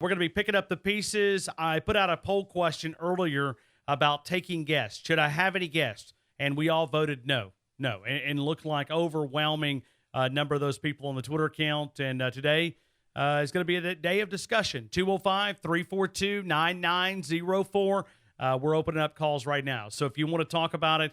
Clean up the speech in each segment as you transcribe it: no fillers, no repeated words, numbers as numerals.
We're going to be picking up the pieces. I put out a poll question earlier about taking guests. Should I have any guests? And we all voted no. No. And looked like overwhelming number of those people on the Twitter account. And today is going to be a day of discussion. 205-342-9904. We're opening up calls right now. So if you want to talk about it,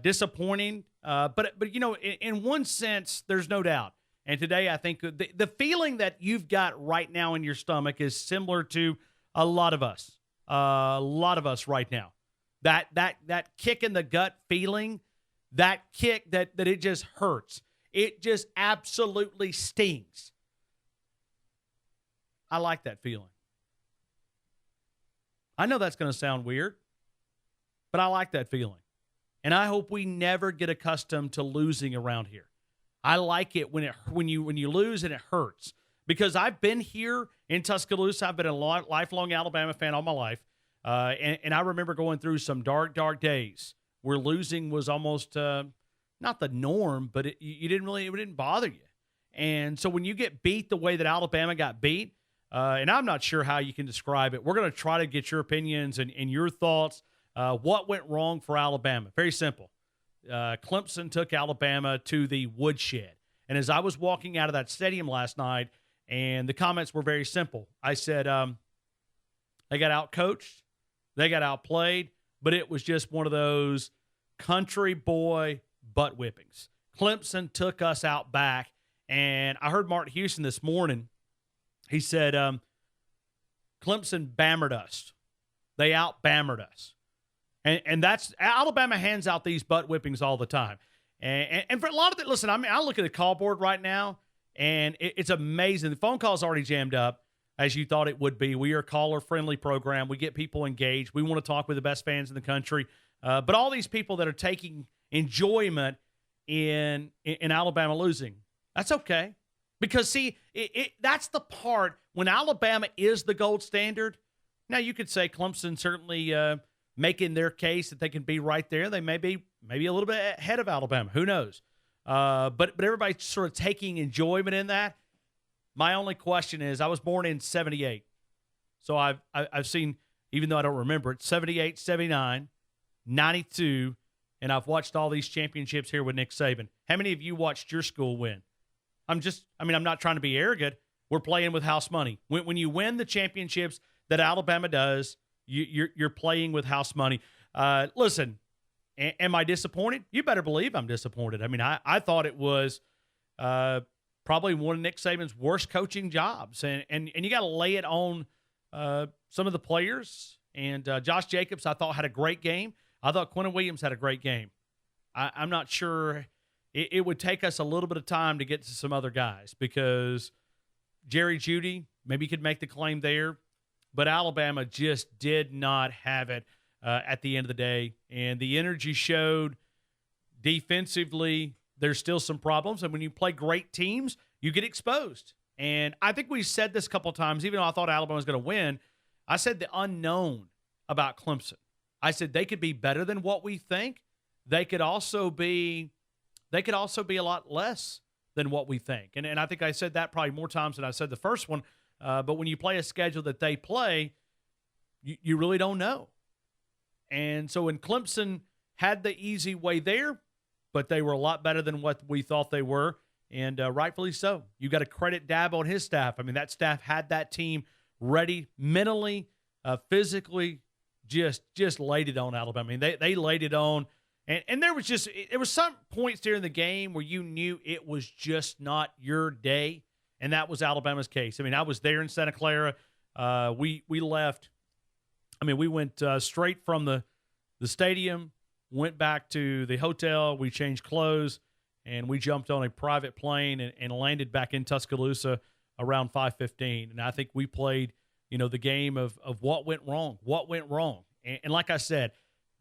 disappointing. But you know, in one sense, there's no doubt. And today, I think the feeling that you've got right now in your stomach is similar to a lot of us right now. That kick in the gut feeling, that kick that it just hurts. It just absolutely stings. I like that feeling. I know that's going to sound weird, but I like that feeling. And I hope we never get accustomed to losing around here. I like it when you lose and it hurts, because I've been here in Tuscaloosa. I've been a lifelong Alabama fan all my life, and I remember going through some dark days where losing was almost not the norm, but it didn't bother you. And so when you get beat the way that Alabama got beat, and I'm not sure how you can describe it, we're going to try to get your opinions and your thoughts. What went wrong for Alabama? Very simple. Clemson took Alabama to the woodshed. And as I was walking out of that stadium last night, and the comments were very simple, I said, they got outcoached, they got outplayed, but it was just one of those country boy butt whippings. Clemson took us out back, and I heard Martin Houston this morning. He said, Clemson bammered us. They out-bammered us. And that's Alabama hands out these butt whippings all the time. And for a lot of it, listen, I mean, I look at the call board right now, and it's amazing. The phone call's already jammed up, as you thought it would be. We are a caller-friendly program. We get people engaged. We want to talk with the best fans in the country. But all these people that are taking enjoyment in Alabama losing, that's okay. Because, see, that's the part when Alabama is the gold standard. Now, you could say Clemson certainly making their case that they can be right there. They may be maybe a little bit ahead of Alabama. Who knows? But everybody's sort of taking enjoyment in that. My only question is, I was born in 78. So I've seen, even though I don't remember it, 78, 79, 92, and I've watched all these championships here with Nick Saban. How many of you watched your school win? I'm not trying to be arrogant. We're playing with house money. When you win the championships that Alabama does, you're playing with house money. Listen, am I disappointed? You better believe I'm disappointed. I mean, I thought it was probably one of Nick Saban's worst coaching jobs. And you got to lay it on some of the players. And Josh Jacobs, I thought, had a great game. I thought Quentin Williams had a great game. I'm not sure. It would take us a little bit of time to get to some other guys, because Jerry Jeudy maybe could make the claim there. But Alabama just did not have it at the end of the day. And the energy showed. Defensively, there's still some problems. And when you play great teams, you get exposed. And I think we said this a couple of times, even though I thought Alabama was going to win. I said the unknown about Clemson. I said they could be better than what we think. They could also be a lot less than what we think. And I think I said that probably more times than I said the first one. But when you play a schedule that they play, you really don't know. And so when Clemson had the easy way there, but they were a lot better than what we thought they were, and rightfully so. You got to credit Dabo and his staff. I mean, that staff had that team ready mentally, physically, just laid it on Alabama. I mean, they laid it on. And there was some points during the game where you knew it was just not your day. And that was Alabama's case. I mean, I was there in Santa Clara. We left. I mean, we went straight from the stadium, went back to the hotel. We changed clothes, and we jumped on a private plane and landed back in Tuscaloosa around 5:15. And I think we played, the game of what went wrong. What went wrong? And like I said,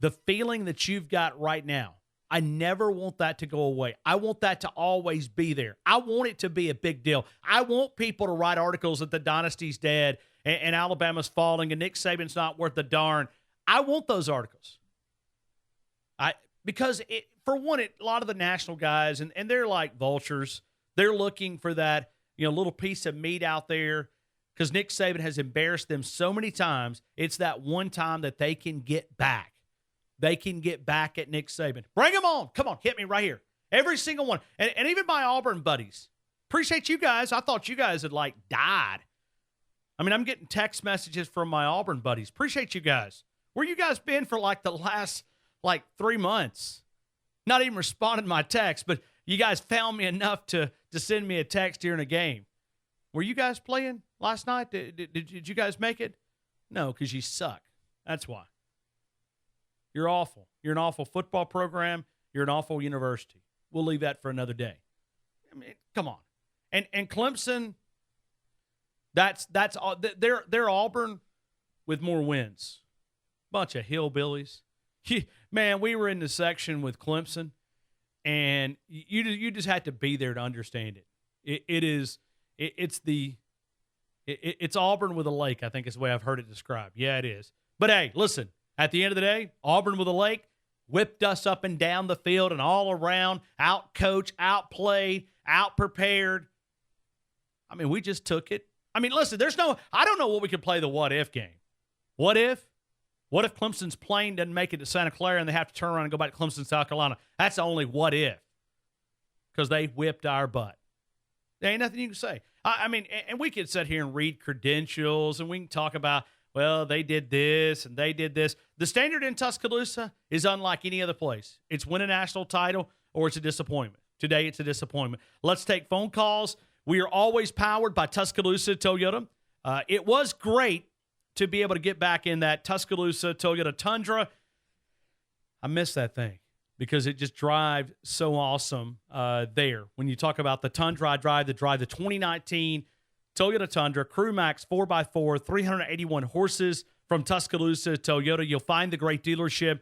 the feeling that you've got right now, I never want that to go away. I want that to always be there. I want it to be a big deal. I want people to write articles that the dynasty's dead and Alabama's falling and Nick Saban's not worth a darn. I want those articles. Because for one, a lot of the national guys, and they're like vultures. They're looking for that little piece of meat out there. because Nick Saban has embarrassed them so many times. It's that one time that they can get back. They can get back at Nick Saban. Bring them on. Come on, hit me right here. Every single one. And even my Auburn buddies. Appreciate you guys. I thought you guys had, died. I mean, I'm getting text messages from my Auburn buddies. Appreciate you guys. Where you guys been for, the last, 3 months? Not even responding to my text, but you guys found me enough to send me a text during a game. Were you guys playing last night? Did you guys make it? No, because you suck. That's why. You're awful. You're an awful football program. You're an awful university. We'll leave that for another day. I mean, come on. And Clemson, that's all. They're Auburn with more wins. Bunch of hillbillies. Man, we were in the section with Clemson, and you just had to be there to understand it. It's Auburn with a lake, I think is the way I've heard it described. Yeah, it is. But hey, listen, at the end of the day, Auburn with a lake whipped us up and down the field and all around, out-coached, out-played, out-prepared. I mean, we just took it. I mean, listen, I don't know what we could play the what-if game. What if? What if Clemson's plane doesn't make it to Santa Clara and they have to turn around and go back to Clemson, South Carolina? That's the only what if, because they whipped our butt. There ain't nothing you can say. I mean, and we could sit here and read credentials, and we can talk about, well, they did this and they did this. The standard in Tuscaloosa is unlike any other place. It's win a national title or it's a disappointment. Today, it's a disappointment. Let's take phone calls. We are always powered by Tuscaloosa Toyota. It was great to be able to get back in that Tuscaloosa Toyota Tundra. I miss that thing because it just drives so awesome there. When you talk about the Tundra, I drive the 2019 Toyota Tundra, Crew Max 4x4, 381 horses from Tuscaloosa Toyota. You'll find the great dealership.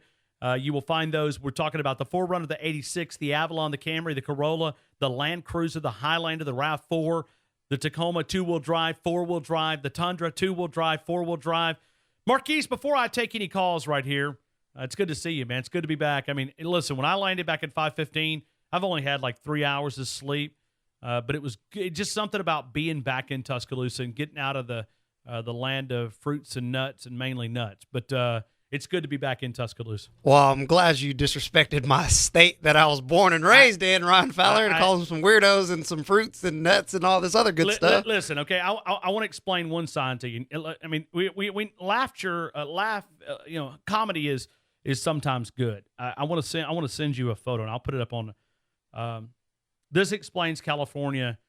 You will find those. We're talking about the 4Runner, the 86, the Avalon, the Camry, the Corolla, the Land Cruiser, the Highlander, the RAV4, the Tacoma 2-wheel drive, 4-wheel drive, the Tundra 2-wheel drive, 4-wheel drive. Marquise, before I take any calls right here, it's good to see you, man. It's good to be back. I mean, listen, when I landed back at 5:15, I've only had 3 hours of sleep, but it was just something about being back in Tuscaloosa and getting out of the land of fruits and nuts, and mainly nuts. But it's good to be back in Tuscaloosa. Well, I'm glad you disrespected my state that I was born and raised in, Ryan Fowler, and called them some weirdos and some fruits and nuts and all this other good stuff. Listen, okay, I want to explain one sign to you. I mean, we laughter, comedy is sometimes good. I want to send you a photo, and I'll put it up on. This explains California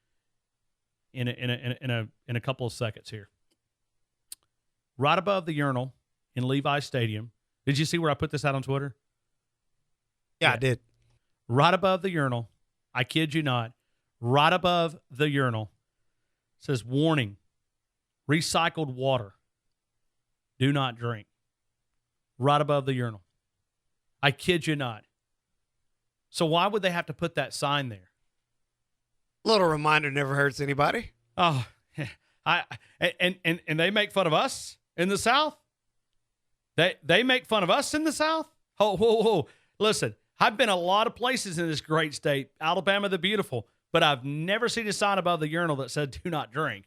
in a couple of seconds here. Right above the urinal in Levi Stadium. Did you see where I put this out on Twitter? Yeah, I did. Right above the urinal. I kid you not. Right above the urinal. Says, warning, recycled water. Do not drink. Right above the urinal. I kid you not. So why would they have to put that sign there? Little reminder never hurts anybody. Oh, and they make fun of us in the South? They make fun of us in the South? Oh, whoa. Listen, I've been a lot of places in this great state, Alabama the beautiful, but I've never seen a sign above the urinal that said do not drink.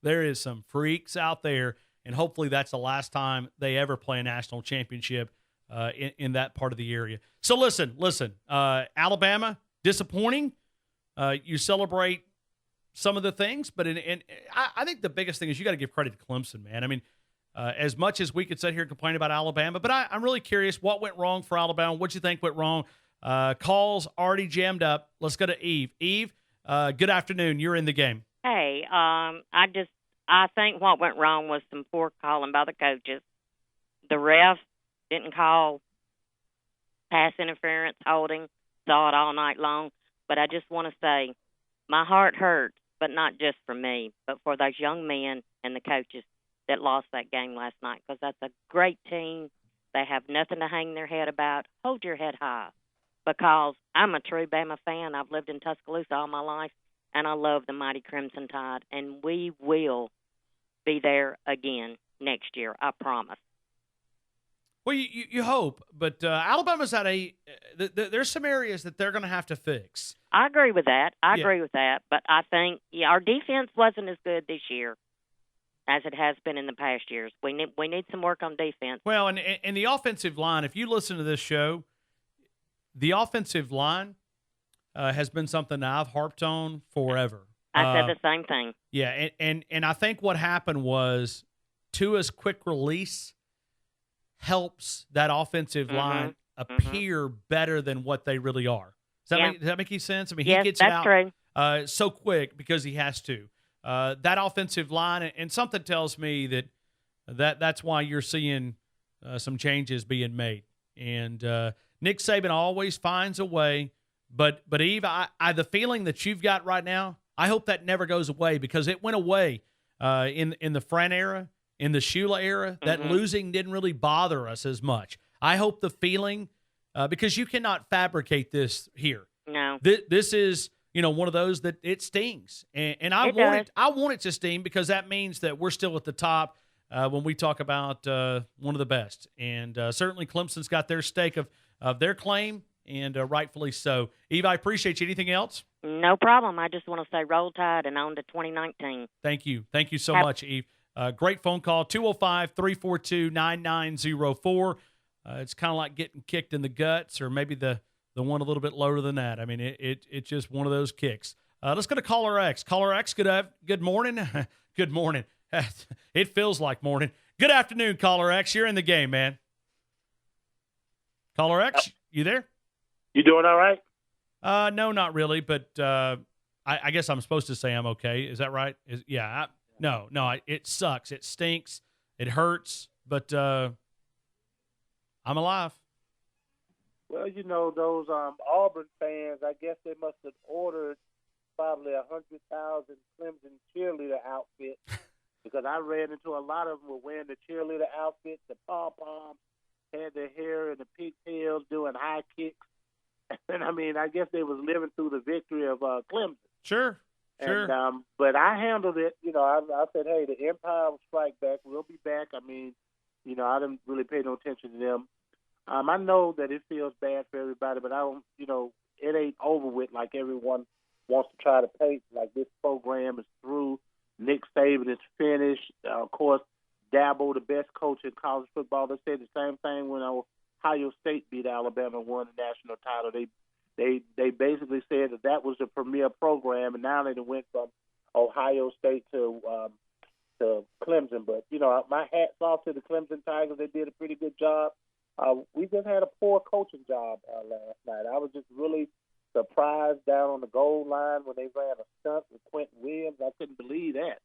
There is some freaks out there, and hopefully that's the last time they ever play a national championship in that part of the area. So listen, Alabama, disappointing. You celebrate some of the things, but I think the biggest thing is you got to give credit to Clemson, man. I mean, as much as we could sit here and complain about Alabama, but I'm really curious what went wrong for Alabama. What you think went wrong? Calls already jammed up. Let's go to Eve. Eve, good afternoon. You're in the game. Hey, I think what went wrong was some poor calling by the coaches. The refs didn't call pass interference, holding, saw it all night long. But I just want to say my heart hurts, but not just for me, but for those young men and the coaches that lost that game last night, because that's a great team. They have nothing to hang their head about. Hold your head high, because I'm a true Bama fan. I've lived in Tuscaloosa all my life, and I love the mighty Crimson Tide, and we will be there again next year, I promise. Well, you hope, but Alabama's at there's some areas that they're going to have to fix. I agree with that. I agree with that. But I think our defense wasn't as good this year as it has been in the past years. We need some work on defense. Well, and the offensive line, if you listen to this show, the offensive line has been something that I've harped on forever. I said the same thing. Yeah, and I think what happened was Tua's quick release helps that offensive line appear better than what they really are. Does that make any sense? I mean, yes, he gets that's it out so quick because he has to. That offensive line, and something tells me that's why you're seeing some changes being made. And Nick Saban always finds a way. But Eve, I the feeling that you've got right now, I hope that never goes away, because it went away in the Fran era, in the Shula era. That losing didn't really bother us as much. I hope the feeling, because you cannot fabricate this here. No. This is one of those that it stings, and I want it to sting, because that means that we're still at the top when we talk about one of the best, and certainly Clemson's got their stake of their claim, and rightfully so. Eve, I appreciate you. Anything else? No problem. I just want to say roll tide and on to 2019. Thank you so much, Eve. Great phone call, 205-342-9904. It's kind of like getting kicked in the guts, or maybe the one a little bit lower than that. I mean, it's just one of those kicks. Let's go to Caller X. Caller X, good morning. Good morning. It feels like morning. Good afternoon, Caller X. You're in the game, man. Caller X, you there? You doing all right? No, not really, but I guess I'm supposed to say I'm okay. Is that right? No, it sucks. It stinks. It hurts, but I'm alive. Well, those Auburn fans, I guess they must have ordered probably 100,000 Clemson cheerleader outfits, because I ran into a lot of them were wearing the cheerleader outfits, the pom-poms, had their hair in the pigtails, doing high kicks. And, I guess they was living through the victory of Clemson. Sure. And, but I handled it. I said, hey, the Empire will strike back. We'll be back. I didn't really pay no attention to them. I know that it feels bad for everybody, but I don't, it ain't over with like everyone wants to try to paint. Like, this program is through. Nick Saban is finished. Of course, Dabo, the best coach in college football. They said the same thing when Ohio State beat Alabama and won the national title. They basically said that was the premier program, and now they went from Ohio State to Clemson. But my hat's off to the Clemson Tigers. They did a pretty good job. We just had a poor coaching job last night. I was just really surprised down on the goal line when they ran a stunt with Quentin Williams. I couldn't believe that.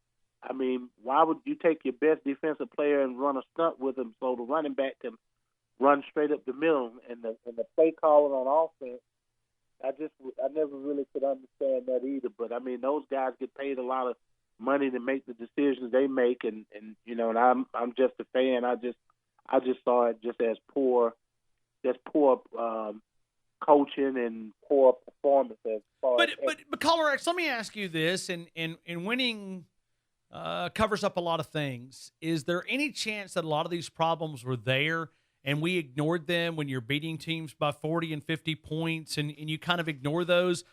Why would you take your best defensive player and run a stunt with him so the running back can run straight up the middle? And the play calling on offense, I never really could understand that either. But those guys get paid a lot of money to make the decisions they make, and I'm just a fan. I just saw it just as poor coaching and poor performance as far. But Caller X, let me ask you this: and winning covers up a lot of things. Is there any chance that a lot of these problems were there and we ignored them when you're beating teams by 40 and 50 points, and you kind of ignore those?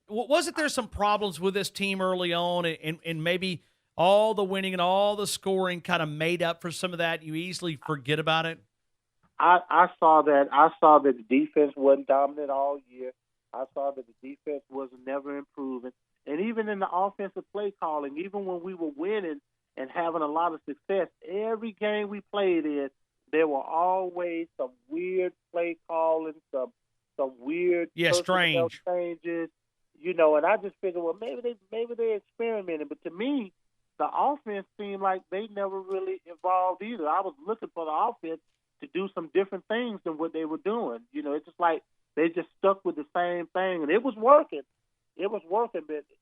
Wasn't there some problems with this team early on, and maybe all the winning and all the scoring kind of made up for some of that? You easily forget about it. I saw that. I saw that the defense wasn't dominant all year. I saw that the defense was never improving. And even in the offensive play calling, even when we were winning and having a lot of success, every game we played in, there were always some weird play calling, some weird strange changes, and I just figured, well, maybe they experimented. But to me, the offense seemed like they never really evolved either. I was looking for the offense to do some different things than what they were doing. It's just like they just stuck with the same thing, and it was working. But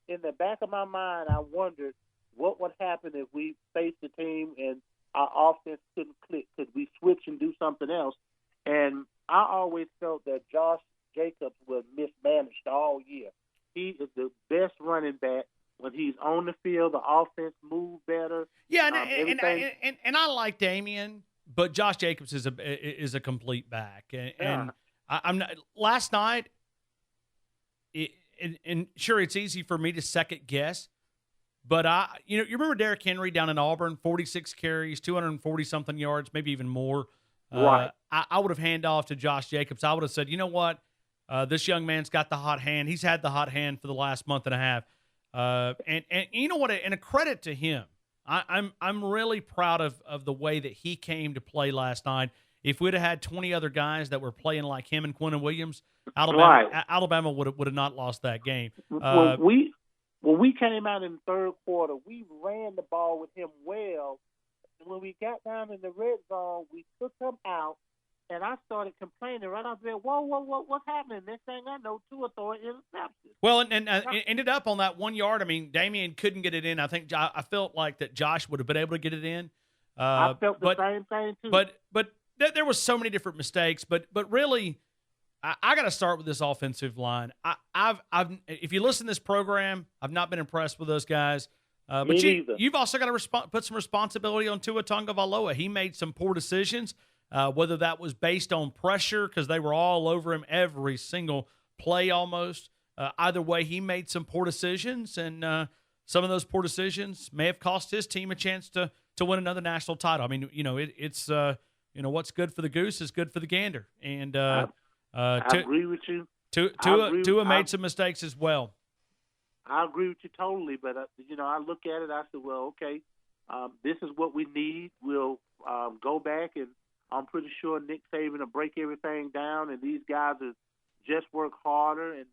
in the back of my mind, I wondered what would happen if we faced the team and our offense couldn't click. Could we switch and do something else? And I always felt that Josh Jacobs was mismanaged all year. He is the best running back. When he's on the field, the offense moves better. Yeah, and I like Damian, but Josh Jacobs is a complete back, and I'm not. Last night, and sure, it's easy for me to second guess, but you remember Derrick Henry down in Auburn, 46 carries, 240 something yards, maybe even more. Right. I would have handed off to Josh Jacobs. I would have said, you know what, this young man's got the hot hand. He's had the hot hand for the last month and a half, and you know what? And a credit to him. I'm really proud of the way that he came to play last night. If we'd have had 20 other guys that were playing like him and Quentin Williams, Alabama would have not lost that game. When we came out in the third quarter, we ran the ball with him well. And when we got down in the red zone, we took him out, and I started complaining right off there. Whoa, what's happening? Next thing I know, Tua throwing interceptions. Well, and it ended up on that 1 yard. I mean, Damian couldn't get it in. I think I felt like that Josh would have been able to get it in. I felt the same thing too. But there was so many different mistakes. But really, I got to start with this offensive line. I've if you listen to this program, I've not been impressed with those guys. But you've also got to put some responsibility on Tua Tagovailoa. He made some poor decisions. Whether that was based on pressure because they were all over him every single play almost. Either way, he made some poor decisions, and some of those poor decisions may have cost his team a chance to win another national title. I mean, it's what's good for the goose is good for the gander. And I agree with you. Tua made some mistakes as well. I agree with you totally, but I look at it. I said, well, okay, this is what we need. We'll go back, and I'm pretty sure Nick Saban will break everything down, and these guys will just work harder. And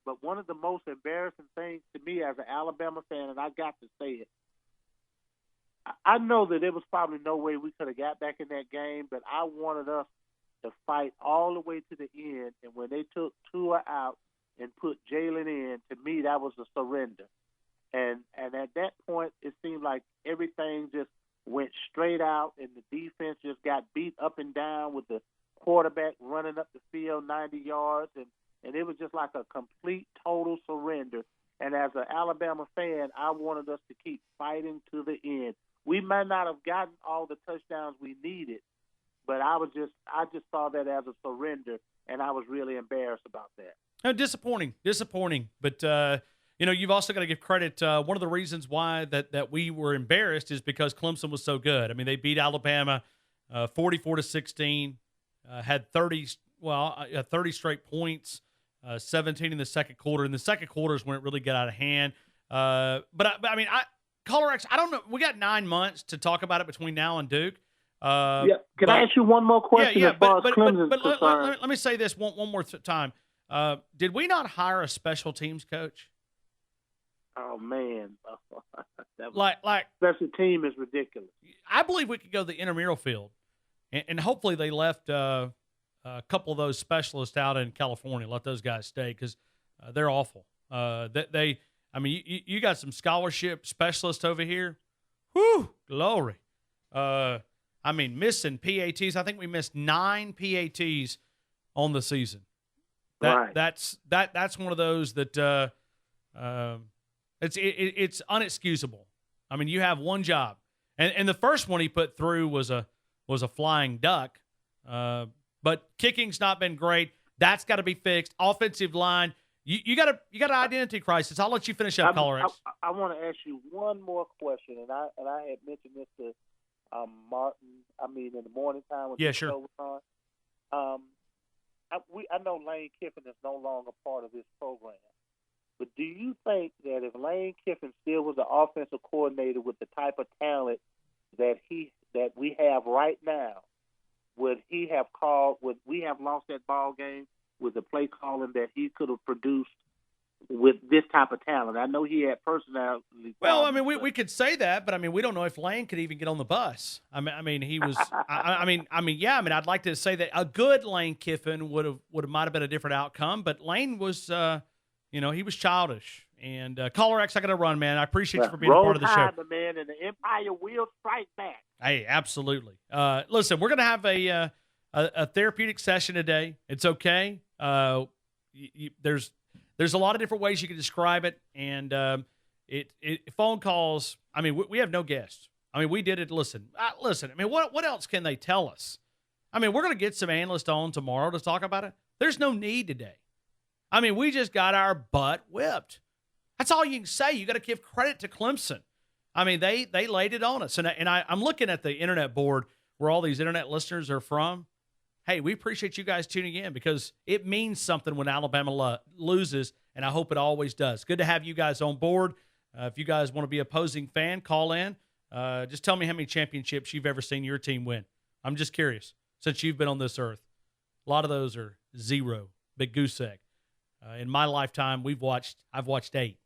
but one of the most embarrassing things to me as an Alabama fan, and I got to say it, I know that there was probably no way we could have got back in that game, but I wanted us to fight all the way to the end. And when they took Tua out and put Jalen in, to me that was a surrender. And at that point, it seemed like everything just went straight out, and the defense just got beat up and down with the quarterback running up the field 90 yards, and it was just like a complete, total surrender. And as an Alabama fan, I wanted us to keep fighting to the end. We might not have gotten all the touchdowns we needed, but I just saw that as a surrender, and I was really embarrassed about that. Disappointing. But you've also got to give credit. One of the reasons why that we were embarrassed is because Clemson was so good. I mean, they beat Alabama 44-16, had 30 straight points, 17 in the second quarter. In the second quarter is when it really got out of hand. Caller X, I don't know. We got 9 months to talk about it between now and Duke. Can I ask you one more question as far as Clemson's concerned? Let me say this one more time. Did we not hire a special teams coach? Oh man, like special team is ridiculous. I believe we could go to the intramural field, and hopefully they left a couple of those specialists out in California. Let those guys stay because they're awful. You got some scholarship specialists over here. Whew, glory. Missing PATs. I think we missed 9 PATs on the season. That's one of those that it's unexcusable. I mean, you have one job, and the first one he put through was a flying duck. But kicking's not been great. That's got to be fixed. Offensive line, you got an identity crisis. I'll let you finish up, Caller X. I want to ask you one more question, and I had mentioned this to Martin. In the morning time when the show was on. I know Lane Kiffin is no longer part of this program, but do you think that if Lane Kiffin still was the offensive coordinator with the type of talent that we have right now, would we have lost that ball game with the play calling that he could have produced with this type of talent? I know he had personality. Well, we could say that, but we don't know if Lane could even get on the bus. He was. I'd like to say that a good Lane Kiffin might have been a different outcome, but Lane was, he was childish. And Caller X, I got to run, man. I appreciate you for being a part of the show. Roll Tide, man, and the Empire will strike back. Hey, absolutely. Listen, we're gonna have a therapeutic session today. It's okay. There's a lot of different ways you can describe it, and phone calls. We have no guests. I mean, we did it. Listen. I mean, what else can they tell us? I mean, we're going to get some analysts on tomorrow to talk about it. There's no need today. I mean, we just got our butt whipped. That's all you can say. You got to give credit to Clemson. I mean, they laid it on us. And I'm looking at the internet board where all these internet listeners are from. Hey, we appreciate you guys tuning in because it means something when Alabama loses, and I hope it always does. Good to have you guys on board. If you guys want to be an opposing fan, call in. Just tell me how many championships you've ever seen your team win. I'm just curious. Since you've been on this earth, a lot of those are 0. Big goose egg. In my lifetime, I've watched 8.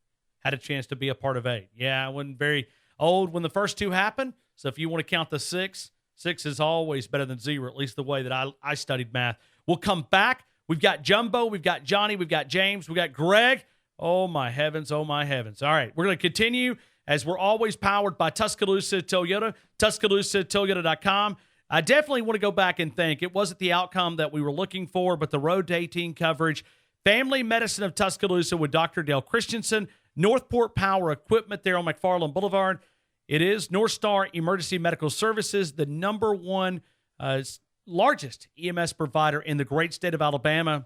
Had a chance to be a part of 8. Yeah, I wasn't very old when the first 2 happened. So if you want to count the 6 is always better than 0, at least the way that I studied math. We'll come back. We've got Jumbo, we've got Johnny, we've got James, we've got Greg. Oh, my heavens, oh, my heavens. All right, we're going to continue as we're always powered by Tuscaloosa Toyota, tuscaloosa.toyota.com. I definitely want to go back and think it wasn't the outcome that we were looking for, but the Road to 18 coverage, Family Medicine of Tuscaloosa with Dr. Dale Christensen, Northport Power Equipment there on McFarland Boulevard. It is North Star Emergency Medical Services, the number 1 largest EMS provider in the great state of Alabama.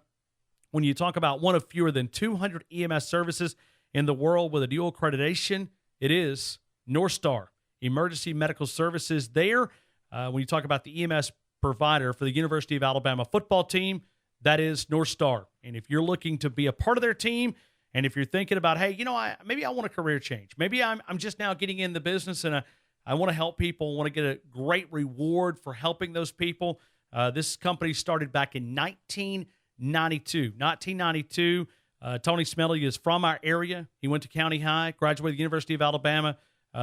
When you talk about one of fewer than 200 EMS services in the world with a dual accreditation, it is North Star Emergency Medical Services there. When you talk about the EMS provider for the University of Alabama football team, that is North Star. And if you're looking to be a part of their team, and if you're thinking about, hey, maybe I want a career change. Maybe I'm just now getting in the business and I want to help people, want to get a great reward for helping those people. This company started back in 1992. 1992. Tony Smelly is from our area. He went to County High, graduated the University of Alabama.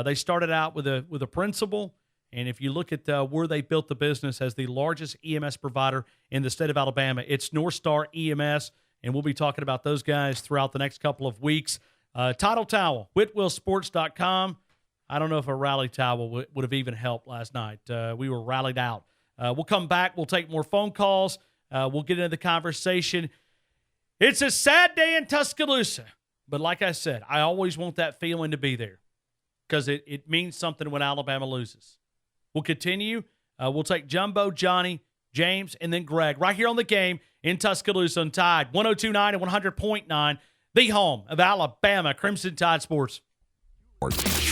They started out with a principal. And if you look at where they built the business as the largest EMS provider in the state of Alabama, it's North Star EMS. And we'll be talking about those guys throughout the next couple of weeks. Title Towel, WhitwillSports.com. I don't know if a rally towel would have even helped last night. We were rallied out. We'll come back. We'll take more phone calls. We'll get into the conversation. It's a sad day in Tuscaloosa. But like I said, I always want that feeling to be there because it means something when Alabama loses. We'll continue. We'll take Jumbo, Johnny, James, and then Greg right here on the game in Tuscaloosa on Tide 102.9 and 100.9, the home of Alabama Crimson Tide Sports.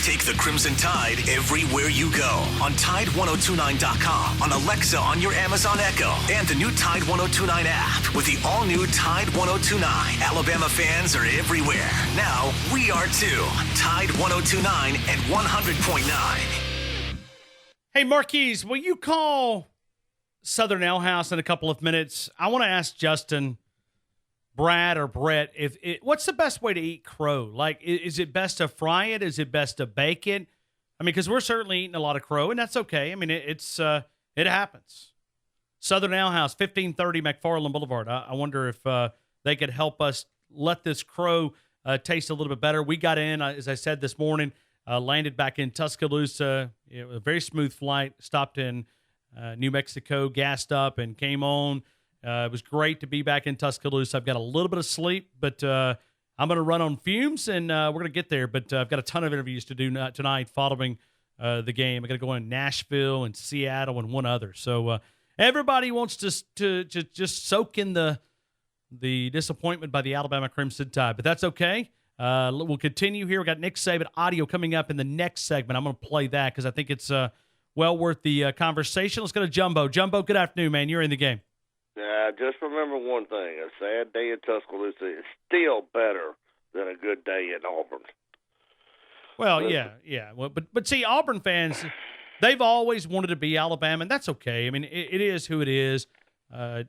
Take the Crimson Tide everywhere you go on Tide1029.com, on Alexa on your Amazon Echo, and the new Tide 1029 app with the all-new Tide 1029. Alabama fans are everywhere. Now we are too. Tide 1029 and 100.9. Hey, Marquise, will you call Southern Ale House in a couple of minutes? I want to ask Justin, Brad, or Brett, what's the best way to eat crow? Like, is it best to fry it? Is it best to bake it? I mean, because we're certainly eating a lot of crow, and that's okay. I mean, it happens. Southern Ale House, 1530 McFarland Boulevard. I wonder if they could help us let this crow taste a little bit better. We got in, as I said this morning, landed back in Tuscaloosa. It was a very smooth flight. Stopped in New Mexico, gassed up, and came on. It was great to be back in Tuscaloosa. I've got a little bit of sleep, but I'm going to run on fumes, and we're going to get there. But I've got a ton of interviews to do tonight following the game. I got to go in Nashville and Seattle and one other. So everybody wants to just soak in the disappointment by the Alabama Crimson Tide, but that's okay. We'll continue here. We got Nick Saban audio coming up in the next segment. I'm going to play that because I think it's well worth the conversation. Let's go to Jumbo. Jumbo, good afternoon, man. You're in the game. Just remember one thing. A sad day in Tuscaloosa is still better than a good day in Auburn. Well, yeah. Well, but see, Auburn fans, they've always wanted to be Alabama, and that's okay. I mean, it is who it is. Well,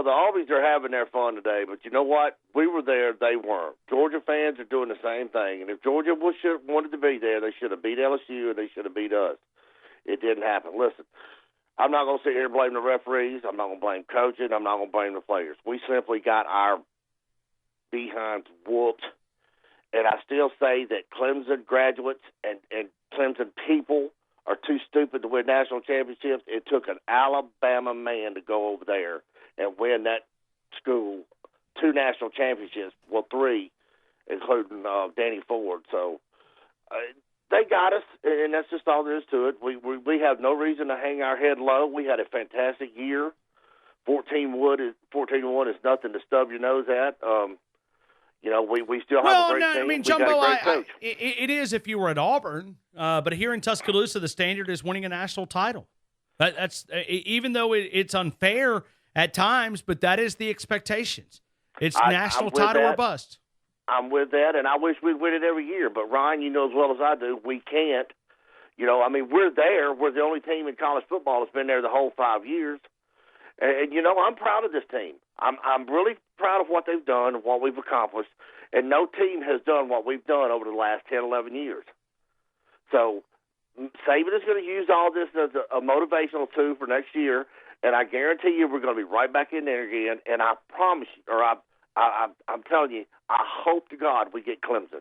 the Aubies are having their fun today, but you know what? We were there, they weren't. Georgia fans are doing the same thing, and if Georgia wanted to be there, they should have beat LSU and they should have beat us. It didn't happen. Listen, I'm not going to sit here and blame the referees. I'm not going to blame coaching. I'm not going to blame the players. We simply got our behinds whooped, and I still say that Clemson graduates and Clemson people are too stupid to win national championships. It took an Alabama man to go over there and win that school 2 national championships, well, 3, including Danny Ford. So they got us, and that's just all there is to it. We have no reason to hang our head low. We had a fantastic year. 14-1 is nothing to stub your nose at. We still have a great team. I mean, Jumbo, it is if you were at Auburn, but here in Tuscaloosa, the standard is winning a national title. That's even though it's unfair at times, but that is the expectations. It's national title or bust. I'm with that, and I wish we'd win it every year. But, Ryan, you know as well as I do, we can't. We're there. We're the only team in college football that's been there the whole 5 years. And I'm proud of this team. I'm really proud of what they've done and what we've accomplished. And no team has done what we've done over the last 10, 11 years. So Saban is going to use all this as a motivational tool for next year. And I guarantee you we're going to be right back in there again. And I promise you, or I'm telling you, I hope to God we get Clemson,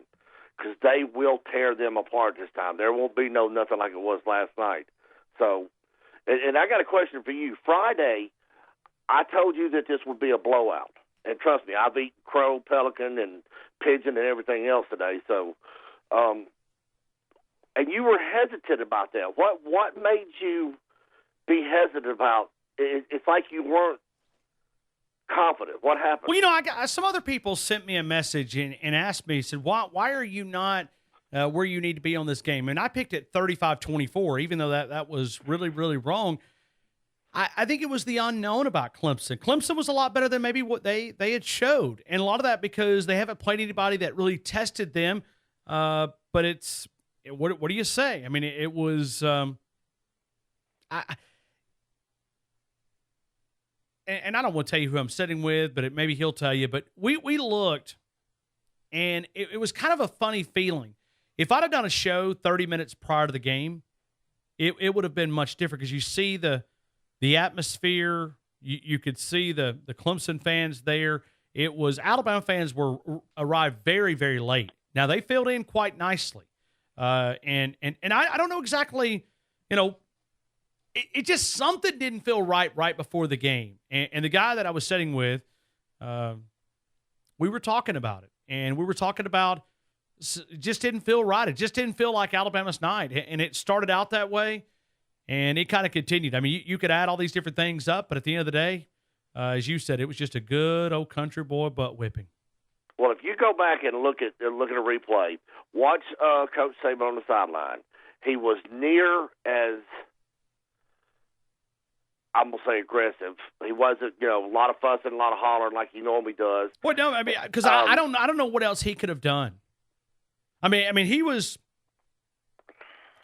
because they will tear them apart this time. There won't be nothing like it was last night. So, and I got a question for you. Friday, I told you that this would be a blowout. And trust me, I've eaten crow, pelican, and pigeon and everything else today. So, and you were hesitant about that. What made you be hesitant about it? It's like you weren't confident. What happened? Well, I got some other people sent me a message and asked me, said, why are you not where you need to be on this game? And I picked it 35-24, even though that was really, really wrong. I think it was the unknown about Clemson. Clemson was a lot better than maybe what they had showed. And a lot of that because they haven't played anybody that really tested them. But what do you say? I mean, it was and I don't want to tell you who I'm sitting with, but maybe he'll tell you. But we looked, and it was kind of a funny feeling. If I'd have done a show 30 minutes prior to the game, it would have been much different, because you see the atmosphere. You could see the Clemson fans there. It was Alabama fans arrived very, very late. Now, they filled in quite nicely. And I don't know exactly, it just something didn't feel right before the game. And the guy that I was sitting with, we were talking about it. And we were talking about it just didn't feel right. It just didn't feel like Alabama's night. And it started out that way, and it kind of continued. I mean, you could add all these different things up, but at the end of the day, as you said, it was just a good old country boy butt whipping. Well, if you go back and look at a replay, watch Coach Saban on the sideline. He was near as, I'm going to say, aggressive. He wasn't, a lot of fussing, a lot of hollering like he normally does. Well, no, I mean, because I don't know what else he could have done. I mean, he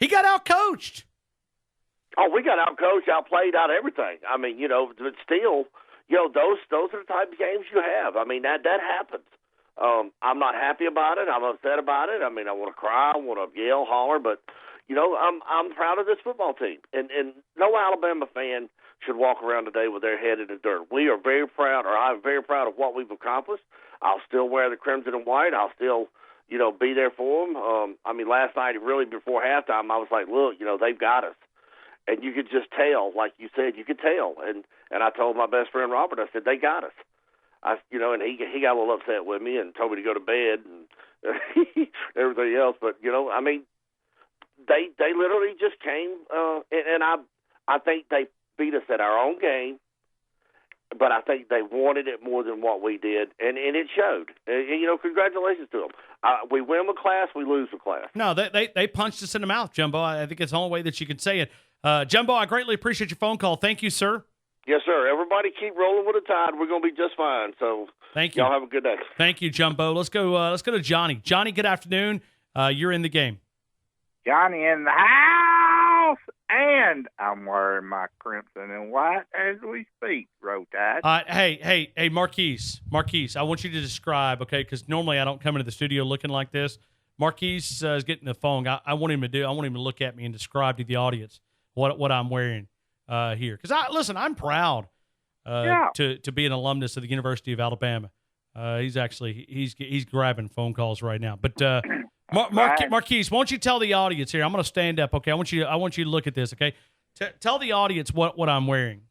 got out-coached. Oh, we got out-coached, outplayed, out everything. I mean, but still, those are the type of games you have. I mean, that happens. I'm not happy about it. I'm upset about it. I mean, I want to cry, I want to yell, holler, but I'm proud of this football team. And no Alabama fan should walk around today with their head in the dirt. We are very proud, or I'm very proud of what we've accomplished. I'll still wear the crimson and white. I'll still, be there for them. Last night, really before halftime, I was like, look, they've got us. And you could just tell, like you said, you could tell. And I told my best friend Robert, I said, they got us. And he got a little upset with me and told me to go to bed and everything else. But, they literally just came, and I think they beat us at our own game, but I think they wanted it more than what we did, and it showed. Congratulations to them. We win with class, we lose with class. No, they punched us in the mouth, Jumbo. I think it's the only way that you can say it. Jumbo, I greatly appreciate your phone call. Thank you, sir. Yes, sir. Everybody keep rolling with the Tide. We're going to be just fine. So thank you. Y'all have a good day. Thank you, Jumbo. Let's go to Johnny. Johnny, good afternoon. You're in the game. Johnny in the house, and I'm wearing my crimson and white as we speak, Roll Tide. Hey, Marquise, I want you to describe, okay, because normally I don't come into the studio looking like this. Marquise is getting the phone. I want him to look at me and describe to the audience what I'm wearing here. Because I'm proud to be an alumnus of the University of Alabama. He's grabbing phone calls right now. But Marquise, why don't you tell the audience here? I'm going to stand up, okay? I want you to look at this, okay? Tell the audience what I'm wearing.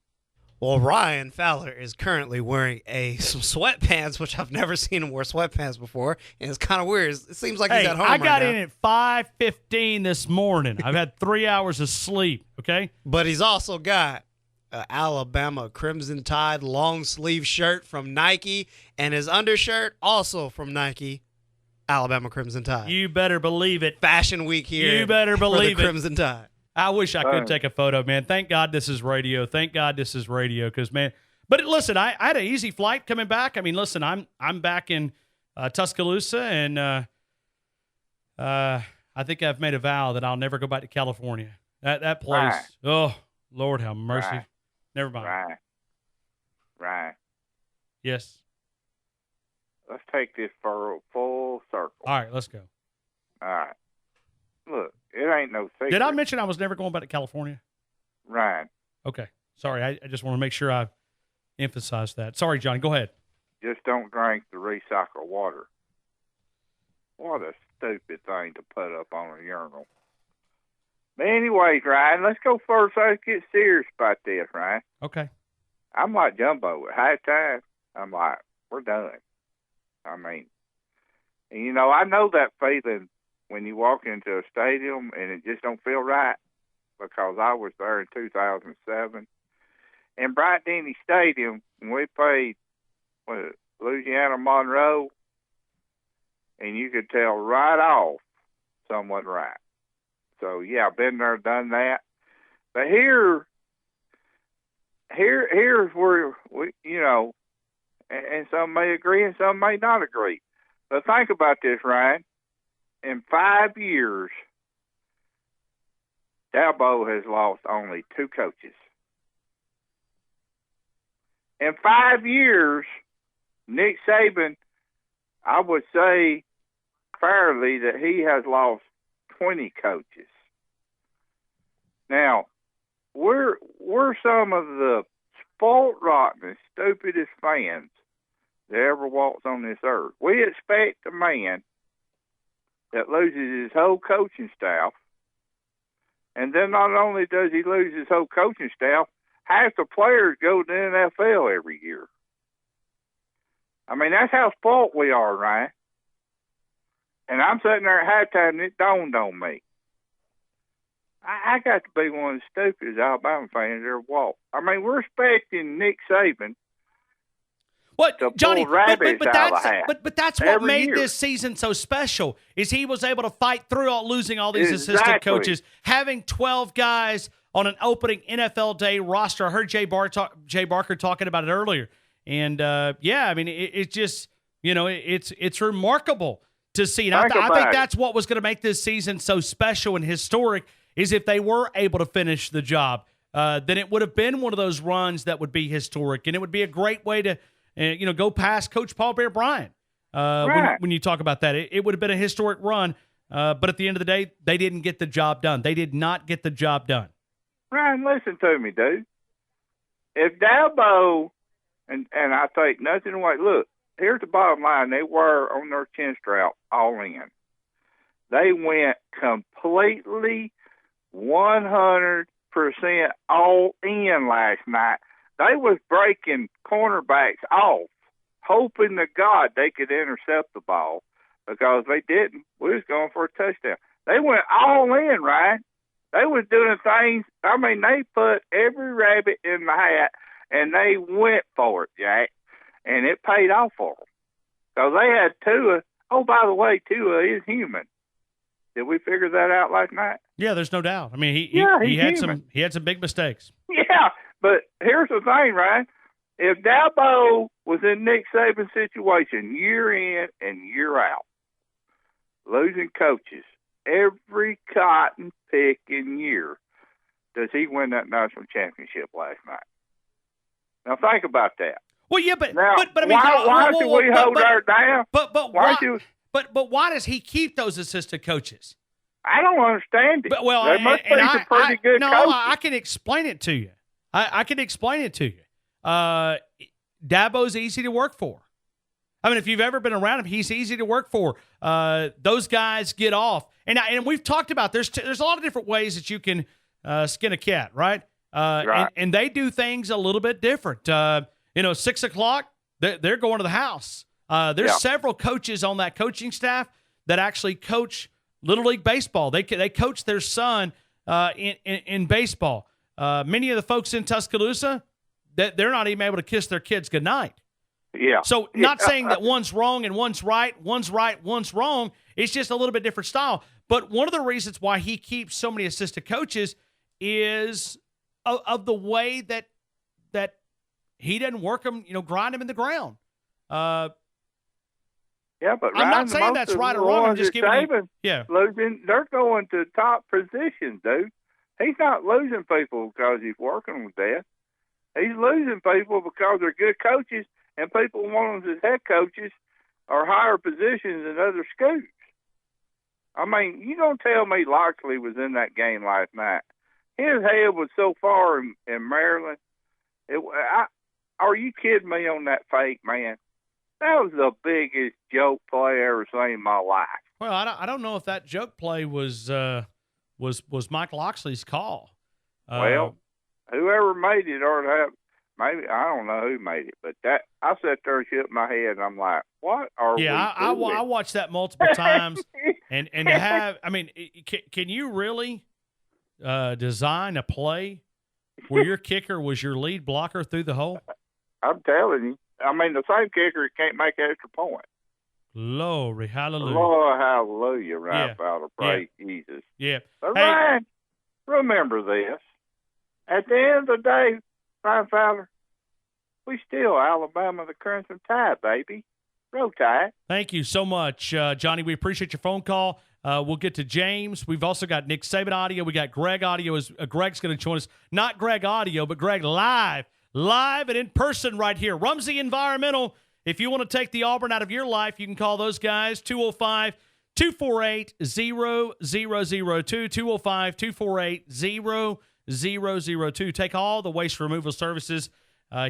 Well, Ryan Fowler is currently wearing some sweatpants, which I've never seen him wear sweatpants before, and it's kind of weird. It seems like he's at home I got right in at 5:15 this morning. I've had 3 hours of sleep, okay? But he's also got an Alabama Crimson Tide long sleeve shirt from Nike, and his undershirt also from Nike, Alabama Crimson Tide. You better believe it. Fashion Week here. You better believe for the Crimson Tide. I wish I could take a photo, man. Thank God this is radio. Thank God this is radio, because, man. But listen, I had an easy flight coming back. I mean, listen, I'm back in Tuscaloosa, and I think I've made a vow that I'll never go back to California. That place. Right. Oh, Lord have mercy. Right. Never mind. Right. Yes. Let's take this for a full circle. All right, let's go. All right. Look, it ain't no secret. Did I mention I was never going back to California? Right. Okay. Sorry, I just want to make sure I emphasize that. Sorry, Johnny. Go ahead. Just don't drink the recycled water. What a stupid thing to put up on a urinal. But anyways, Ryan, let's go first. Let's get serious about this, Ryan. Okay. I'm like Jumbo at halftime. I'm like, we're done. I mean, you know, I know that feeling when you walk into a stadium and it just don't feel right, because I was there in 2007. In Bryant Denny Stadium, when we played Louisiana Monroe, and you could tell right off something wasn't right. So, yeah, I've been there, done that. But here's where, we, you know, and some may agree and some may not agree. But think about this, Ryan. In 5 years, Dabo has lost only 2 coaches. In 5 years, Nick Saban, I would say fairly that he has lost 20 coaches. Now, we're some of the spoiled rotten, stupidest fans that ever walks on this earth. We expect a man that loses his whole coaching staff, and then not only does he lose his whole coaching staff, half the players go to the NFL every year. I mean, that's how spoiled we are, Ryan. And I'm sitting there at halftime, and it dawned on me. I got to be one of the stupidest Alabama fans ever walked. I mean, we're expecting Nick Saban. What, Johnny? But that's what made year. this season so special. Is he was able to fight through losing all these assistant coaches, having 12 guys on an opening NFL day roster. I heard Jay Barker talking about it earlier, and yeah, I mean, it's just, you know, it's remarkable to see. And I think that's what was going to make this season so special and historic. Is if they were able to finish the job, then it would have been one of those runs that would be historic, and it would be a great way to, go past Coach Paul Bear Bryant. Right. When you talk about that, it would have been a historic run, but at the end of the day, they didn't get the job done. They did not get the job done. Ryan, listen to me, dude. If Dabo, and I take nothing away, look, here's the bottom line. They were on their chin strap all in. They went completely 100% all in last night. They was breaking cornerbacks off, hoping to God they could intercept the ball, because they didn't. We was going for a touchdown. They went all in, Ryan. They was doing things. I mean, they put every rabbit in the hat, and they went for it, Jack, and it paid off for them. Because they had Tua. Oh, by the way, Tua is human. Did we figure that out last night? Yeah, there's no doubt. I mean, he had some big mistakes. Yeah, but here's the thing, Ryan. If Dabo was in Nick Saban's situation year in and year out, losing coaches every cotton picking year, does he win that national championship last night? Now think about that. Well, yeah, but now, I mean, why should we hold our down? But why does he keep those assistant coabo's? I don't understand it. But, well, there must be some pretty good coaches. I can explain it to you. I can explain it to you. Dabo's easy to work for. I mean, if you've ever been around him, he's easy to work for. Those guys get off. And we've talked about there's a lot of different ways that you can skin a cat, right? Right. and they do things a little bit different. 6 o'clock, they're going to the house. There's several coaches on that coaching staff that actually coach Little League baseball. They coach their son in baseball. Many of the folks in Tuscaloosa, they're not even able to kiss their kids goodnight. Yeah. So not saying that one's wrong and one's right, one's wrong. It's just a little bit different style. But one of the reasons why he keeps so many assistant coaches is of the way that he doesn't work them, grind them in the ground. Yeah, but I'm Ryan, not saying that's right or wrong. I'm just giving you, losing. They're going to top positions, dude. He's not losing people because he's working with that. He's losing people because they're good coaches and people want them as head coaches or higher positions in other schools. I mean, you don't tell me Loxley was in that game last night. His head was so far in Maryland. Are you kidding me on that fake, man? That was the biggest joke play I ever seen in my life. Well, I don't know if that joke play was Mike Loxley's call. Well, whoever made it or have maybe I don't know who made it, but that I sat there and shook my head and I'm like, what are we doing? I watched that multiple times, and to have, I mean, can you really design a play where your kicker was your lead blocker through the hole? I'm telling you. I mean, the same kicker can't make an extra point. Glory, hallelujah. Lord, hallelujah, Ryan Fowler. Praise Jesus. Yeah. But Ryan, remember this. At the end of the day, Ryan Fowler, we still Alabama the Crimson Tide, baby. Roll Tide. Thank you so much, Johnny. We appreciate your phone call. We'll get to James. We've also got Nick Saban audio. We got Greg audio. Greg's going to join us. Not Greg audio, but Greg live and in person right here. Rumsey Environmental. If you want to take the Auburn out of your life, you can call those guys, 205-248-0002, 205-248-0002. Take all the waste removal services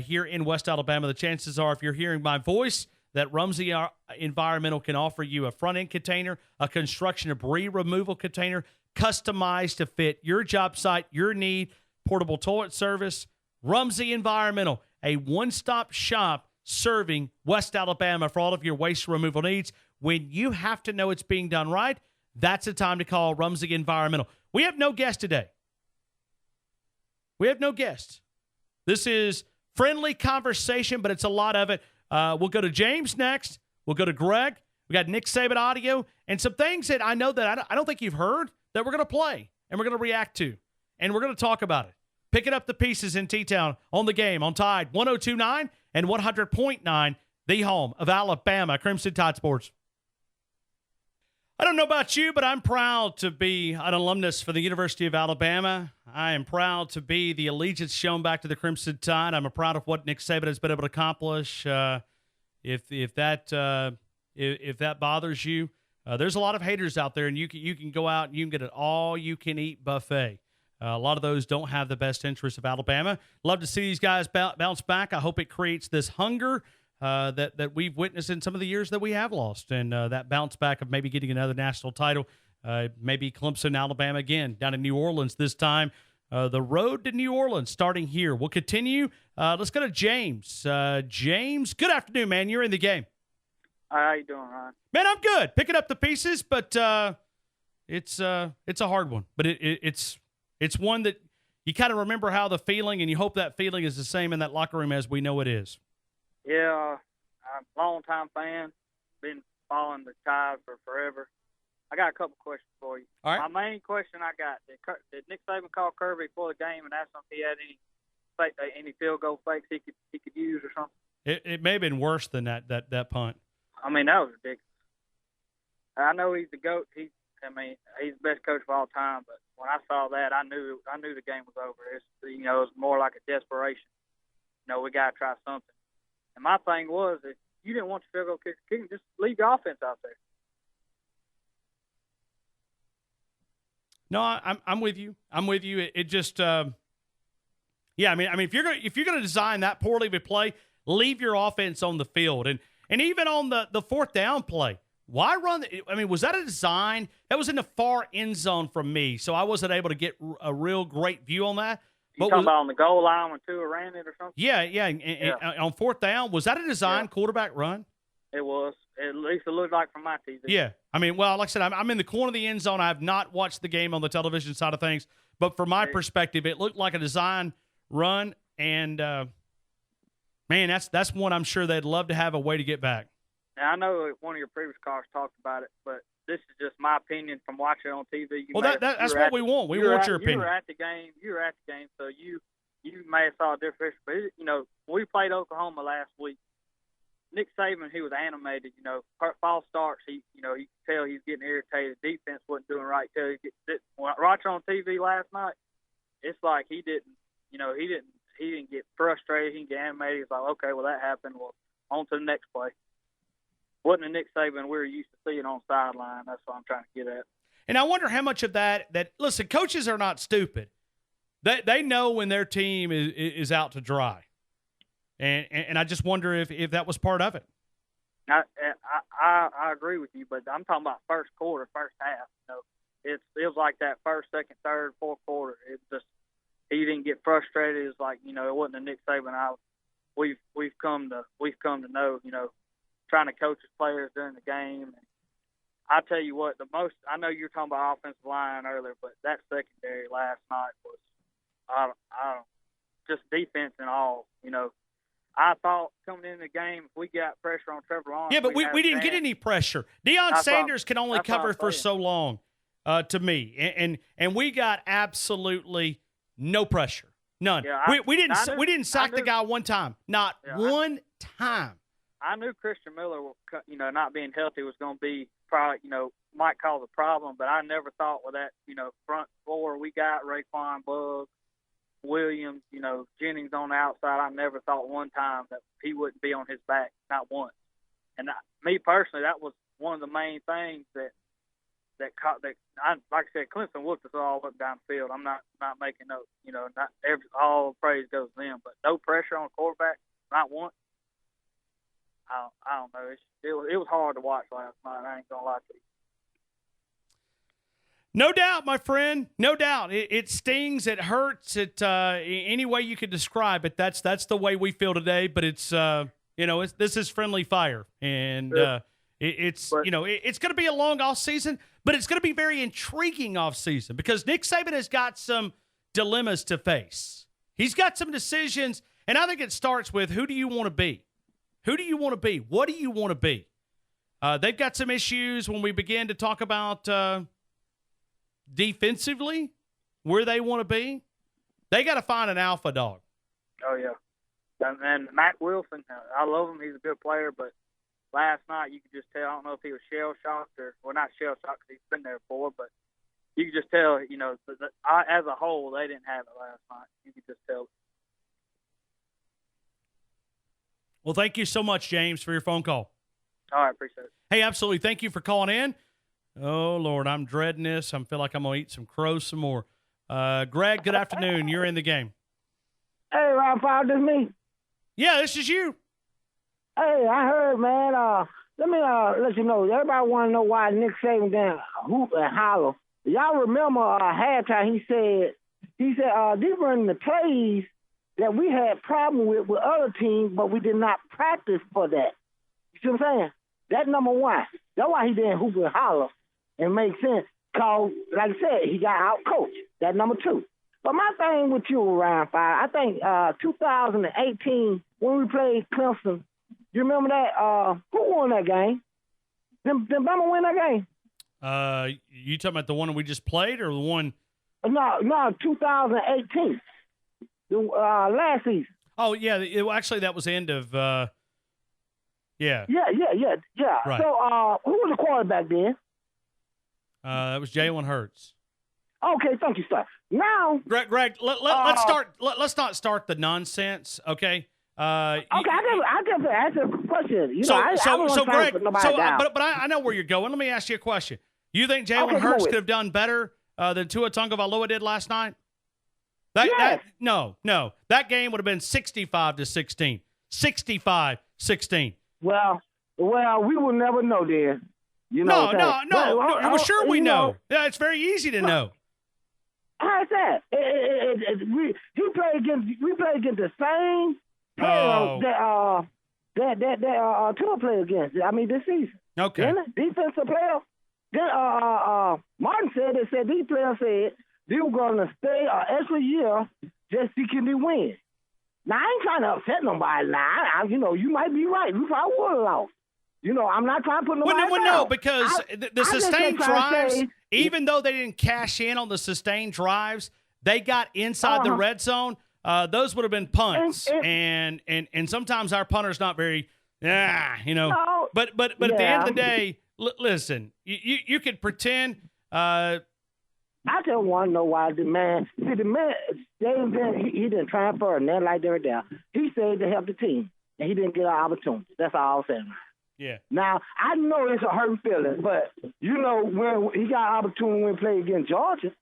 here in West Alabama. The chances are, if you're hearing my voice, that Rumsey Environmental can offer you a front-end container, a construction debris removal container, customized to fit your job site, your need, portable toilet service. Rumsey Environmental, a one-stop shop serving West Alabama for all of your waste removal needs. When you have to know it's being done right, that's the time to call Rumsey Environmental. We have no guest today. We have no guests. This is friendly conversation, but it's a lot of it. We'll go to James next. We'll go to Greg. We got Nick Saban audio and some things that I know that I don't think you've heard that we're going to play and we're going to react to, and we're going to talk about it. Picking up the pieces in T-Town on the game on Tide 102.9 and 100.9, the home of Alabama Crimson Tide Sports. I don't know about you, but I'm proud to be an alumnus for the University of Alabama. I am proud to be the allegiance shown back to the Crimson Tide. I'm proud of what Nick Saban has been able to accomplish. If that bothers you, there's a lot of haters out there, and you can go out and you can get an all-you-can-eat buffet. A lot of those don't have the best interests of Alabama. Love to see these guys bounce back. I hope it creates this hunger that we've witnessed in some of the years that we have lost, and that bounce back of maybe getting another national title, maybe Clemson, Alabama again, down in New Orleans this time. The road to New Orleans starting here. We'll continue. Let's go to James. James, good afternoon, man. You're in the game. How you doing, Ryan? Man, I'm good. Picking up the pieces, but it's a hard one. But it's one that you kind of remember how the feeling, and you hope that feeling is the same in that locker room as we know it is. Yeah, I'm a long-time fan. Been following the Tide for forever. I got a couple questions for you. All right. My main question I got, did Nick Saban call Kirby before the game and ask him if he had any field goal fakes he could use or something? It may have been worse than that punt. I mean, that was ridiculous. I know he's the GOAT. He's the best coach of all time, but when I saw that, I knew the game was over. It was more like a desperation. We got to try something. And my thing was, if you didn't want your field goal kicker, just leave your offense out there. No, I'm with you. I'm with you. It just, yeah. I mean, if you're gonna design that poorly of a play, leave your offense on the field, and even on the fourth down play. Why run? Was that a design? That was in the far end zone from me, so I wasn't able to get a real great view on that. You talking about on the goal line when Tua ran it or something? Yeah. And on fourth down, was that a design quarterback run? It was. At least it looked like from my TV. Yeah. I mean, well, like I said, I'm in the corner of the end zone. I have not watched the game on the television side of things, but from my perspective, it looked like a design run. And man, that's one I'm sure they'd love to have a way to get back. Now, I know one of your previous callers talked about it, but this is just my opinion from watching it on TV. That's what we want. We want your opinion. You were at the game, so you may have saw a difference. But when we played Oklahoma last week, Nick Saban, he was animated. False starts. He could tell he's getting irritated. Defense wasn't doing right. Watching on TV last night, it's like he didn't get frustrated. He didn't get animated. He's like, okay, well that happened. Well, on to the next play. Wasn't a Nick Saban we're used to seeing on sideline. That's what I'm trying to get at. And I wonder how much of that listen, coaches are not stupid. They know when their team is out to dry. And I just wonder if that was part of it. I agree with you, but I'm talking about first quarter, first half. It was like that first, second, third, fourth quarter. It just he didn't get frustrated. It's like it wasn't a Nick Saban. We've come to know. Trying to coach his players during the game. And I tell you what, I know you were talking about offensive line earlier, but that secondary last night was I don't just defense and all. I thought coming into the game, if we got pressure on Trevor Lawrence. Yeah, but we didn't get any pressure. Deion Sanders can only cover for so long, to me, and we got absolutely no pressure, none. Yeah, we didn't sack the guy one time, not one time. I knew Christian Miller, not being healthy was going to be probably, might cause a problem, but I never thought with that, front four we got Raekwon, Buggs, Williams, Jennings on the outside. I never thought one time that he wouldn't be on his back, not once. And me personally, that was one of the main things that like I said, Clemson whooped us all up down the field. I'm not making no, not all praise goes to them, but no pressure on the quarterback, not once. I don't know. It was hard to watch last night. I ain't gonna lie to you. No doubt, my friend. No doubt. It stings. It hurts. Any way you could describe it. That's the way we feel today. But it's this is friendly fire, and it's going to be a long off season, but it's going to be very intriguing off season because Nick Saban has got some dilemmas to face. He's got some decisions, and I think it starts with who do you want to be. Who do you want to be? What do you want to be? They've got some issues when we begin to talk about defensively, where they want to be. They got to find an alpha dog. Oh, yeah. And Mac Wilson, I love him. He's a good player, but last night you could just tell, I don't know if he was shell-shocked or not shell-shocked because he's been there before, but you could just tell, as a whole, they didn't have it last night. You could just tell. Well, thank you so much, James, for your phone call. All right, appreciate it. Hey, absolutely. Thank you for calling in. Oh, Lord, I'm dreading this. I feel like I'm going to eat some crows some more. Greg, good afternoon. You're in the game. Hey, Ryan Fowler, this is me. Yeah, this is you. Hey, I heard, man. Let me let you know. Everybody want to know why Nick Saban didn't hoop and holler. Y'all remember halftime he said these were the plays that we had problem with other teams, but we did not practice for that. You see what I'm saying? That's number one. That's why he didn't hoop and holler. It makes sense. Because, like I said, he got out-coached. That's number two. But my thing with you, Ryan Fowler, I think 2018, when we played Clemson, you remember that? Who won that game? Did Bama win that game? You talking about the one we just played or the one? No, 2018. Last season. Oh, yeah. Actually, that was the end of yeah. Yeah. Right. So, who was the quarterback then? That was Jalen Hurts. Okay, thank you, sir. Now, Greg, let's start. Let's not start the nonsense, okay? Okay, I just ask a question. But I know where you're going. Let me ask you a question. You think Jalen Hurts could have done better than Tua Tagovailoa did last night? No. That game would have been 65-16. 65-16. Well, we will never know then. No. Sure we know. Yeah, it's very easy to know. I that? We played against the same players that Tua played against. I mean, this season. Okay. Then defensive player. Then Martin said these players said they were going to stay an extra year just seeking the win. Now, I ain't trying to upset nobody. Now, you might be right. We probably would have lost. I'm not trying to put nobody down. No, because the sustained drives, even though they didn't cash in on the sustained drives, they got inside the red zone. Those would have been punts, and sometimes our punter's not very, No, but at the end of the day, listen, you could pretend. I just want to know why the man, he didn't transfer and nothing like that. He said to help the team, and he didn't get an opportunity. That's all I'm saying. Yeah. Now, I know it's a hurting feeling, but, when he got an opportunity when he played against Georgia,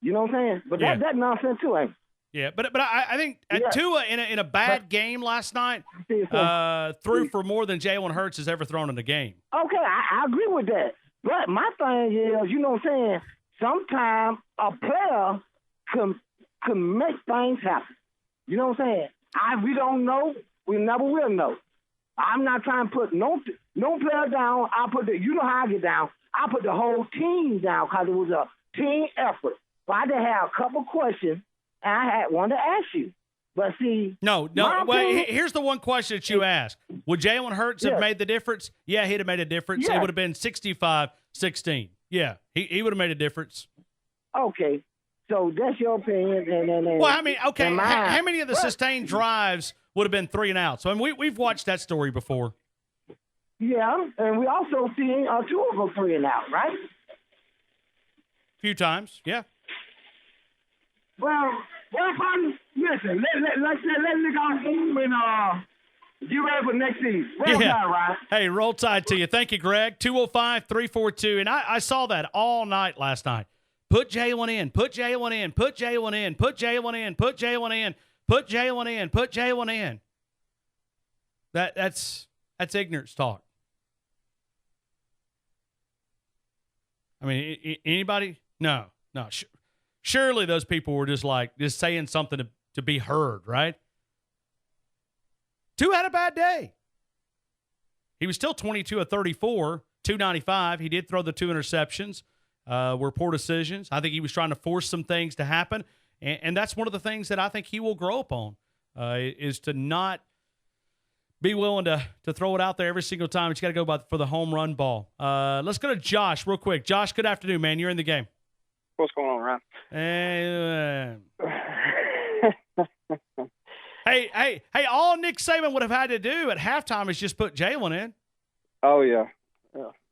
you know what I'm saying? But that nonsense too, ain't it? Yeah, but I think Tua in a bad game last night threw for more than Jalen Hurts has ever thrown in a game. Okay, I agree with that. But my thing is, you know what I'm saying, sometimes a player can make things happen. You know what I'm saying? We don't know. We never will know. I'm not trying to put no player down. How I get down. I put the whole team down because it was a team effort. But I did have a couple questions, and I had one to ask you. But see, no. Well, here's the one question that you asked: would Jalen Hurts have made the difference? Yeah, he'd have made a difference. Yeah. It would have been 65-16. Yeah, he would have made a difference. Okay, so that's your opinion. Well, I mean, okay, how many of the sustained drives would have been 3 and out? So, I mean, we've watched that story before. Yeah, and we also seen 2 of them 3 and out, right? A few times, yeah. Well, partner, listen, let's let nigga move and get ready for next season. Roll Tide, Ryan. Hey, roll Tide to you. Thank you, Greg. 205-342. And I saw that all night last night. Put Jalen in. Put Jalen in. Put Jalen in. Put Jalen in. Put Jalen in. Put Jalen in. Put Jalen in. That's ignorance talk. I mean, anybody? No. Surely those people were just saying something to be heard, right? Tua had a bad day. He was still 22 of 34, 295. He did throw the 2 interceptions, were poor decisions. I think he was trying to force some things to happen, and that's one of the things that I think he will grow upon, is to not be willing to throw it out there every single time. But you got to go for the home run ball. Let's go to Josh real quick. Josh, good afternoon, man. You're in the game. What's going on, Ryan? Hey! All Nick Saban would have had to do at halftime is just put Jalen in. Oh yeah,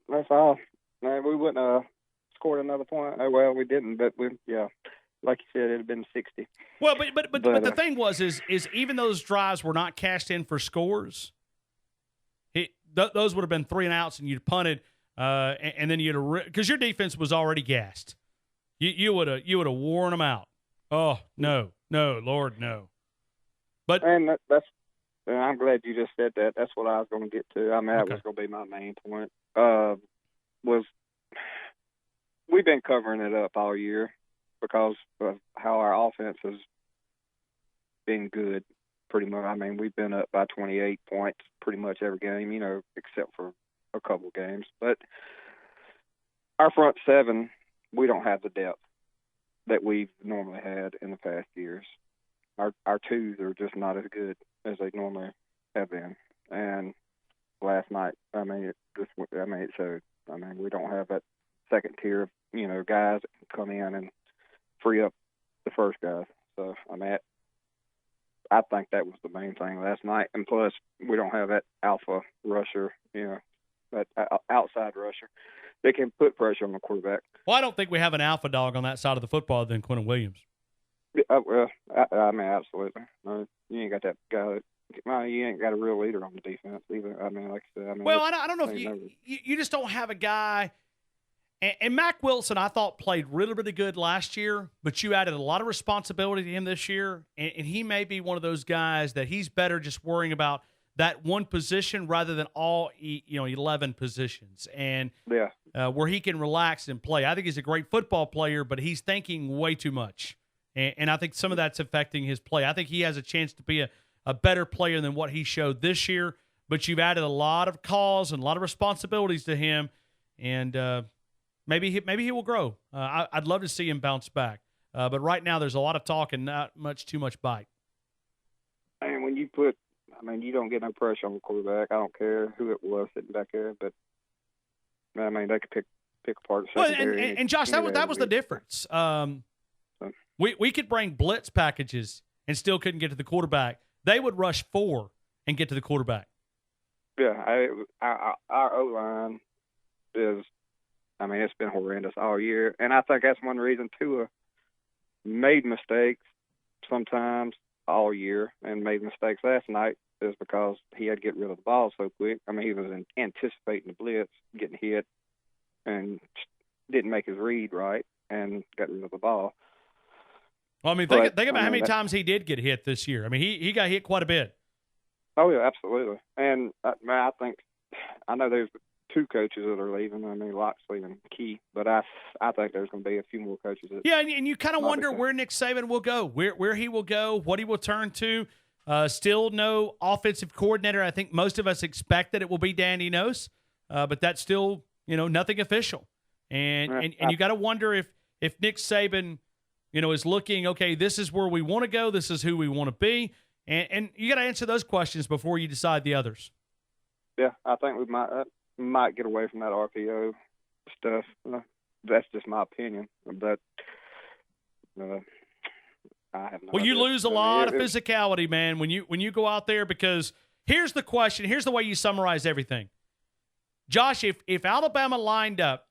that's all. Man, we wouldn't have scored another point. Oh, well, we didn't, but like you said, it'd have been 60. Well, but the thing was even those drives were not cashed in for scores. Those would have been 3 and outs, and you'd punted, and then because your defense was already gassed. You would have worn them out. Oh no, Lord, no. But and I'm glad you just said that. That's what I was going to get to. I mean, that was going to be my main point. Was we've been covering it up all year because of how our offense has been good. Pretty much. I mean, we've been up by 28 points pretty much every game, except for a couple games. But our front seven, we don't have the depth that we've normally had in the past years. Our twos are just not as good as they normally have been. And last night, it showed. We don't have that second tier of, guys that can come in and free up the first guys. So, I think that was the main thing last night. And plus, we don't have that alpha rusher, that outside rusher. They can put pressure on the quarterback. Well, I don't think we have an alpha dog on that side of the football than Quentin Williams. Absolutely. You ain't got that guy. You ain't got a real leader on the defense either. Like I said. Well, I don't know if you just don't have a guy. And Mac Wilson, I thought, played really, really good last year, but you added a lot of responsibility to him this year, and he may be one of those guys that he's better just worrying about that one position rather than all 11 positions. And where he can relax and play. I think he's a great football player, but he's thinking way too much. And I think some of that's affecting his play. I think he has a chance to be a better player than what he showed this year, but you've added a lot of calls and a lot of responsibilities to him, and maybe he will grow. I'd love to see him bounce back. But right now there's a lot of talk and not too much bite. And when you you don't get no pressure on the quarterback. I don't care who it was sitting back there, but they could pick apart the secondary. And Josh, that was the difference. We could bring blitz packages and still couldn't get to the quarterback. They would rush 4 and get to the quarterback. Yeah, our O-line is, it's been horrendous all year. And I think that's one reason Tua made mistakes sometimes all year and made mistakes last night is because he had to get rid of the ball so quick. He was anticipating the blitz, getting hit, and didn't make his read right and got rid of the ball. Well, think about how many times he did get hit this year. He got hit quite a bit. Oh, yeah, absolutely. And, I know there's 2 coaches that are leaving. Loxley and Key. But I think there's going to be a few more coaches. And you kind of wonder where Nick Saban will go, where he will go, what he will turn to. Still no offensive coordinator. I think most of us expect that it will be Dan Enos, but that's still, nothing official. And you got to wonder if Nick Saban, is looking, okay, this is where we want to go. This is who we want to be. And you got to answer those questions before you decide the others. Yeah, I think we might get away from that RPO stuff. That's just my opinion. But I have no idea. You lose a lot of physicality, man, when you go out there, because here's the question. Here's the way you summarize everything. Josh, if Alabama lined up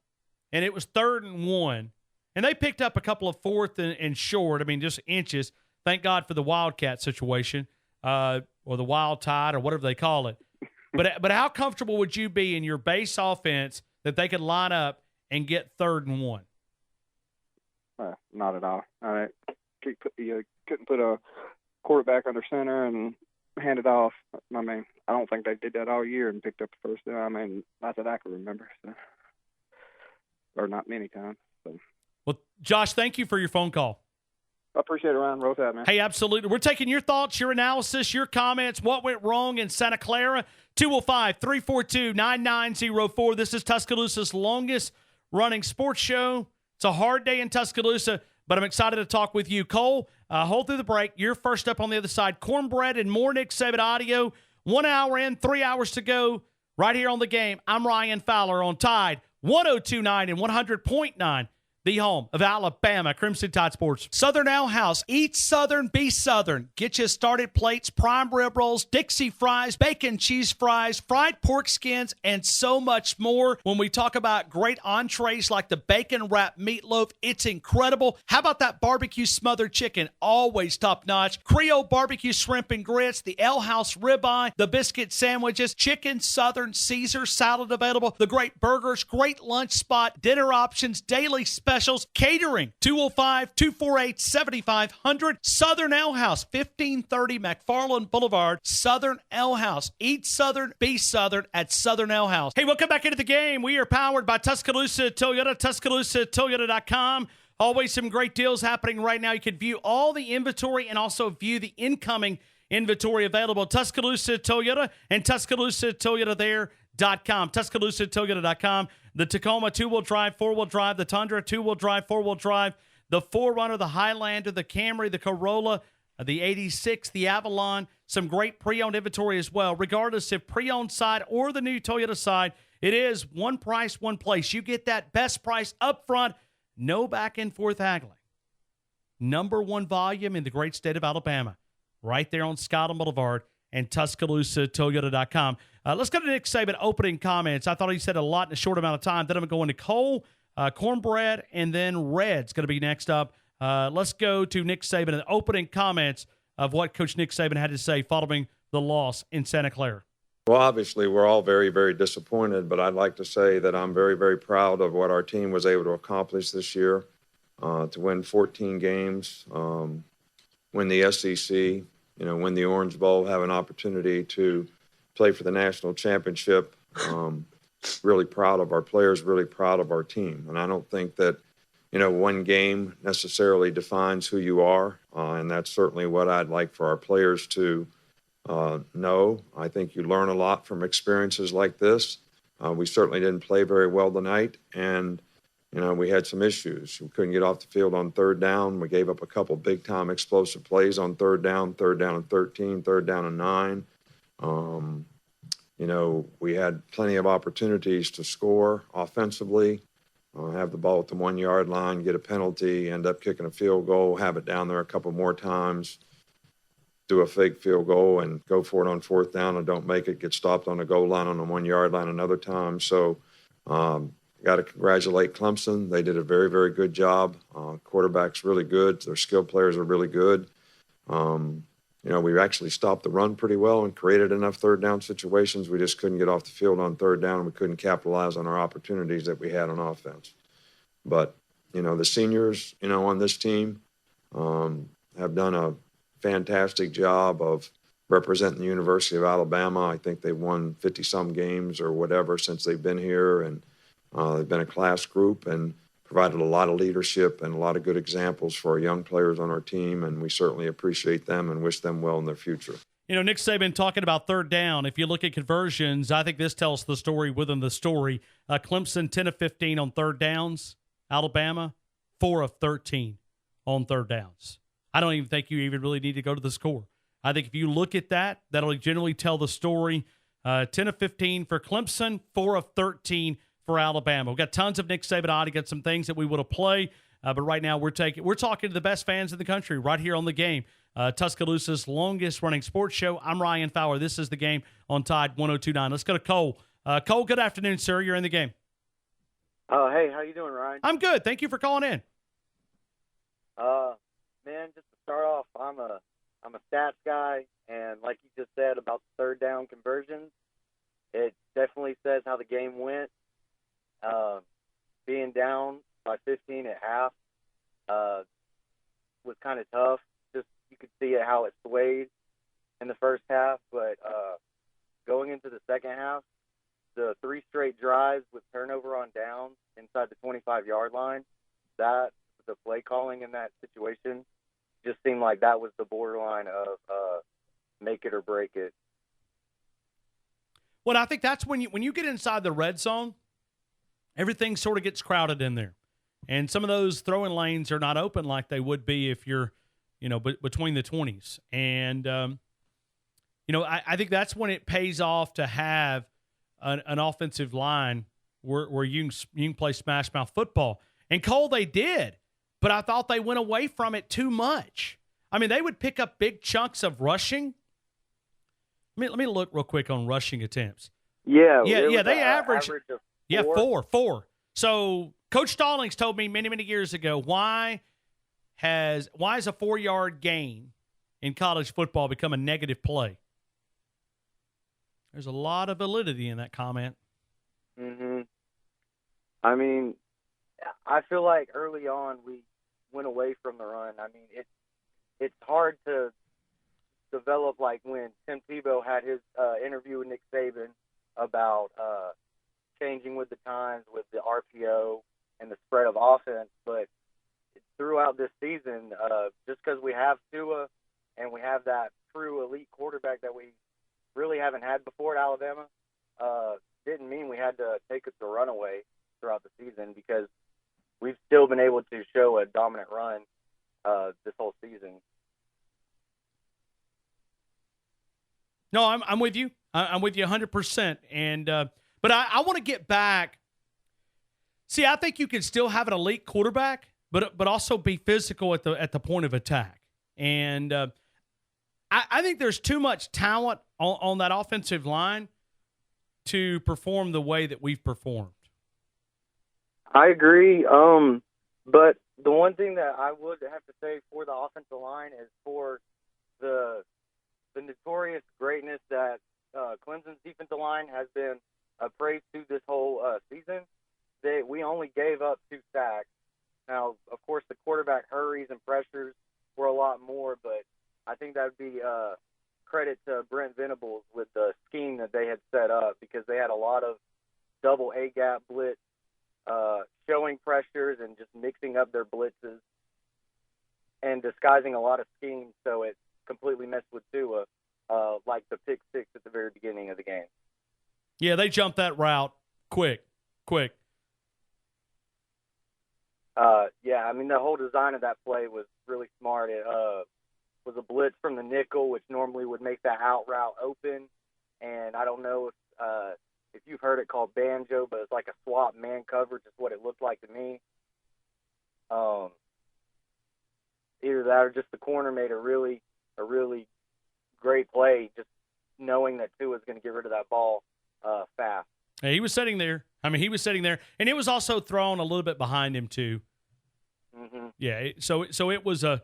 and it was 3rd and 1, and they picked up a couple of 4th and short, just inches. Thank God for the Wildcat situation, or the Wild Tide, or whatever they call it. But how comfortable would you be in your base offense that they could line up and get 3rd and 1? Not at all. You couldn't put a quarterback under center and hand it off. I don't think they did that all year and picked up the first down. Not that I can remember, or not many times. So. Well, Josh, thank you for your phone call. I appreciate it, Ryan. Roll Tide, man. Hey, absolutely. We're taking your thoughts, your analysis, your comments, what went wrong in Santa Clara. 205-342-9904. This is Tuscaloosa's longest-running sports show. It's a hard day in Tuscaloosa, but I'm excited to talk with you. Cole, hold through the break. You're first up on the other side. Cornbread and more Nick Saban audio. 1 hour in, 3 hours to go. Right here on The Game, I'm Ryan Fowler on Tide 102.9 and 100.9. The home of Alabama Crimson Tide Sports. Southern Ale House. Eat Southern, be Southern. Get you started plates, prime rib rolls, Dixie fries, bacon cheese fries, fried pork skins, and so much more. When we talk about great entrees like the bacon wrapped meatloaf, it's incredible. How about that barbecue smothered chicken? Always top notch. Creole barbecue shrimp and grits, the Ale House ribeye, the biscuit sandwiches, chicken Southern Caesar salad available, the great burgers, great lunch spot, dinner options, daily specials, catering, 205-248-7500. Southern Ale House, 1530 McFarland Boulevard, Southern Ale House. Eat Southern, be Southern at Southern Ale House. Hey, welcome back into the game. We are powered by Tuscaloosa Toyota, tuscaloosa.toyota.com. Always some great deals happening right now. You can view all the inventory and also view the incoming inventory available. Tuscaloosa Toyota and tuscaloosatoyotathere.com. tuscaloosatoyota.com. The Tacoma 2-wheel drive, 4-wheel drive, the Tundra 2-wheel drive, 4-wheel drive, the 4Runner, the Highlander, the Camry, the Corolla, the 86, the Avalon. Some great pre-owned inventory as well. Regardless if pre-owned side or the new Toyota side, it is one price, one place. You get that best price up front, no back and forth haggling. Number one volume in the great state of Alabama, right there on Scotland Boulevard and tuscaloosatoyota.com. Let's go to Nick Saban opening comments. I thought he said a lot in a short amount of time. Then I'm going to go into Cole, Cornbread, and then Red's going to be next up. Let's go to Nick Saban and opening comments of what Coach Nick Saban had to say following the loss in Santa Clara. Well, obviously, we're all very, very disappointed, but I'd like to say that I'm very, very proud of what our team was able to accomplish this year, to win 14 games, win the SEC, win the Orange Bowl, have an opportunity to play for the national championship. really proud of our players, really proud of our team. And I don't think that, one game necessarily defines who you are. And that's certainly what I'd like for our players to know. I think you learn a lot from experiences like this. We certainly didn't play very well tonight. And, we had some issues. We couldn't get off the field on third down. We gave up a couple big-time explosive plays on third down and 13, third down and 9. We had plenty of opportunities to score offensively, have the ball at the 1 yard line, get a penalty, end up kicking a field goal, have it down there a couple more times, do a fake field goal and go for it on fourth down and don't make it, get stopped on the goal line on the 1 yard line another time. So got to congratulate Clemson. They did a very, very good job. Quarterback's really good. Their skilled players are really good. We actually stopped the run pretty well and created enough third down situations. We just couldn't get off the field on third down, and we couldn't capitalize on our opportunities that we had on offense. But, the seniors, on this team have done a fantastic job of representing the University of Alabama. I think they've won 50-some games or whatever since they've been here, and they've been a class group and provided a lot of leadership and a lot of good examples for our young players on our team, and we certainly appreciate them and wish them well in their future. Nick Saban talking about third down. If you look at conversions, I think this tells the story within the story. Clemson 10 of 15 on third downs. Alabama 4 of 13 on third downs. I don't even think you even really need to go to the score. I think if you look at that, that'll generally tell the story. 10 of 15 for Clemson, 4 of 13 for Alabama. We've got tons of Nick Saban on. Got some things that we want to play, but right now we're talking to the best fans in the country right here on The Game, Tuscaloosa's longest-running sports show. I'm Ryan Fowler. This is The Game on Tide 102.9. Let's go to Cole. Cole, good afternoon, sir. You're in the game. Hey, how you doing, Ryan? I'm good. Thank you for calling in. Man, just to start off, I'm a stats guy, and like you just said about the third down conversions, it definitely says how the game went. Being down by 15 at half was kind of tough. Just you could see how it swayed in the first half, but going into the second half, the 3 straight drives with turnover on downs inside the 25-yard line, that the play calling in that situation just seemed like that was the borderline of make it or break it. Well, I think that's when you get inside the red zone, everything sort of gets crowded in there. And some of those throwing lanes are not open like they would be if you're, between the 20s. And, I think that's when it pays off to have an offensive line where you can play smash mouth football. And Cole, they did, but I thought they went away from it too much. I mean, they would pick up big chunks of rushing. Let me look real quick on rushing attempts. Yeah. They average of 4. So Coach Stallings told me many, many years ago, why is a 4-yard gain in college football become a negative play? There's a lot of validity in that comment. Mm-hmm. I mean, I feel like early on we went away from the run. I mean, it's hard to develop, like when Tim Tebow had his interview with Nick Saban about changing with the times with the RPO and the spread of offense. But throughout this season, just because we have Tua and we have that true elite quarterback that we really haven't had before at Alabama, didn't mean we had to take it the runaway throughout the season, because we've still been able to show a dominant run this whole season. No, I'm with you. I'm with you 100%. And but I want to get back. See, I think you can still have an elite quarterback, but also be physical at the point of attack. And I think there's too much talent on that offensive line to perform the way that we've performed. I agree. But the one thing that I would have to say for the offensive line is for the notorious greatness that Clemson's defensive line has been praised to this whole season. We only gave up 2 sacks. Now, of course, the quarterback hurries and pressures were a lot more, but I think that would be credit to Brent Venables with the scheme that they had set up, because they had a lot of double A-gap blitz, showing pressures and just mixing up their blitzes and disguising a lot of schemes so it completely messed with Tua, like the pick six at the very beginning of the game. Yeah, they jumped that route quick. Yeah, I mean, the whole design of that play was really smart. It was a blitz from the nickel, which normally would make that out route open. And I don't know if you've heard it called banjo, but it's like a swap man coverage is what it looked like to me. Either that or just the corner made a really great play, just knowing that Tua was going to get rid of that ball fast. Yeah, he was sitting there. And it was also thrown a little bit behind him too. Mm-hmm. Yeah, so it was a,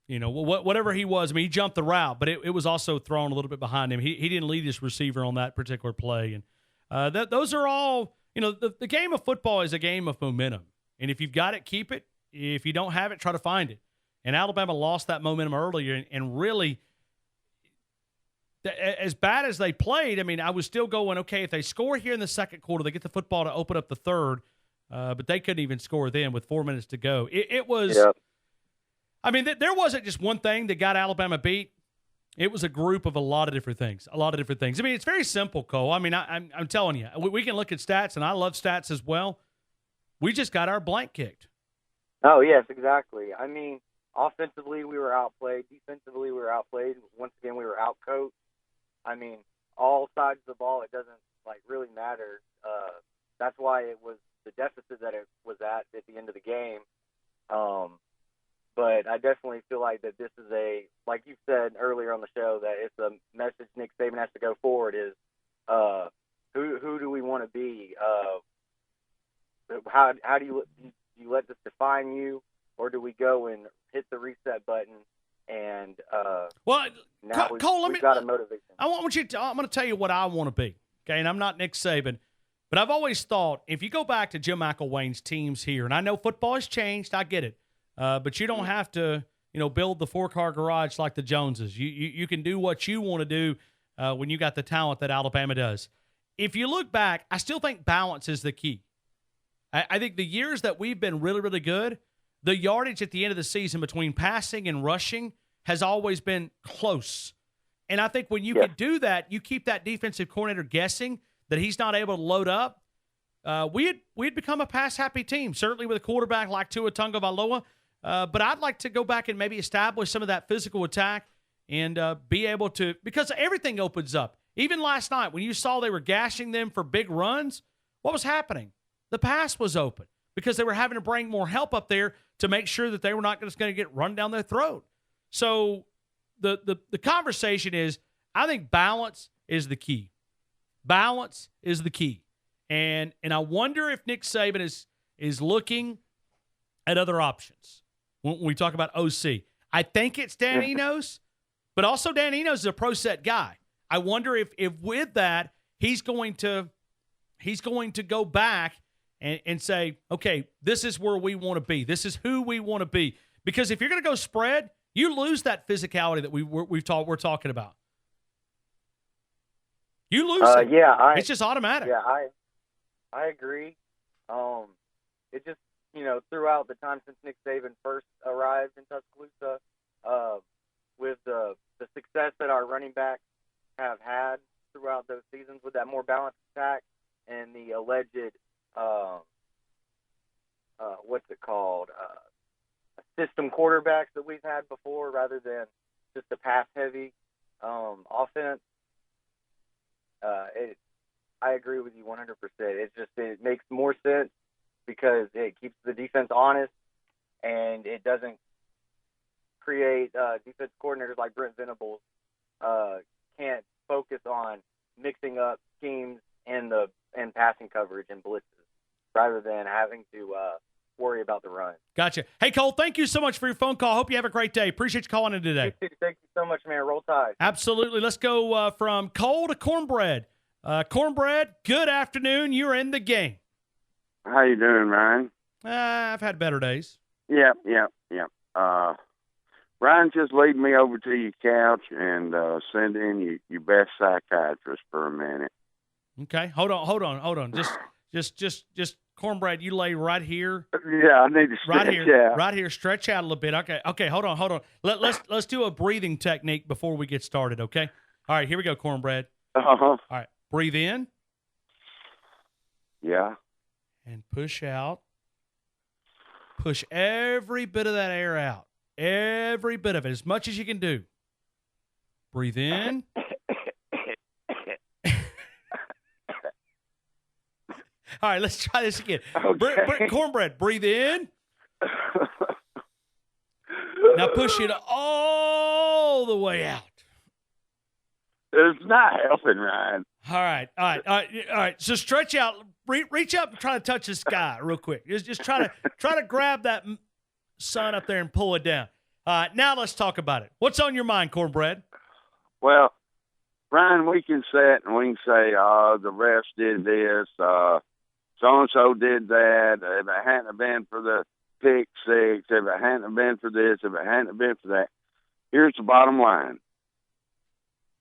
whatever he was. I mean, he jumped the route, but it was also thrown a little bit behind him. He didn't lead his receiver on that particular play, and those are all. The game of football is a game of momentum, and if you've got it, keep it. If you don't have it, try to find it. And Alabama lost that momentum earlier, and really, as bad as they played, I mean, I was still going, okay, if they score here in the second quarter, they get the football to open up the third, but they couldn't even score then with 4 minutes to go. It was, yep. I mean, there wasn't just one thing that got Alabama beat. It was a group of a lot of different things. I mean, it's very simple, Cole. I mean, I'm telling you, we can look at stats, and I love stats as well. We just got our blank kicked. Oh, yes, exactly. I mean, offensively, we were outplayed. Defensively, we were outplayed. Once again, we were outcoached. I mean, all sides of the ball, it doesn't, really matter. That's why it was the deficit that it was at the end of the game. But I definitely feel like that this is like you said earlier on the show, that it's a message Nick Saban has to go forward is who do we want to be? How do you let this define you, or do we go and hit the reset button and now Cole, we've got a motivation. I'm going to tell you what I want to be, okay? And I'm not Nick Saban, but I've always thought if you go back to Jim McElwain's teams here, and I know football has changed, I get it, but you don't have to, build the 4-car garage like the Joneses. You can do what you want to do when you got the talent that Alabama does. If you look back, I still think balance is the key. I think the years that we've been really, really good, the yardage at the end of the season between passing and rushing has always been close. And I think when you can do that, you keep that defensive coordinator guessing that he's not able to load up. We'd become a pass-happy team, certainly with a quarterback like Tua Tagovailoa. But I'd like to go back and maybe establish some of that physical attack and be able to – because everything opens up. Even last night when you saw they were gashing them for big runs, what was happening? The pass was open because they were having to bring more help up there to make sure that they were not just going to get run down their throat. So the conversation is, I think balance is the key. Balance is the key. And I wonder if Nick Saban is looking at other options when we talk about OC. I think it's Dan Enos, but also Dan Enos is a pro set guy. I wonder if with that he's going to go back and say, okay, this is where we want to be. This is who we want to be. Because if you're going to go spread, you lose that physicality that we're talking about. You lose it. Yeah, it's just automatic. Yeah, I agree. It just, throughout the time since Nick Saban first arrived in Tuscaloosa, with the success that our running backs have had throughout those seasons with that more balanced attack and the alleged system quarterbacks that we've had before rather than just a pass-heavy offense. I agree with you 100%. It makes more sense because it keeps the defense honest and it doesn't create defense coordinators like Brent Venables can't focus on mixing up schemes and passing coverage and blitzes rather than having to worry about the run. Gotcha. Hey, Cole, thank you so much for your phone call. Hope you have a great day. Appreciate you calling in today. Thank you so much, man. Roll Tide. Absolutely. Let's go from Cole to Cornbread. Cornbread, good afternoon. You're in the game. How you doing, Ryan? I've had better days. Yep. Ryan, just lead me over to your couch and send in your best psychiatrist for a minute. Okay, hold on. Just Cornbread, you lay right here. Yeah, I need to stretch. Right here. Stretch out a little bit. Okay. Hold on. Let's do a breathing technique before we get started. Okay. All right. Here we go, Cornbread. All right. Breathe in. Yeah. And push out. Push every bit of that air out. Every bit of it, as much as you can do. Breathe in. All right, let's try this again. Okay. Cornbread, breathe in. Now push it all the way out. It's not helping, Ryan. All right. So stretch out. Reach up and try to touch the sky real quick. Just try to grab that sun up there and pull it down. Now let's talk about it. What's on your mind, Cornbread? Well, Ryan, we can sit and we can say, the refs did this, so-and-so did that. If it hadn't been for the pick six, if it hadn't been for this, if it hadn't been for that. Here's the bottom line.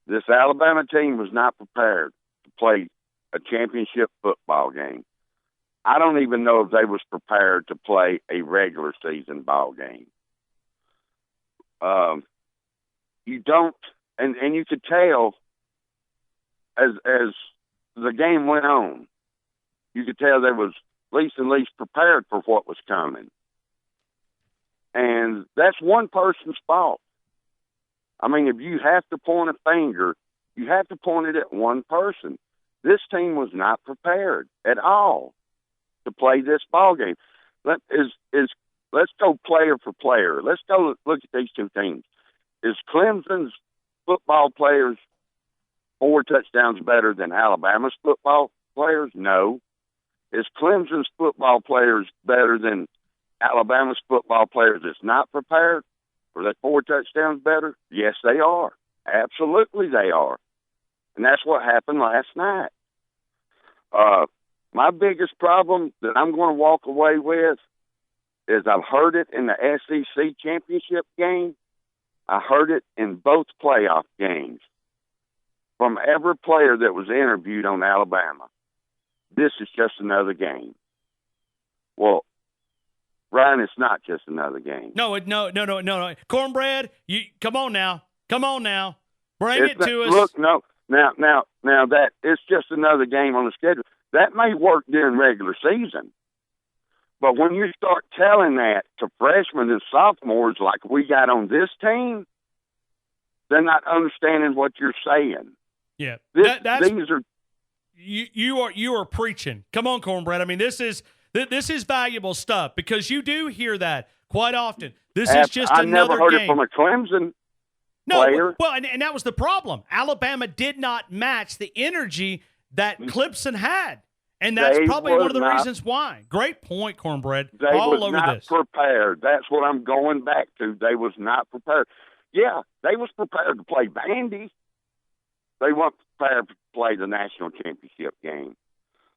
This Alabama team was not prepared to play a championship football game. I don't even know if they was prepared to play a regular season ball game. You don't, and you could tell as the game went on, you could tell they was least and least prepared for what was coming. And that's one person's fault. I mean, if you have to point a finger, you have to point it at one person. This team was not prepared at all to play this ball game. Let's go player for player. Let's go look at these two teams. Is Clemson's football players 4 touchdowns better than Alabama's football players? No. Is Clemson's football players better than Alabama's football players that's not prepared? Are they 4 touchdowns better? Yes, they are. Absolutely they are. And that's what happened last night. My biggest problem that I'm going to walk away with is I've heard it in the SEC championship game. I heard it in both playoff games from every player that was interviewed on Alabama. This is just another game. Well, Ryan, it's not just another game. No. Cornbread, you come on now. Bring it to us. Look, no. Now that it's just another game on the schedule. That may work during regular season. But when you start telling that to freshmen and sophomores like we got on this team, they're not understanding what you're saying. Yeah. These are you are preaching. Come on, Cornbread. I mean, this is valuable stuff because you do hear that quite often. This is just another game. I never heard it from a Clemson player. Well, and that was the problem. Alabama did not match the energy that Clemson had. And that's probably one of the reasons why. Great point, Cornbread. They was not prepared. That's what I'm going back to. They was not prepared. Yeah, they was prepared to play bandy. They weren't prepared to play the national championship game.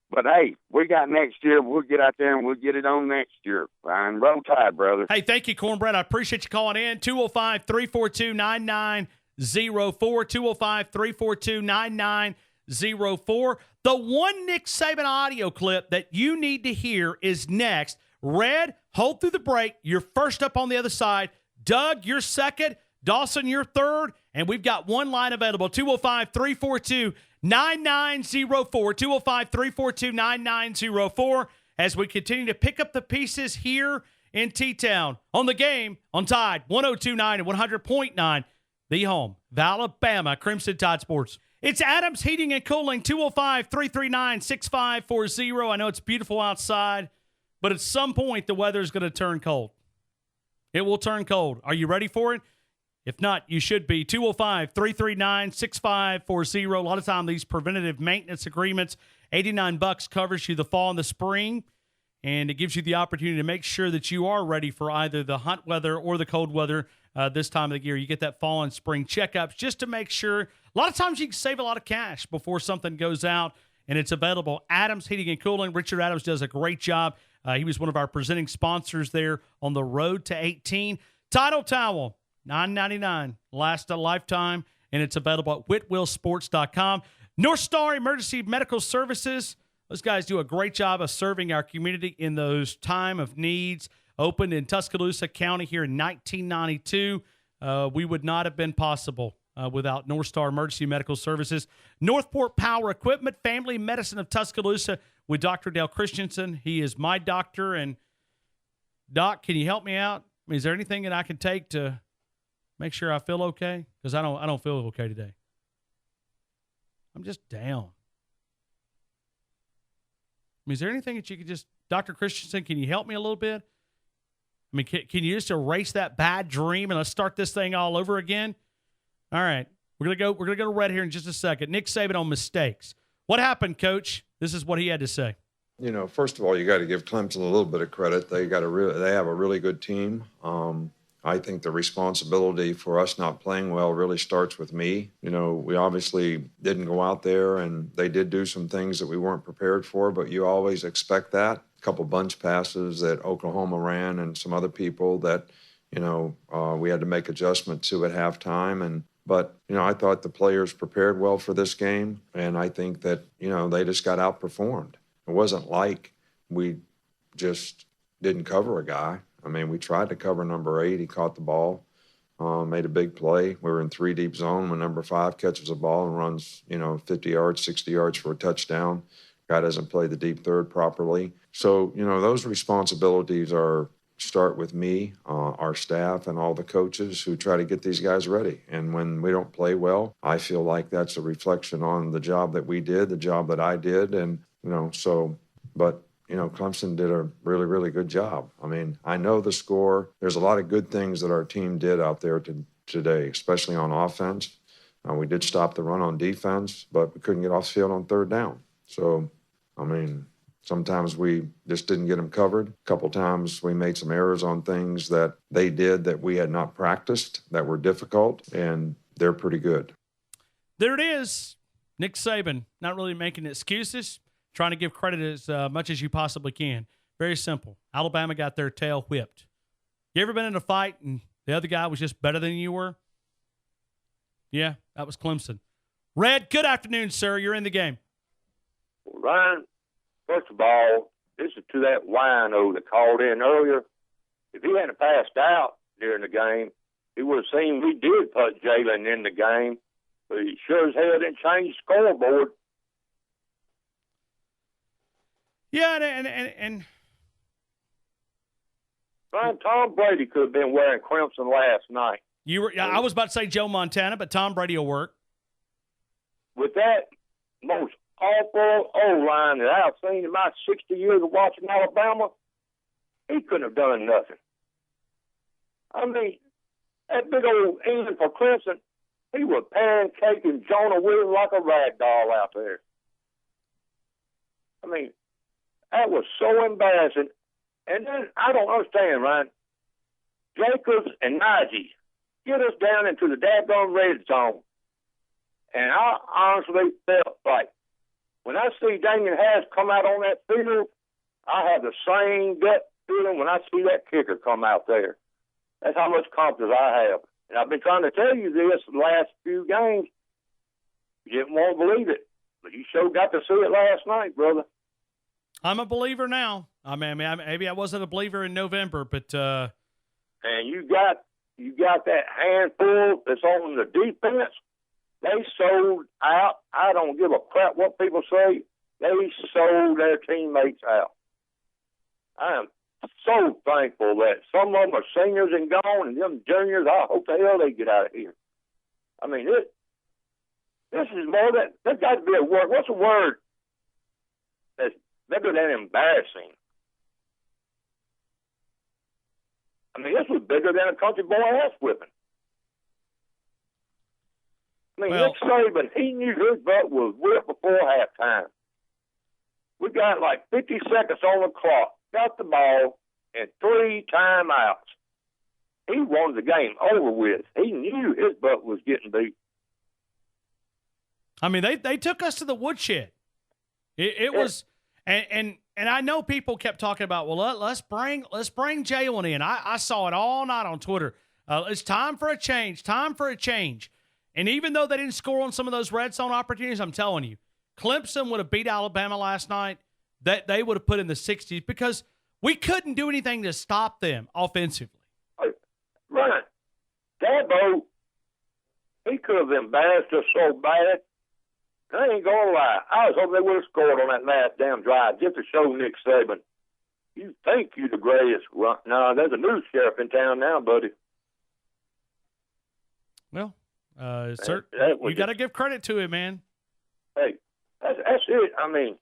But, hey, we got next year. We'll get out there and we'll get it on next year. Fine. Roll Tide, brother. Hey, thank you, Cornbread. I appreciate you calling in. 205-342-9904. 205-342-9904. The one Nick Saban audio clip that you need to hear is next. Red, hold through the break. You're first up on the other side. Doug, you're second. Dawson, you're third. And we've got one line available, 205-342-9904. 205-342-9904 as we continue to pick up the pieces here in T-Town on the game on Tide 102.9 and 100.9, the home of Alabama Crimson Tide Sports. It's Adams Heating and Cooling, 205-339-6540. I know it's beautiful outside, but at some point the weather is going to turn cold. It will turn cold. Are you ready for it? If not, you should be. 205-339-6540. A lot of time, these preventative maintenance agreements, $89 covers you the fall and the spring, and it gives you the opportunity to make sure that you are ready for either the hot weather or the cold weather this time of the year. You get that fall and spring checkups just to make sure. A lot of times you can save a lot of cash before something goes out, and it's available. Adams Heating and Cooling. Richard Adams does a great job. He was one of our presenting sponsors there on the road to 18. Title Towel. $9.99, lasts a lifetime, and it's available at whitwillsports.com. North Star Emergency Medical Services. Those guys do a great job of serving our community in those time of needs. Opened in Tuscaloosa County here in 1992. We would not have been possible without North Star Emergency Medical Services. Northport Power Equipment, Family Medicine of Tuscaloosa with Dr. Dale Christensen. He is my doctor. And, Doc, can you help me out? I mean, is there anything that I can take to make sure I feel okay? Because I don't feel okay today. I'm just down. I mean, is there anything that you could just, Dr. Christensen, can you help me a little bit? I mean, can you just erase that bad dream and let's start this thing all over again? All right. We're gonna go to Red here in just a second. Nick Saban on mistakes. What happened, Coach? This is what he had to say. You know, first of all, you got to give Clemson a little bit of credit. They have a really good team. I think the responsibility for us not playing well really starts with me. You know, we obviously didn't go out there, and they did do some things that we weren't prepared for, but you always expect that. A couple bunch passes that Oklahoma ran and some other people that, you know, we had to make adjustments to at halftime. But, you know, I thought the players prepared well for this game, and I think that, you know, they just got outperformed. It wasn't like we just didn't cover a guy. I mean, we tried to cover number 8. He caught the ball, made a big play. We were in 3 deep zone when number 5 catches the ball and runs, you know, 50 yards, 60 yards for a touchdown. Guy doesn't play the deep third properly. So, you know, those responsibilities start with me, our staff, and all the coaches who try to get these guys ready. And when we don't play well, I feel like that's a reflection on the job that we did, the job that I did. And, you know, but, you know, Clemson did a really, really good job. I mean, I know the score. There's a lot of good things that our team did out there today, especially on offense. We did stop the run on defense, but we couldn't get off the field on 3rd down. So, I mean, sometimes we just didn't get them covered. A couple times we made some errors on things that they did that we had not practiced that were difficult, and they're pretty good. There it is. Nick Saban, not really making excuses, trying to give credit as much as you possibly can. Very simple. Alabama got their tail whipped. You ever been in a fight and the other guy was just better than you were? Yeah, that was Clemson. Red, good afternoon, sir. You're in the game. Ryan, first of all, this is to that wino that called in earlier. If he hadn't passed out during the game, he would have seen we did put Jalen in the game, but he sure as hell didn't change the scoreboard. Yeah, and Ryan, Tom Brady could have been wearing crimson last night. I was about to say Joe Montana, but Tom Brady will work. With that most awful O-line that I've seen in my 60 years of watching Alabama, he couldn't have done nothing. I mean, that big old end for Clemson, he was pancaking Jonah Williams like a rag doll out there. I mean, that was so embarrassing. And then I don't understand, Ryan. Jacobs and Najee get us down into the daggone red zone. And I honestly felt like when I see Damian Harris come out on that field, I have the same gut feeling when I see that kicker come out there. That's how much confidence I have. And I've been trying to tell you this the last few games. You didn't want to believe it, but you sure got to see it last night, brother. I'm a believer now. I mean, maybe I wasn't a believer in November, but and you got that handful that's on the defense. They sold out. I don't give a crap what people say. They sold their teammates out. I am so thankful that some of them are seniors and gone, and them juniors, I hope the hell they get out of here. I mean, this is more than, there's got to be a word. What's a word that's bigger than embarrassing? I mean, this was bigger than a country boy ass whipping. I mean, Nick Saban, he knew his butt was whipped before halftime. We got like 50 seconds on the clock, got the ball, and 3 timeouts. He wanted the game over with. He knew his butt was getting beat. I mean, they took us to the woodshed. It was, and I know people kept talking about, well, let's bring Jalen in. I saw it all night on Twitter. It's time for a change. And even though they didn't score on some of those red zone opportunities, I'm telling you, Clemson would have beat Alabama last night. That they would have put in the 60s because we couldn't do anything to stop them offensively. Right. Dabo, he could have embarrassed us so bad. I ain't going to lie. I was hoping they would have scored on that last damn drive just to show Nick Saban. You think you're the greatest. Well, no, there's a new sheriff in town now, buddy. Well, you got to give credit to him, man. Hey, that's it. I mean,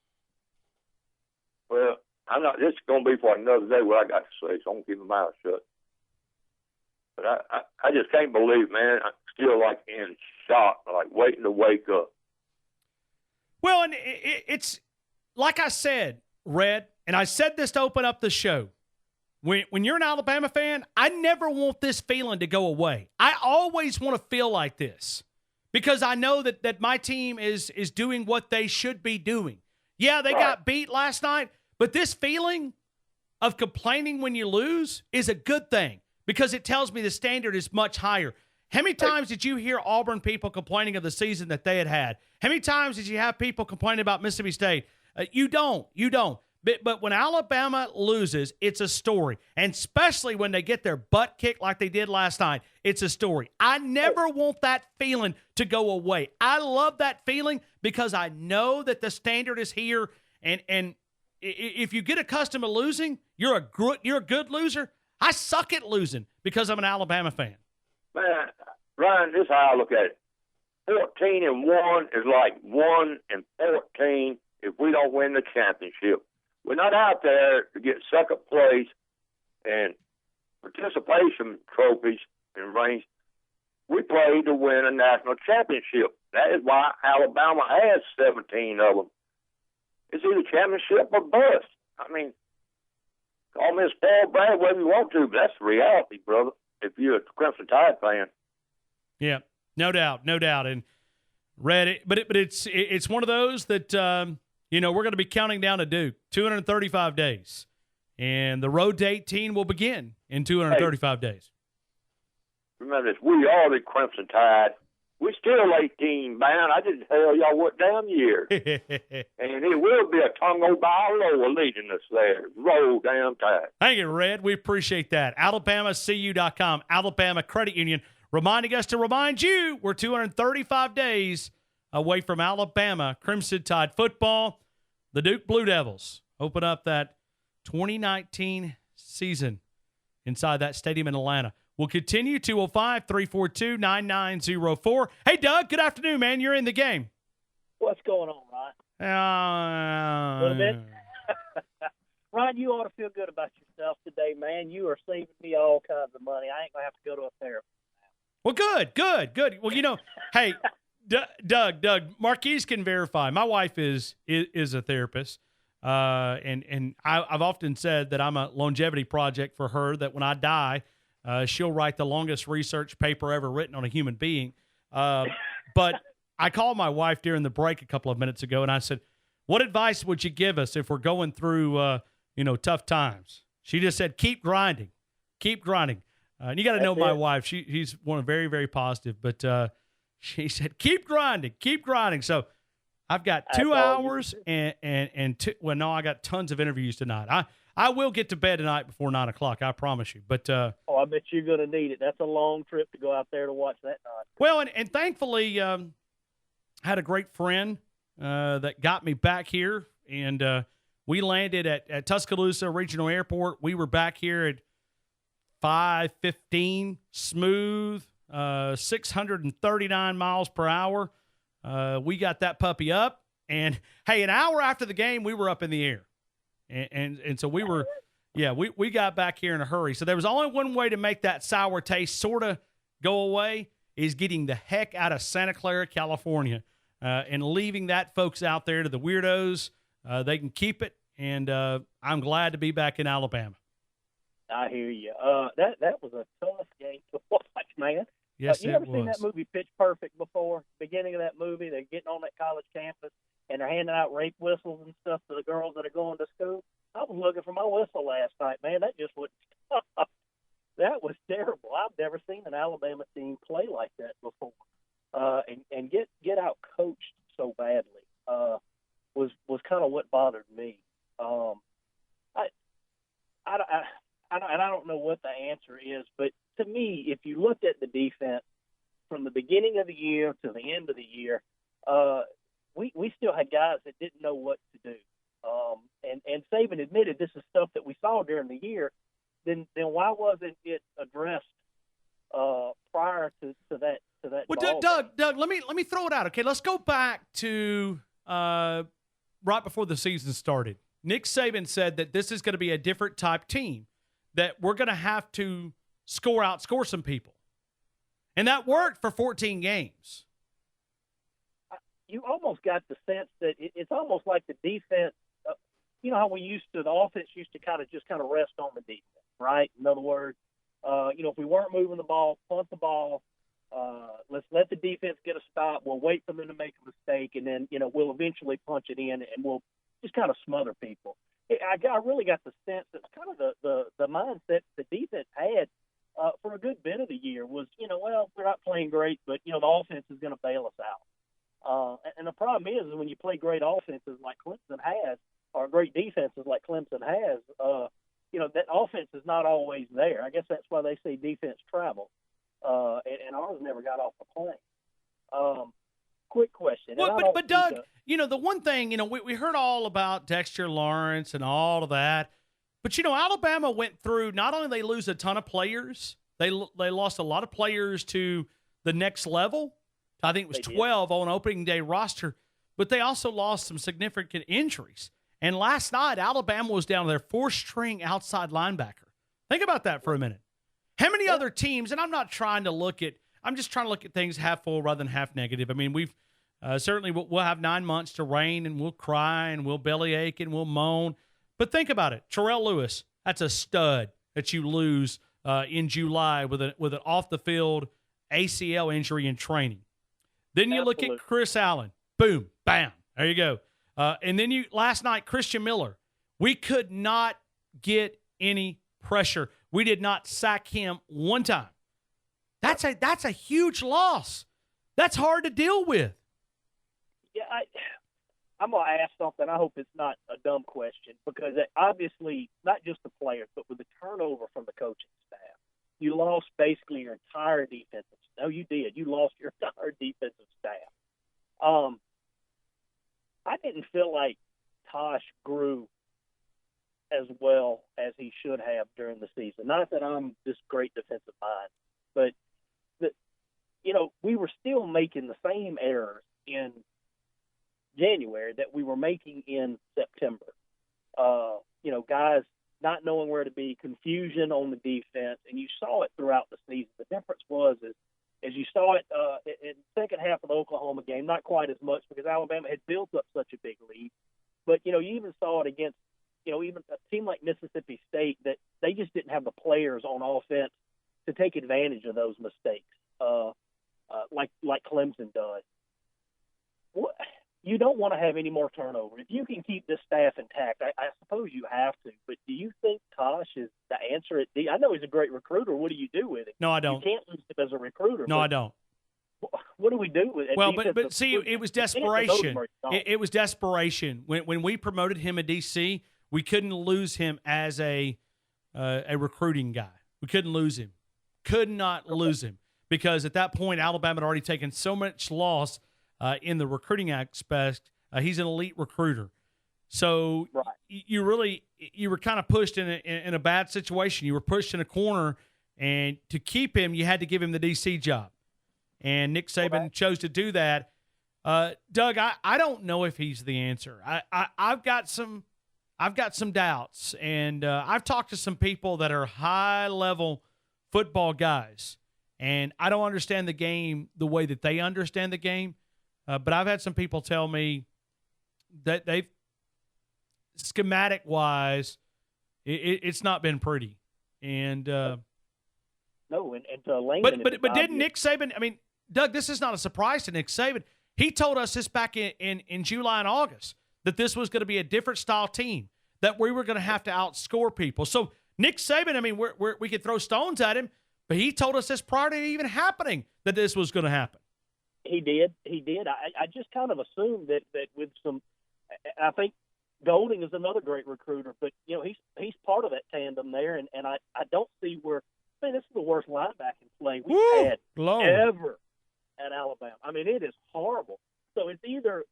well, I'm not. This is going to be for another day what I got to say, so I'm going to keep my mouth shut. But I just can't believe, man. I'm still like in shock, like waiting to wake up. Well, and it's like I said, Red, and I said this to open up the show. When you're an Alabama fan, I never want this feeling to go away. I always want to feel like this because I know that my team is doing what they should be doing. Yeah, they got beat last night, but this feeling of complaining when you lose is a good thing because it tells me the standard is much higher. How many times did you hear Auburn people complaining of the season that they had? How many times did you have people complaining about Mississippi State? You don't. But when Alabama loses, it's a story. And especially when they get their butt kicked like they did last night, it's a story. I never want that feeling to go away. I love that feeling because I know that the standard is here. And if you get accustomed to losing, you're a good loser. I suck at losing because I'm an Alabama fan. Man, Ryan, this is how I look at it. 14-1 is like 1-14 if we don't win the championship. We're not out there to get second place and participation trophies and rings. We play to win a national championship. That is why Alabama has 17 of them. It's either championship or bust. I mean, call me a spoiled brat, whatever you want to, but that's the reality, brother, if you're a Clemson Tide fan. Yeah, no doubt. And Red, but it's one of those that we're going to be counting down to Duke 235 days, and the road to 18 will begin in 235 days. Remember this: we are the Clemson Tide. We still 18 bound. I didn't tell y'all what damn year, and it will be a Tongo Bailoa leading us there. Roll damn Tide. Thank you, Red. We appreciate that. AlabamaCU.com, Alabama Credit Union, reminding us to remind you we're 235 days away from Alabama Crimson Tide football. The Duke Blue Devils open up that 2019 season inside that stadium in Atlanta. We'll continue 205-342-9904. Hey, Doug, good afternoon, man. You're in the game. What's going on, Ryan? A little bit. Ryan, you ought to feel good about yourself today, man. You are saving me all kinds of money. I ain't going to have to go to a therapist now. Well, good. Well, hey, Doug, Marquise can verify. My wife is a therapist, and I've often said that I'm a longevity project for her, that when I die, she'll write the longest research paper ever written on a human being. But I called my wife during the break a couple of minutes ago, and I said, what advice would you give us if we're going through, tough times? She just said, keep grinding. And you got to know my wife. She's one of very, very positive, but she said, keep grinding. So I've got 2 hours and two. Well, no, I got tons of interviews tonight. I will get to bed tonight before 9 o'clock. I promise you. But I bet you're going to need it. That's a long trip to go out there to watch that night. Well, and thankfully, I had a great friend that got me back here, and we landed at Tuscaloosa Regional Airport. We were back here at 5:15, smooth, 639 miles per hour. We got that puppy up, and hey, an hour after the game, we were up in the air. And so we were, we got back here in a hurry. So there was only one way to make that sour taste sort of go away, is getting the heck out of Santa Clara, California, and leaving that folks out there to the weirdos. They can keep it, and I'm glad to be back in Alabama. I hear you. That was a tough game to watch, man. Yes, you ever seen that movie Pitch Perfect before? Beginning of that movie, they're getting on that college campus, and they're handing out rape whistles and stuff to the girls that are going to school. I was looking for my whistle last night, man. That just wouldn't stop. That was terrible. I've never seen an Alabama team play like that before. and get out coached so badly was kind of what bothered me. I don't know what the answer is, but to me, if you looked at the defense from the beginning of the year to the end of the year, we still had guys that didn't know what to do. And Saban admitted this is stuff that we saw during the year. Then why wasn't it addressed prior to that? Well, Doug, let me throw it out. Okay, let's go back to right before the season started. Nick Saban said that this is going to be a different type team, that we're going to have to outscore some people. And that worked for 14 games. You almost got the sense that it's almost like the defense, you know how the offense used to kind of rest on the defense, right? In other words, if we weren't moving the ball, punt the ball, let's let the defense get a stop. We'll wait for them to make a mistake, and then, we'll eventually punch it in, and we'll just kind of smother people. I really got the sense that kind of the mindset the defense had for a good bit of the year was, we're not playing great, but, the offense is going to bail us out. And the problem is when you play great offenses like Clemson has, or great defenses like Clemson has, that offense is not always there. I guess that's why they say defense travels. And ours never got off the plane. Quick question. Well, but Doug, the one thing, we heard all about Dexter Lawrence and all of that, but, Alabama went through, not only they lose a ton of players, they lost a lot of players to the next level. I think it was 12 on opening day roster, but they also lost some significant injuries. And last night, Alabama was down to their fourth-string outside linebacker. Think about that for a minute. How many other teams, and I'm just trying to look at things half full rather than half negative. I mean, we've certainly we'll have 9 months to reign, and we'll cry, and we'll bellyache, and we'll moan. But think about it. Terrell Lewis, that's a stud that you lose in July with an off-the-field ACL injury in training. Then you look at Chris Allen. Boom, bam, there you go. And then last night, Christian Miller. We could not get any pressure. We did not sack him one time. That's a huge loss. That's hard to deal with. Yeah, I'm going to ask something. I hope it's not a dumb question, because obviously not just the players, but with the turnover from the coaching staff, you lost basically your entire defensive staff. No, you did. You lost your entire defensive staff. I didn't feel like Tosh grew as well as he should have during the season. Not that I'm this great defensive mind, but we were still making the same errors in January that we were making in September. Guys not knowing where to be, confusion on the defense, and you saw it throughout the season. The difference was as you saw it in the second half of the Oklahoma game, not quite as much because Alabama had built up such a big lead. But, you even saw it against, even a team like Mississippi State, that they just didn't have the players on offense to take advantage of those mistakes like Clemson does. You don't want to have any more turnover. If you can keep this staff intact, I suppose you have to. But do you think Tosh is the answer at D? I know he's a great recruiter. What do you do with him? No, I don't. You can't lose him as a recruiter. No, I don't. What do we do with it? Well, but see, it was desperation. It was desperation. When we promoted him at DC, we couldn't lose him as a recruiting guy. We couldn't lose him. Could not lose him, because at that point, Alabama had already taken so much loss in the recruiting aspect. He's an elite recruiter. So right. you were kind of pushed in a bad situation. You were pushed in a corner, and to keep him, you had to give him the DC job. And Nick Saban chose to do that. Doug, I don't know if he's the answer. I've got some doubts, and I've talked to some people that are high-level football guys, and I don't understand the game the way that they understand the game. But I've had some people tell me that they've schematic-wise, it's not been pretty. And no, and to Lane. But didn't Nick Saban? I mean, Doug, this is not a surprise to Nick Saban. He told us this back in July and August, that this was going to be a different style team, that we were going to have to outscore people. So Nick Saban, I mean, we could throw stones at him, but he told us this prior to it even happening that this was going to happen. He did. I just kind of assumed that with some – I think Golding is another great recruiter, but, he's part of that tandem there, and I don't see where – this is the worst linebacking play we've had ever at Alabama. I mean, it is horrible. So it's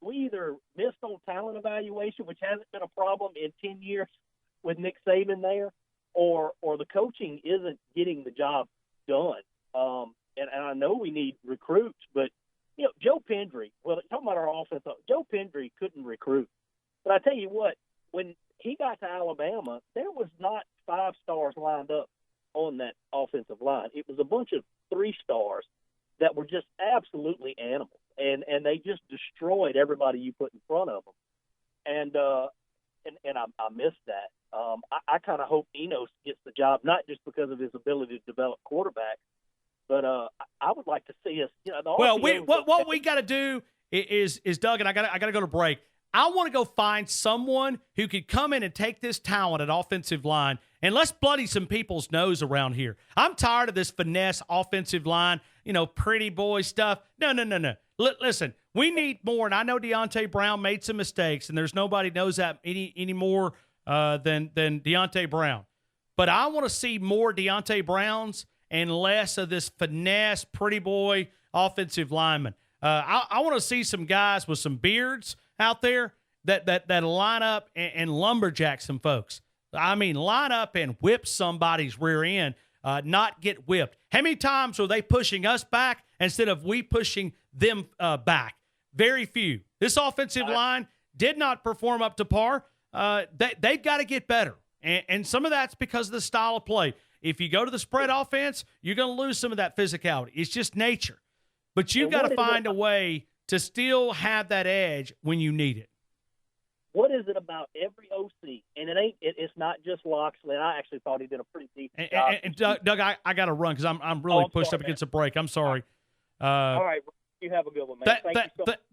we either missed on talent evaluation, which hasn't been a problem in 10 years with Nick Saban there, or the coaching isn't getting the job done. And I know we need recruits, but Joe Pendry. Well, talking about our offense, Joe Pendry couldn't recruit. But I tell you what, when he got to Alabama, there was not 5 stars lined up on that offensive line. It was a bunch of 3 stars that were just absolutely animals, and they just destroyed everybody you put in front of them. And I missed that. I kind of hope Enos gets the job, not just because of his ability to develop quarterbacks, but I would like to see us. What we got to do is Doug, and I got to go to break. I want to go find someone who could come in and take this talent at offensive line, and let's bloody some people's nose around here. I'm tired of this finesse offensive line, pretty boy stuff. No. Listen, we need more, and I know Deontay Brown made some mistakes, and there's nobody knows that any more than Deontay Brown. But I want to see more Deontay Browns and less of this finesse, pretty boy offensive lineman. I want to see some guys with some beards out there that line up and lumberjack some folks. I mean, line up and whip somebody's rear end, not get whipped. How many times are they pushing us back instead of we pushing them back? Very few. This offensive line did not perform up to par. They've got to get better. And some of that's because of the style of play. If you go to the spread offense, you're going to lose some of that physicality. It's just nature. But you've got to find a way to still have that edge when you need it. What is it about every OC? And it's not just Loxley. I actually thought he did a pretty decent job. And Doug, I got to run because I'm really pushed up against a break. I'm sorry. All right. You have a good one, man.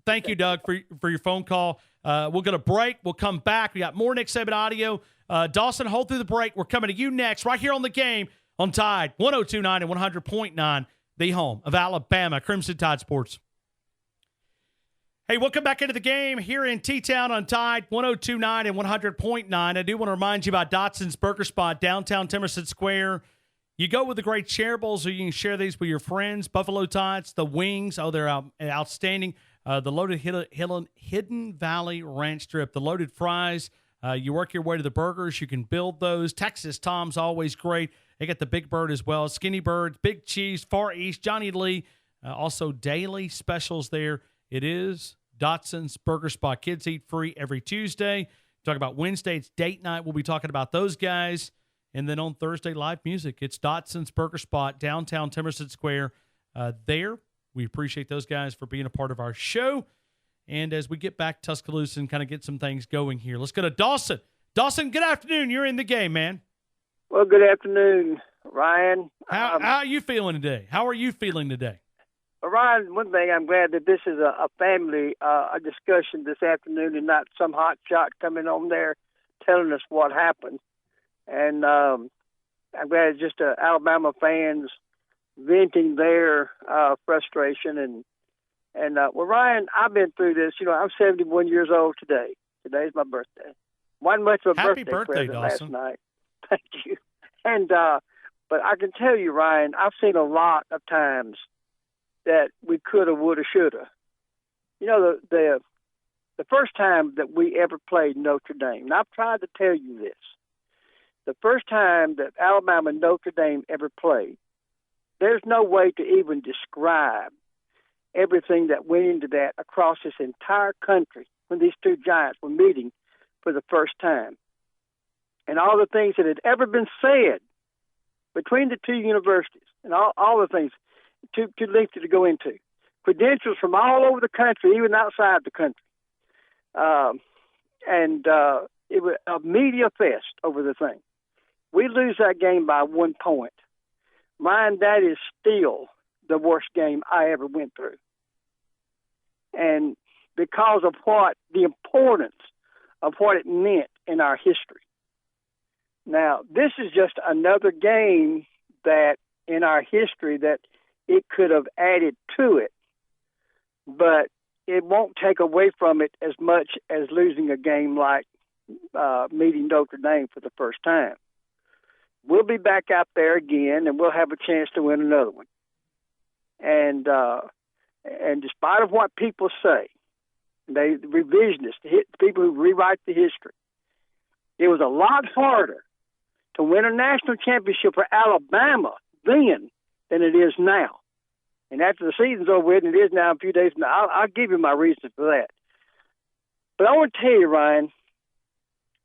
Thank you, Doug, for your phone call. We'll get a break. We'll come back. We got more Nick Saban audio. Dawson, hold through the break. We're coming to you next right here on The Game on Tide 102.9 and 100.9, the home of Alabama Crimson Tide Sports. Hey, welcome back into The Game here in T-Town on Tide 102.9 and 100.9. I do want to remind you about Dotson's Burger Spot, downtown Temerson Square. You go with the great shareables, or you can share these with your friends. Buffalo Tots, the wings, they're outstanding. The loaded Hidden Valley Ranch Strip, the loaded fries. You work your way to the burgers. You can build those. Texas Tom's always great. They got the Big Bird as well. Skinny Birds, Big Cheese, Far East, Johnny Lee. Also daily specials there. It is Dotson's Burger Spot. Kids eat free every Tuesday. Talk about Wednesday, it's date night. We'll be talking about those guys. And then on Thursday, live music. It's Dotson's Burger Spot, downtown Temerson Square. There, we appreciate those guys for being a part of our show. And as we get back to Tuscaloosa and kind of get some things going here, let's go to Dawson. Dawson, good afternoon. You're in the game, man. Well, good afternoon, Ryan. How are you feeling today? How are you feeling today? Ryan, one thing, I'm glad that this is a family a discussion this afternoon and not some hot shot coming on there telling us what happened. And I'm glad it's just Alabama fans venting their frustration. And well, Ryan, I've been through this. I'm 71 years old today. Today's my birthday. Wasn't much of a Happy birthday present Dawson. last night. Thank you. And but I can tell you, Ryan, I've seen a lot of times that we coulda, woulda, shoulda. The first time that we ever played Notre Dame, and I've tried to tell you this, the first time that Alabama and Notre Dame ever played, there's no way to even describe everything that went into that across this entire country when these two giants were meeting for the first time. And all the things that had ever been said between the two universities and all the things too lengthy to go into. Credentials from all over the country, even outside the country. And it was a media fest over the thing. We lose that game by 1 point. Ryan, that is still the worst game I ever went through. And because of the importance of what it meant in our history. Now, this is just another game that in our history that it could have added to it. but it won't take away from it as much as losing a game like meeting Notre Dame for the first time. We'll be back out there again, and we'll have a chance to win another one. And despite of what people say, the revisionists, the people who rewrite the history, it was a lot harder to win a national championship for Alabama then than it is now. And after the season's over with, and it is now in a few days, now I'll give you my reasons for that. But I want to tell you, Ryan,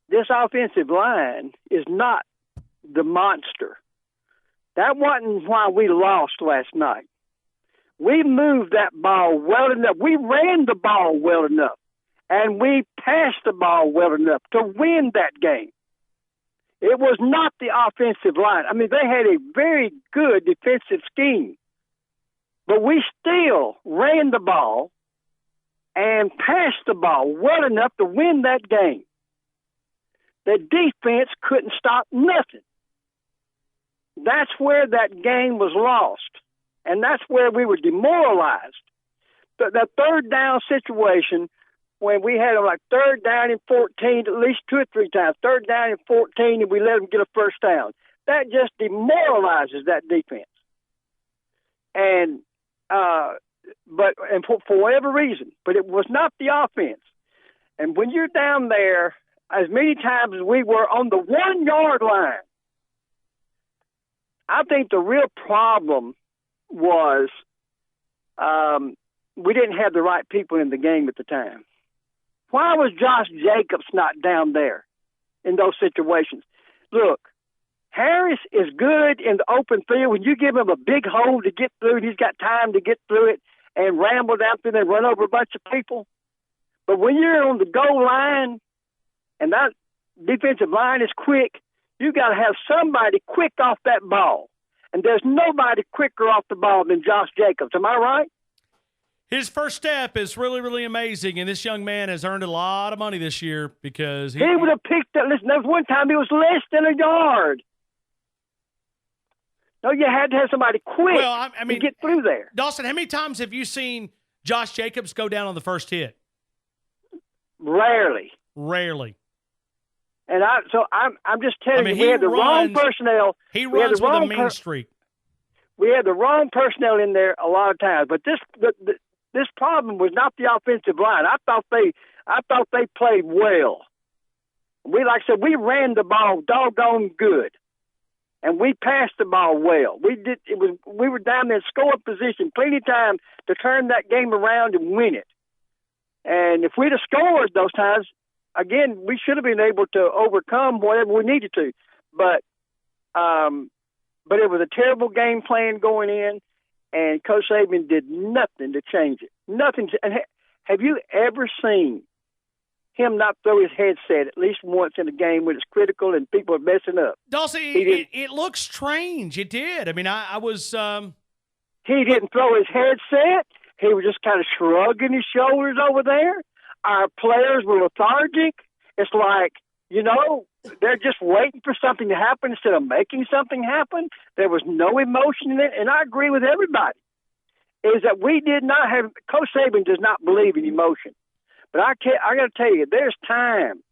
this offensive line is not the monster. That wasn't why we lost last night. We moved that ball well enough. We ran the ball well enough. And we passed the ball well enough to win that game. It was not the offensive line. I mean, they had a very good defensive scheme. But we still ran the ball and passed the ball well enough to win that game. The defense couldn't stop nothing. That's where that game was lost. And that's where we were demoralized. The third down situation, when we had like third down and 14 at least 2 or 3 times, third down and 14, and we let them get a first down. That just demoralizes that defense. And for whatever reason, but it was not the offense. And when you're down there, as many times as we were on the 1 yard line, I think the real problem was we didn't have the right people in the game at the time. Why was Josh Jacobs not down there in those situations? Look, Harris is good in the open field. When you give him a big hole to get through, he's got time to get through it and ramble down through and run over a bunch of people. But when you're on the goal line and that defensive line is quick, you got to have somebody quick off that ball. And there's nobody quicker off the ball than Josh Jacobs. Am I right? His first step is really, really amazing, and this young man has earned a lot of money this year because he would have picked that. Listen, there was one time he was less than a yard. No, you had to have somebody quick to get through there. Dawson, how many times have you seen Josh Jacobs go down on the first hit? Rarely. And I'm just telling you, we had the wrong personnel. He runs with a mean streak. We had the wrong personnel in there a lot of times. But this problem was not the offensive line. I thought they played well. Like I said, we ran the ball doggone good, and we passed the ball well. We were down there in scoring position, plenty of time to turn that game around and win it. And if we'd have scored those times, again, we should have been able to overcome whatever we needed to. But it was a terrible game plan going in, and Coach Saban did nothing to change it. Nothing. And have you ever seen him not throw his headset at least once in a game when it's critical and people are messing up? Dawson, it looks strange. It did. I mean, I was. He didn't throw his headset. He was just kind of shrugging his shoulders over there. Our players were lethargic. It's like, they're just waiting for something to happen instead of making something happen. There was no emotion in it, and I agree with everybody, is that we did not have – Coach Saban does not believe in emotion. But I got to tell you, there's time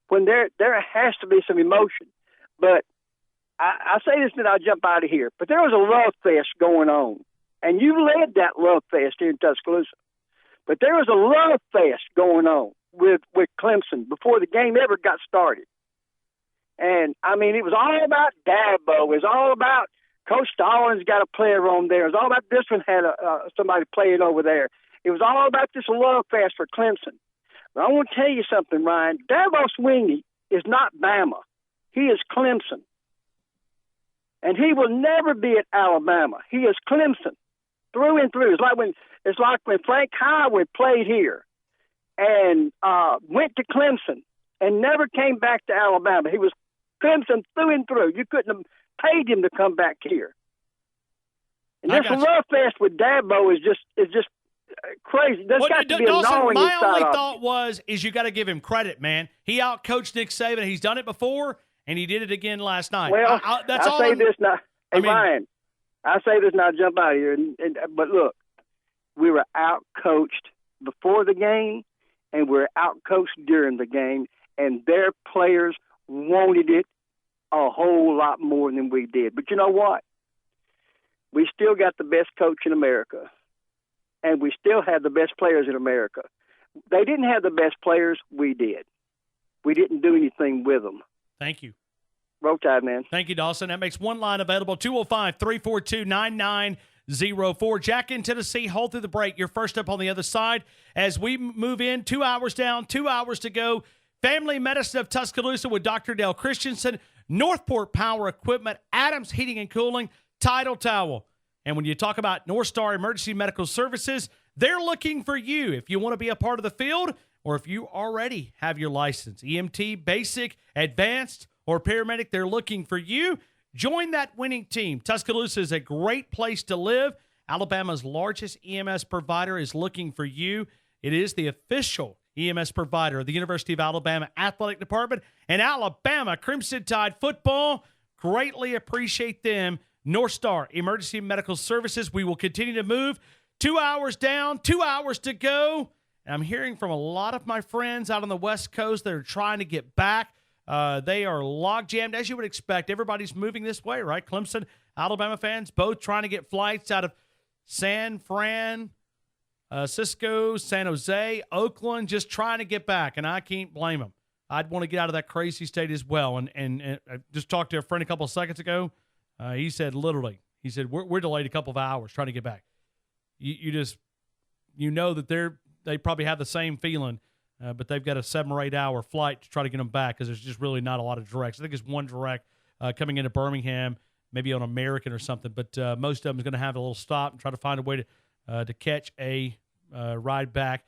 when there has to be some emotion. But I say this and I'll jump out of here, but there was a love fest going on, and you led that love fest here in Tuscaloosa. But there was a love fest going on with Clemson before the game ever got started. And, I mean, it was all about Dabo. It was all about Coach Stallings got a player on there. It was all about this one had somebody playing over there. It was all about this love fest for Clemson. But I want to tell you something, Ryan. Dabo Swinney is not Bama. He is Clemson. And he will never be at Alabama. He is Clemson through and through. It's like when Frank Howard played here and went to Clemson and never came back to Alabama. He was Clemson through and through. You couldn't have paid him to come back here. And this love fest with Dabo is just crazy. There's got to be a gnawing my inside only of thought was you got to give him credit, man. He outcoached Nick Saban. He's done it before, and he did it again last night. Well, that's all. Ryan, I say this now, jump out of here. But look, we were out-coached before the game, and we were out-coached during the game, and their players wanted it a whole lot more than we did. But you know what? We still got the best coach in America, and we still have the best players in America. They didn't have the best players. We did. We didn't do anything with them. Thank you. Roll Tide, man. Thank you, Dawson. That makes one line available, 205-342-9904. Jack in Tennessee, hold through the break. You're first up on the other side. As we move in, 2 hours down, 2 hours to go. Family Medicine of Tuscaloosa with Dr. Dale Christensen, Northport Power Equipment, Adams Heating and Cooling, Tidal Towel. And when you talk about North Star Emergency Medical Services, they're looking for you. If you want to be a part of the field or if you already have your license, EMT, basic, advanced, or paramedic, they're looking for you. Join that winning team. Tuscaloosa is a great place to live. Alabama's largest EMS provider is looking for you. It is the official EMS provider of the University of Alabama Athletic Department and Alabama Crimson Tide football. Greatly appreciate them. North Star Emergency Medical Services. We will continue to move. 2 hours down, 2 hours to go. And I'm hearing from a lot of my friends out on the West Coast that are trying to get back. They are log jammed, as you would expect. Everybody's moving this way, right? Clemson, Alabama fans, both trying to get flights out of San Francisco, San Jose, Oakland, just trying to get back, and I can't blame them. I'd want to get out of that crazy state as well. And I just talked to a friend a couple of seconds ago. He said, we're delayed a couple of hours trying to get back. You know that they probably have the same feeling, but they've got a 7 or 8 hour flight to try to get them back because there's just really not a lot of directs. I think it's one direct coming into Birmingham, maybe on American or something, but most of them is going to have a little stop and try to find a way to catch a ride back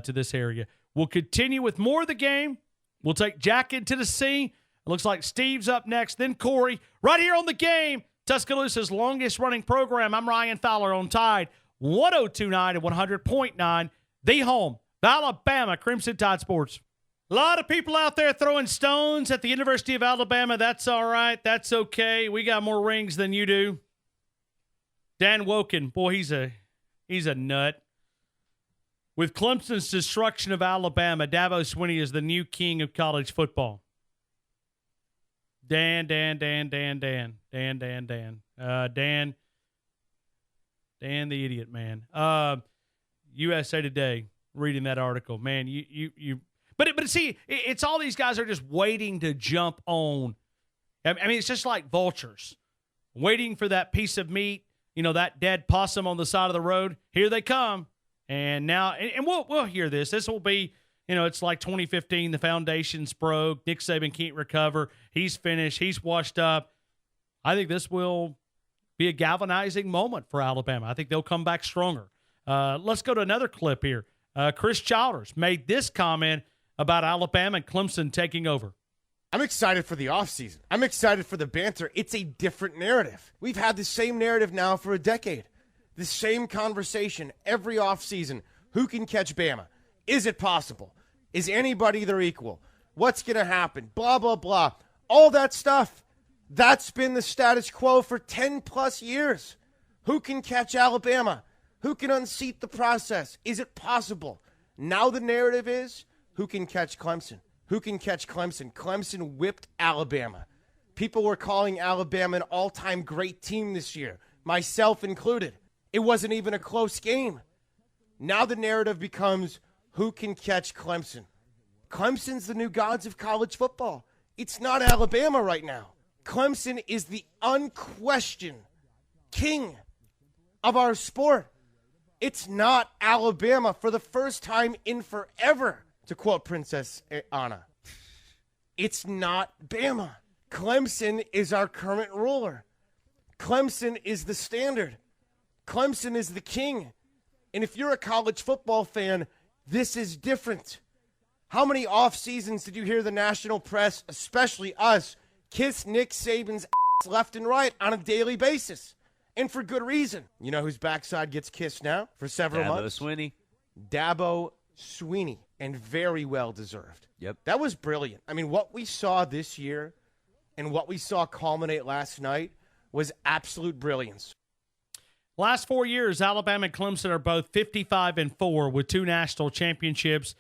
to this area. We'll continue with more of the game. We'll take Jack in Tennessee. It looks like Steve's up next, then Corey, right here on The Game, Tuscaloosa's longest-running program. I'm Ryan Fowler on Tide 102.9 and 100.9, the home, the Alabama Crimson Tide Sports. A lot of people out there throwing stones at the University of Alabama. That's all right. That's okay. We got more rings than you do. Dan Woken, boy, he's a nut. With Clemson's destruction of Alabama, Dabo Swinney is the new king of college football. Dan the idiot, man. USA Today, reading that article, man. But see, it's all these guys are just waiting to jump on. I mean, it's just like vultures waiting for that piece of meat, that dead possum on the side of the road. Here they come, and now, and we'll hear this. This will be. It's like 2015, the foundation's broke. Nick Saban can't recover. He's finished. He's washed up. I think this will be a galvanizing moment for Alabama. I think they'll come back stronger. Let's go to another clip here. Chris Childers made this comment about Alabama and Clemson taking over. I'm excited for the offseason. I'm excited for the banter. It's a different narrative. We've had the same narrative now for a decade. The same conversation every offseason. Who can catch Bama? Is it possible? Is anybody their equal? What's going to happen? Blah, blah, blah. All that stuff. That's been the status quo for 10-plus years. Who can catch Alabama? Who can unseat the process? Is it possible? Now the narrative is, who can catch Clemson? Who can catch Clemson? Clemson whipped Alabama. People were calling Alabama an all-time great team this year, myself included. It wasn't even a close game. Now the narrative becomes, who can catch Clemson? Clemson's the new gods of college football. It's not Alabama right now. Clemson is the unquestioned king of our sport. It's not Alabama for the first time in forever, to quote Princess Anna. It's not Bama. Clemson is our current ruler. Clemson is the standard. Clemson is the king. And if you're a college football fan, this is different. How many off seasons did you hear the national press, especially us, kiss Nick Saban's ass left and right on a daily basis? And for good reason. You know whose backside gets kissed now for several months? Dabo Swinney. And very well deserved. Yep. That was brilliant. I mean, what we saw this year and what we saw culminate last night was absolute brilliance. Last 4 years, Alabama and Clemson are both 55-4 with 2 national championships,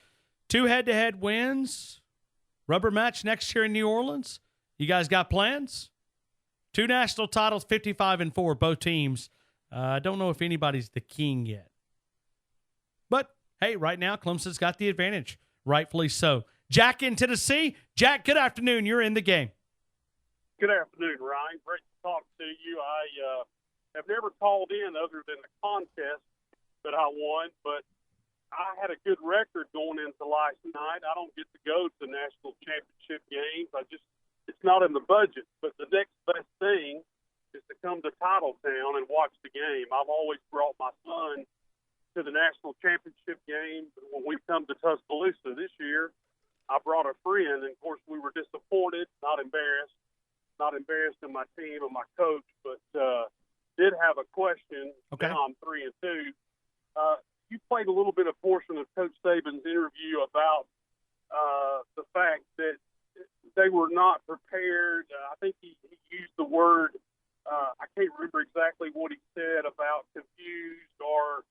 2 head-to-head wins. Rubber match next year in New Orleans. You guys got plans? 2 national titles, 55-4, both teams. I don't know if anybody's the king yet. But, hey, right now, Clemson's got the advantage, rightfully so. Jack in Tennessee. Jack, good afternoon. You're in the game. Good afternoon, Ryan. Great to talk to you. I have never called in other than the contest that I won, but I had a good record going into last night. I don't get to go to national championship games. It's not in the budget, but the next best thing is to come to Titletown and watch the game. I've always brought my son to the national championship game. When we come to Tuscaloosa this year, I brought a friend, and of course we were disappointed, not embarrassed in my team or my coach, but did have a question. Okay. Now I'm 3-2. You played a little bit of portion of Coach Saban's interview about the fact that they were not prepared. I think he used the word, I can't remember exactly what he said about confused or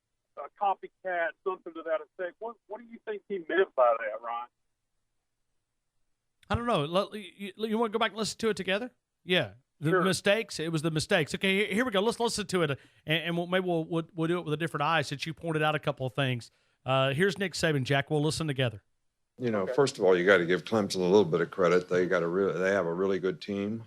copycat, something to that effect. What do you think he meant by that, Ryan? I don't know. You want to go back and listen to it together? Yeah. The mistakes. It was the mistakes. Okay, here we go. Let's listen to it, and maybe we'll do it with a different eye since you pointed out a couple of things. Here's Nick Saban, Jack. We'll listen together. You know, first of all, you got to give Clemson a little bit of credit. They have a really good team.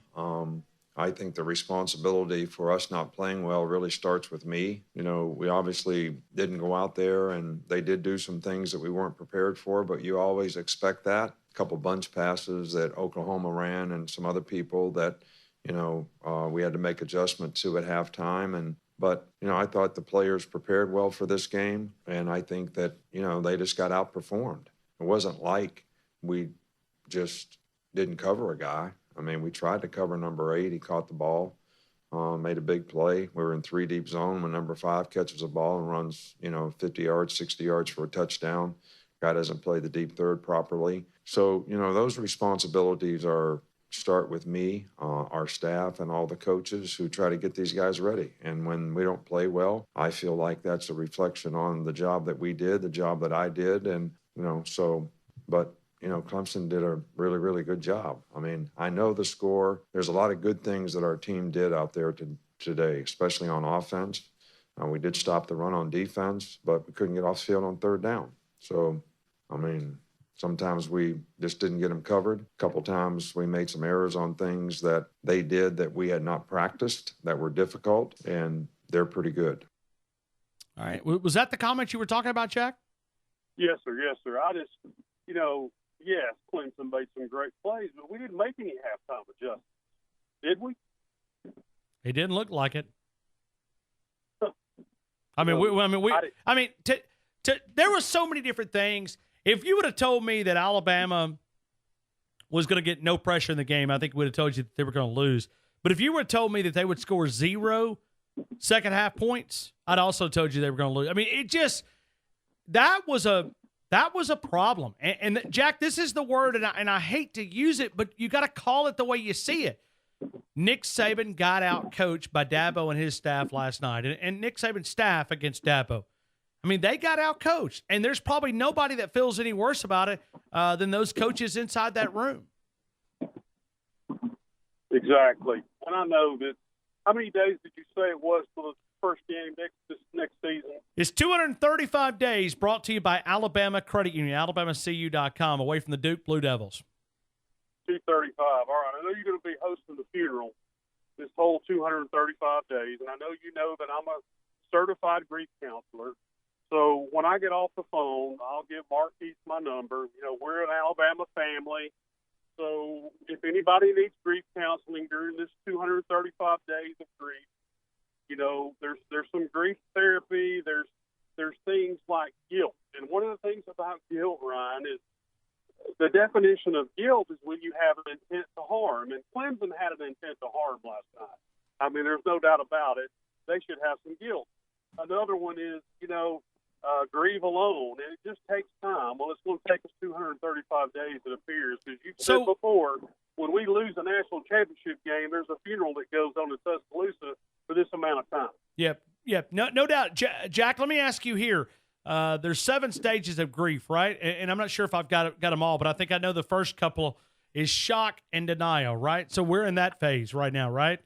I think the responsibility for us not playing well really starts with me. You know, we obviously didn't go out there, and they did do some things that we weren't prepared for, but you always expect that. A couple bunch passes that Oklahoma ran and some other people that, you know, we had to make adjustments to at halftime. But, you know, I thought the players prepared well for this game, and I think that, you know, they just got outperformed. It wasn't like we just didn't cover a guy. I mean, we tried to cover number 8. He caught the ball, made a big play. We were in 3 deep zone when number 5 catches a ball and runs, you know, 50 yards, 60 yards for a touchdown. Guy doesn't play the deep third properly. So, you know, those responsibilities start with me, our staff, and all the coaches who try to get these guys ready. And when we don't play well, I feel like that's a reflection on the job that we did, the job that I did. And, you know, but, you know, Clemson did a really, really good job. I mean, I know the score. There's a lot of good things that our team did out there today, especially on offense. We did stop the run on defense, but we couldn't get off the field on 3rd down. So, I mean, sometimes we just didn't get them covered. A couple times we made some errors on things that they did that we had not practiced that were difficult, and they're pretty good. All right. Was that the comment you were talking about, Jack? Yes, sir. Yes, sir. I just, you know, yes, Clemson made some great plays, but we didn't make any halftime adjustments, did we? It didn't look like it. I mean, there were so many different things. If you would have told me that Alabama was going to get no pressure in the game, I think we would have told you that they were going to lose. But if you would have told me that they would score 0 second half points, I'd also told you they were going to lose. I mean, that was a problem. And Jack, this is the word, and I hate to use it, but you got to call it the way you see it. Nick Saban got out coached by Dabo and his staff last night, and Nick Saban's staff against Dabo. I mean, they got out coached, and there's probably nobody that feels any worse about it than those coaches inside that room. Exactly. And I know that. How many days did you say it was for the first game next season? It's 235 days, brought to you by Alabama Credit Union, alabamacu.com, away from the Duke Blue Devils. 235. All right. I know you're going to be hosting the funeral this whole 235 days, and I know you know that I'm a certified grief counselor. So when I get off the phone, I'll give Marquise my number. You know, we're an Alabama family. So if anybody needs grief counseling during this 235 days of grief, you know, there's some grief therapy. There's things like guilt. And one of the things about guilt, Ryan, is the definition of guilt is when you have an intent to harm. And Clemson had an intent to harm last night. I mean, there's no doubt about it. They should have some guilt. Another one is, you know, grieve alone, and it just takes time. Well, it's going to take us 235 days, it appears, because you said before, when we lose a national championship game, there's a funeral that goes on in Tuscaloosa for this amount of time. Yep. Yeah, no doubt. Jack, let me ask you here. There's 7 stages of grief, right? And I'm not sure if I've got them all, but I think I know the first couple is shock and denial, right? So we're in that phase right now, right?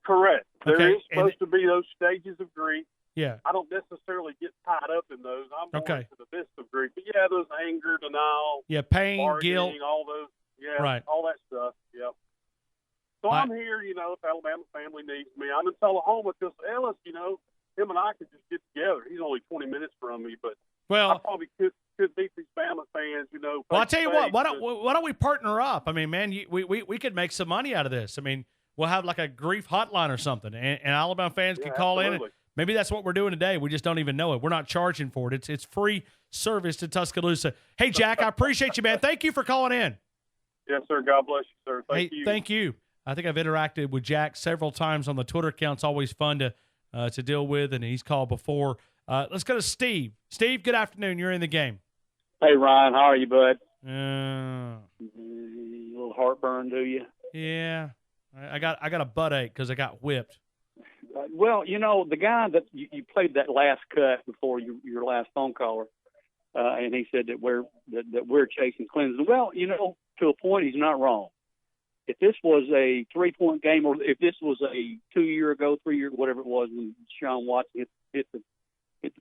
Correct. There Okay, is supposed to be those stages of grief. Yeah. I don't necessarily get tied up in those. I'm more Okay. into the midst of grief. But yeah, those anger, denial, Yeah, pain, bargaining, guilt. all those. Yeah, Right. all that stuff. Yep. So I'm here, if Alabama family needs me. I'm in Tullahoma because Ellis, him and I could just get together. He's only 20 minutes from me, but I probably could meet these Bama fans, Well, I'll tell you what. Why don't we partner up? I mean, man, we could make some money out of this. I mean, we'll have like a grief hotline or something, and Alabama fans can call in. And maybe that's what we're doing today. We just don't even know it. We're not charging for it. It's free service to Tuscaloosa. Hey, Jack, I appreciate you, man. Thank you for calling in. Yes, sir. God bless you, sir. Thank you. Thank you. I think I've interacted with Jack several times on the Twitter account. It's always fun to deal with, and he's called before. Let's go to Steve. Steve, good afternoon. You're in the game. Hey, Ryan. How are you, bud? A little heartburn, do you? Yeah. I got a butt ache because I got whipped. Well, the guy that you played that last cut before your last phone caller, and he said that we're chasing Clemson. Well, to a point, he's not wrong. If this was a 3-point game, or if this was a 3 year, whatever it was, when Sean Watson hit the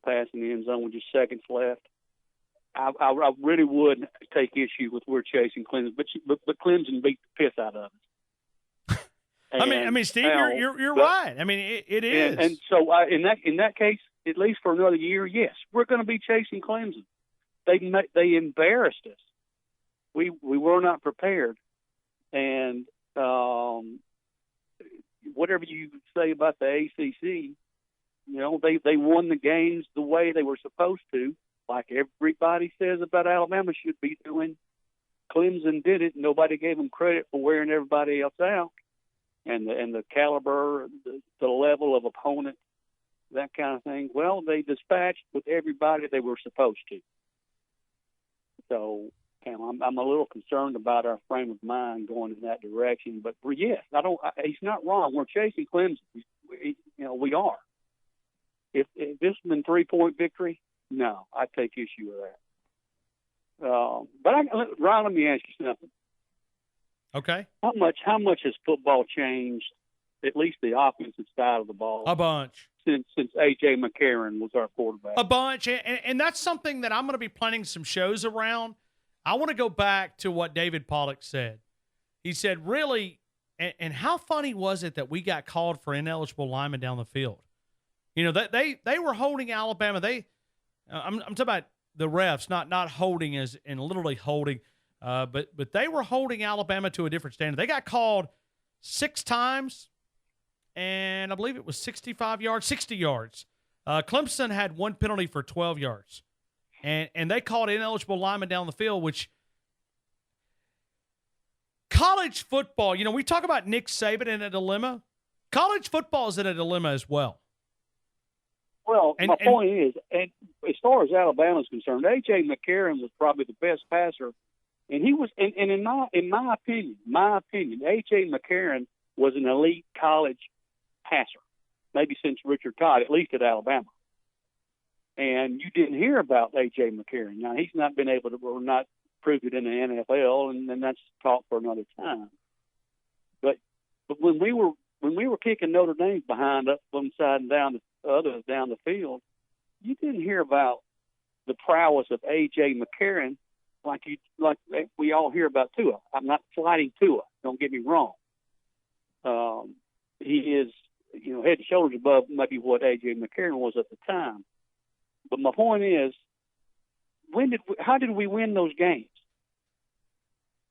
pass in the end zone with just seconds left, I really would take issue with we're chasing Clemson, but Clemson beat the piss out of us. I mean, Steve, you're right. I mean, it is. And so in that case, at least for another year, yes, we're going to be chasing Clemson. They embarrassed us. We were not prepared. And whatever you say about the ACC, they won the games the way they were supposed to, like everybody says about Alabama should be doing. Clemson did it. Nobody gave them credit for wearing everybody else out, and the caliber, the level of opponent, that kind of thing. Well, they dispatched with everybody they were supposed to. So. I'm a little concerned about our frame of mind going in that direction, but yes, he's not wrong. We're chasing Clemson. We are. If this has been 3-point victory, no, I take issue with that. But Ryan, let me ask you something. Okay. How much has football changed? At least the offensive side of the ball. A bunch. Since A.J. McCarron was our quarterback. A bunch, and that's something that I'm going to be planning some shows around. I want to go back to what David Pollock said. He said, really, and how funny was it that we got called for ineligible linemen down the field? They were holding Alabama. I'm talking about the refs, not holding as in literally holding, but they were holding Alabama to a different standard. They got called 6 times, and I believe it was 60 yards. Clemson had 1 penalty for 12 yards. And they called ineligible linemen down the field, which college football, we talk about Nick Saban in a dilemma. College football is in a dilemma as well. Well, my point is, and as far as Alabama is concerned, A.J. McCarron was probably the best passer. And he was, and in my opinion, A.J. McCarron was an elite college passer, maybe since Richard Todd, at least at Alabama. And you didn't hear about A.J. McCarron. Now, he's not been able to, or not prove it in the NFL, and that's talk for another time. But when we were kicking Notre Dame behind up one side and down the other down the field, you didn't hear about the prowess of A.J. McCarron like we all hear about Tua. I'm not slighting Tua. Don't get me wrong. He is, head and shoulders above maybe what A.J. McCarron was at the time. But my point is, how did we win those games?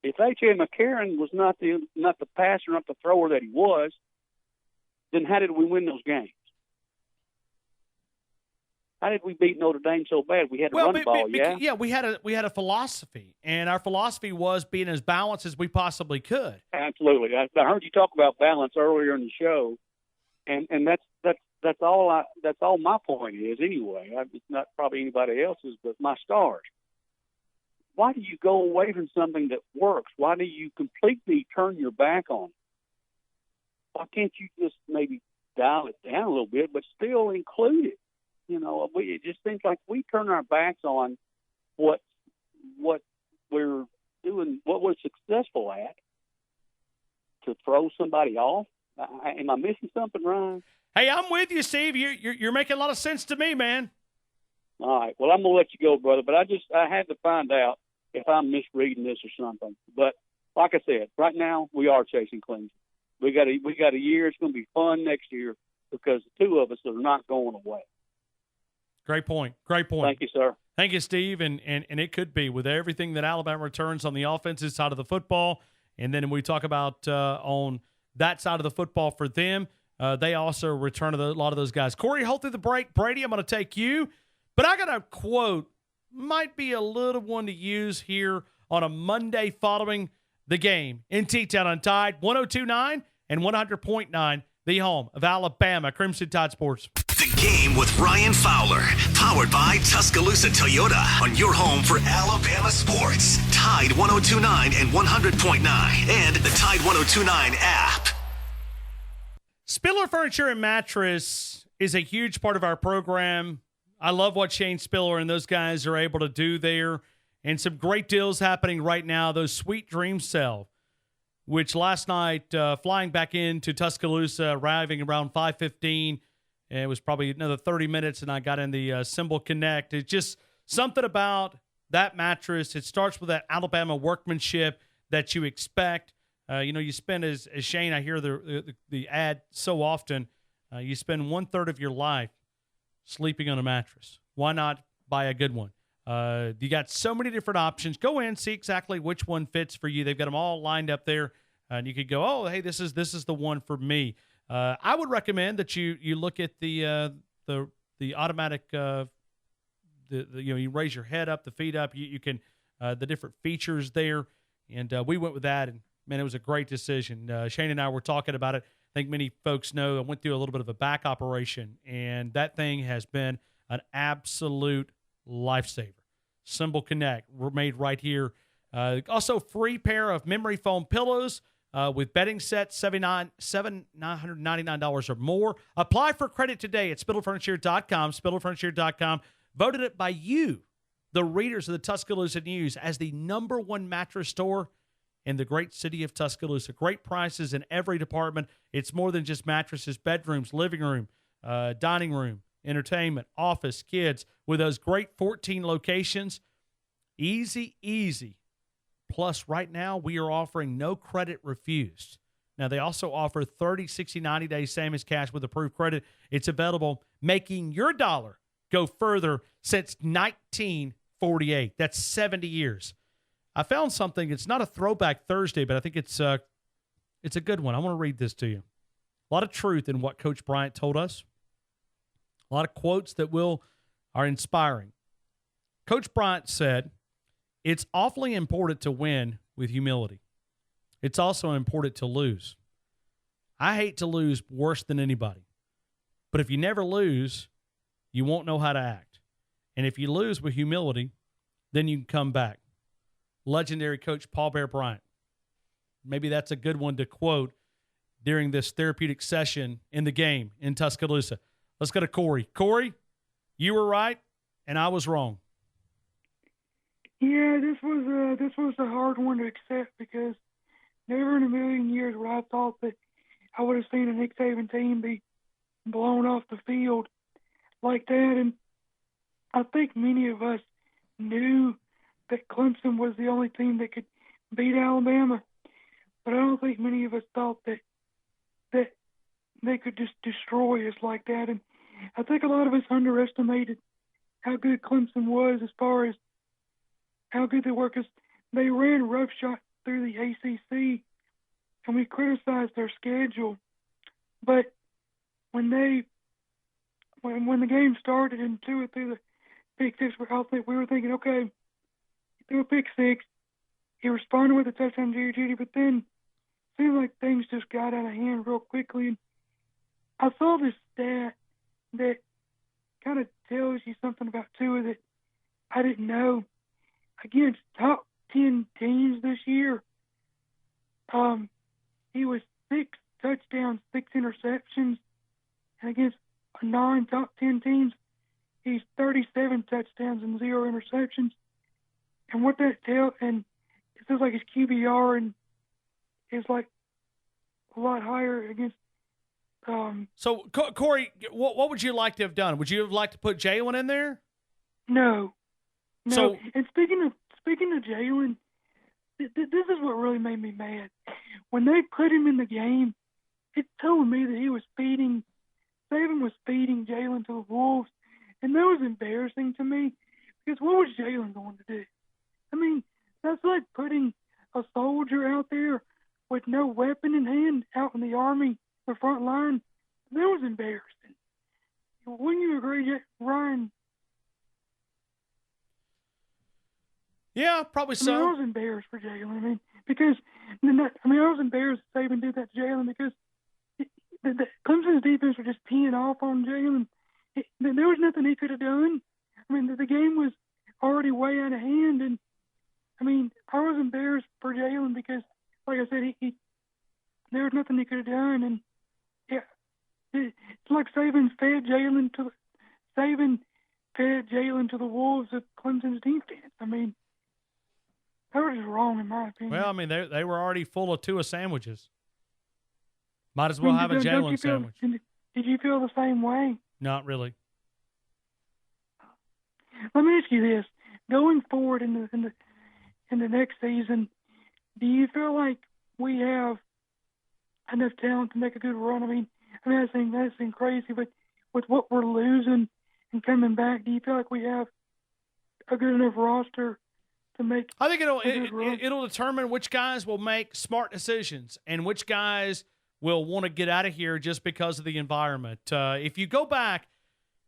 If A.J. McCarron was not the passer, not the thrower that he was, then how did we win those games? How did we beat Notre Dame so bad? We had to run the ball, yeah, we had a philosophy, and our philosophy was being as balanced as we possibly could. Absolutely. I heard you talk about balance earlier in the show, and that's all my point is anyway. It's not probably anybody else's, but my stars. Why do you go away from something that works? Why do you completely turn your back on it? Why can't you just maybe dial it down a little bit, but still include it. You know, it just seems like we turn our backs on what we're doing, what we're successful at, to throw somebody off. Am I missing something, Ryan? Hey, I'm with you, Steve. You're making a lot of sense to me, man. All right. Well, I'm gonna let you go, brother. But I had to find out if I'm misreading this or something. But like I said, right now we are chasing Clemson. We got a year. It's going to be fun next year because the two of us are not going away. Great point. Great point. Thank you, sir. Thank you, Steve. And it could be with everything that Alabama returns on the offensive side of the football. And then we talk about on that side of the football for them, they also return a lot of those guys. Corey, hold through the break. Brady, I'm going to take you. But I got a quote, might be a little one to use here on a Monday following the game in T-Town on Tide 102.9 and 100.9, the home of Alabama Crimson Tide Sports. The Game with Ryan Fowler, powered by Tuscaloosa Toyota, on your home for Alabama sports. Tide 102.9 and 100.9, and the Tide 102.9 app. Spiller Furniture and Mattress is a huge part of our program. I love what Shane Spiller and those guys are able to do there. And some great deals happening right now. Those Sweet Dreams sell, which last night, flying back into Tuscaloosa, arriving around 5:15, and it was probably another 30 minutes, and I got in the Symbol Connect. It's just something about that mattress. It starts with that Alabama workmanship that you expect. You spend, as Shane, I hear the ad so often, you spend 1/3 of your life sleeping on a mattress. Why not buy a good one? You got so many different options. Go in, see exactly which one fits for you. They've got them all lined up there, and you could go, oh, hey, this is the one for me. I would recommend that you look at the automatic. You raise your head up, the feet up. You can the different features there, and we went with that, and man, it was a great decision. Shane and I were talking about it. I think many folks know I went through a little bit of a back operation, and that thing has been an absolute lifesaver. Symbol Connect, we're made right here. Also, free pair of memory foam pillows with bedding sets, $999 or more. Apply for credit today at SpindleFurniture.com. SpindleFurniture.com voted it by you, the readers of the Tuscaloosa News, as the #1 mattress store in the great city of Tuscaloosa. Great prices in every department. It's more than just mattresses, bedrooms, living room, dining room, entertainment, office, kids, with those great 14 locations. Easy. Plus, right now, we are offering no credit refused. Now, they also offer 30, 60, 90-day same as cash with approved credit. It's available, making your dollar go further since 1948. That's 70 years. I found something. It's not a Throwback Thursday, but I think it's a good one. I want to read this to you. A lot of truth in what Coach Bryant told us. A lot of quotes that are inspiring. Coach Bryant said, "It's awfully important to win with humility. It's also important to lose. I hate to lose worse than anybody. But if you never lose, you won't know how to act. And if you lose with humility, then you can come back." Legendary coach Paul Bear Bryant. Maybe that's a good one to quote during this therapeutic session in the game in Tuscaloosa. Let's go to Corey. Corey, you were right, and I was wrong. Yeah, this was a hard one to accept because never in a million years would I thought that I would have seen a Nick Saban team be blown off the field like that. And I think many of us knew that Clemson was the only team that could beat Alabama, but I don't think many of us thought that they could just destroy us like that. And I think a lot of us underestimated how good Clemson was as far as how good they were, because they ran roughshod through the ACC, and we criticized their schedule. But when the game started and threw it through the pick six, we were thinking, okay, he threw a pick six, he responded with a touchdown to Judy, but then it seemed like things just got out of hand real quickly. And I saw this stat that kind of tells you something about Tua that I didn't know. Against top 10 teams this year, he was 6 touchdowns, 6 interceptions. and against 9 top 10 teams, he's 37 touchdowns and 0 interceptions. And what that tells, and it feels like his QBR and is like a lot higher against. So Corey, what would you like to have done? Would you have liked to put Jalen in there? No. So, and speaking of Jalen, this is what really made me mad. When they put him in the game, it told me that Saban was feeding Jalen to the Wolves, and that was embarrassing to me because what was Jalen going to do? I mean, that's like putting a soldier out there with no weapon in hand out in the Army, the front line. That was embarrassing. Wouldn't you agree, Ryan? Yeah, probably so. I was embarrassed for Jalen. Because I was embarrassed that Saban did that to Jalen because the Clemson's defense was just teeing off on Jalen. There was nothing he could have done. The game was already way out of hand, and I was embarrassed for Jalen because, like I said, he there was nothing he could have done, and it's like Saban fed Jalen to the wolves of Clemson's defense. That was just wrong in my opinion. Well, they were already full of Tua sandwiches. Might as well have a Jalen sandwich. Did you feel the same way? Not really. Let me ask you this: going forward in the next season, do you feel like we have enough talent to make a good run? That seems crazy, but with what we're losing and coming back, do you feel like we have a good enough roster to make? I think it'll determine which guys will make smart decisions and which guys will want to get out of here just because of the environment. If you go back,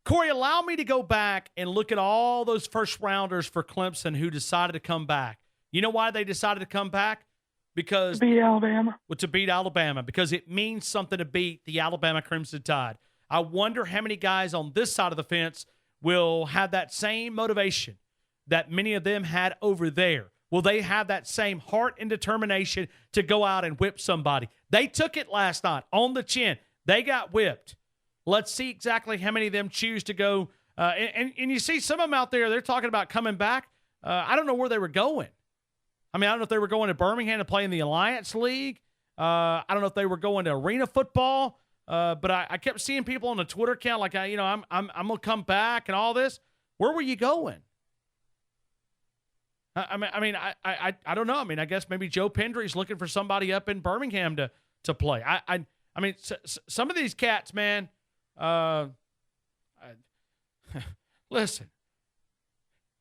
Corey, allow me to go back and look at all those first-rounders for Clemson who decided to come back. You know why they decided to come back? Because to beat Alabama. To beat Alabama, because it means something to beat the Alabama Crimson Tide. I wonder how many guys on this side of the fence will have that same motivation that many of them had over there. Will they have that same heart and determination to go out and whip somebody? They took it last night on the chin. They got whipped. Let's see exactly how many of them choose to go. And you see some of them out there, they're talking about coming back. I don't know where they were going. I don't know if they were going to Birmingham to play in the Alliance League. I don't know if they were going to arena football. But I kept seeing people on the Twitter account like, I'm gonna come back and all this. Where were you going? I don't know. I guess maybe Joe Pendry's looking for somebody up in Birmingham to play. Some of these cats, man. Listen,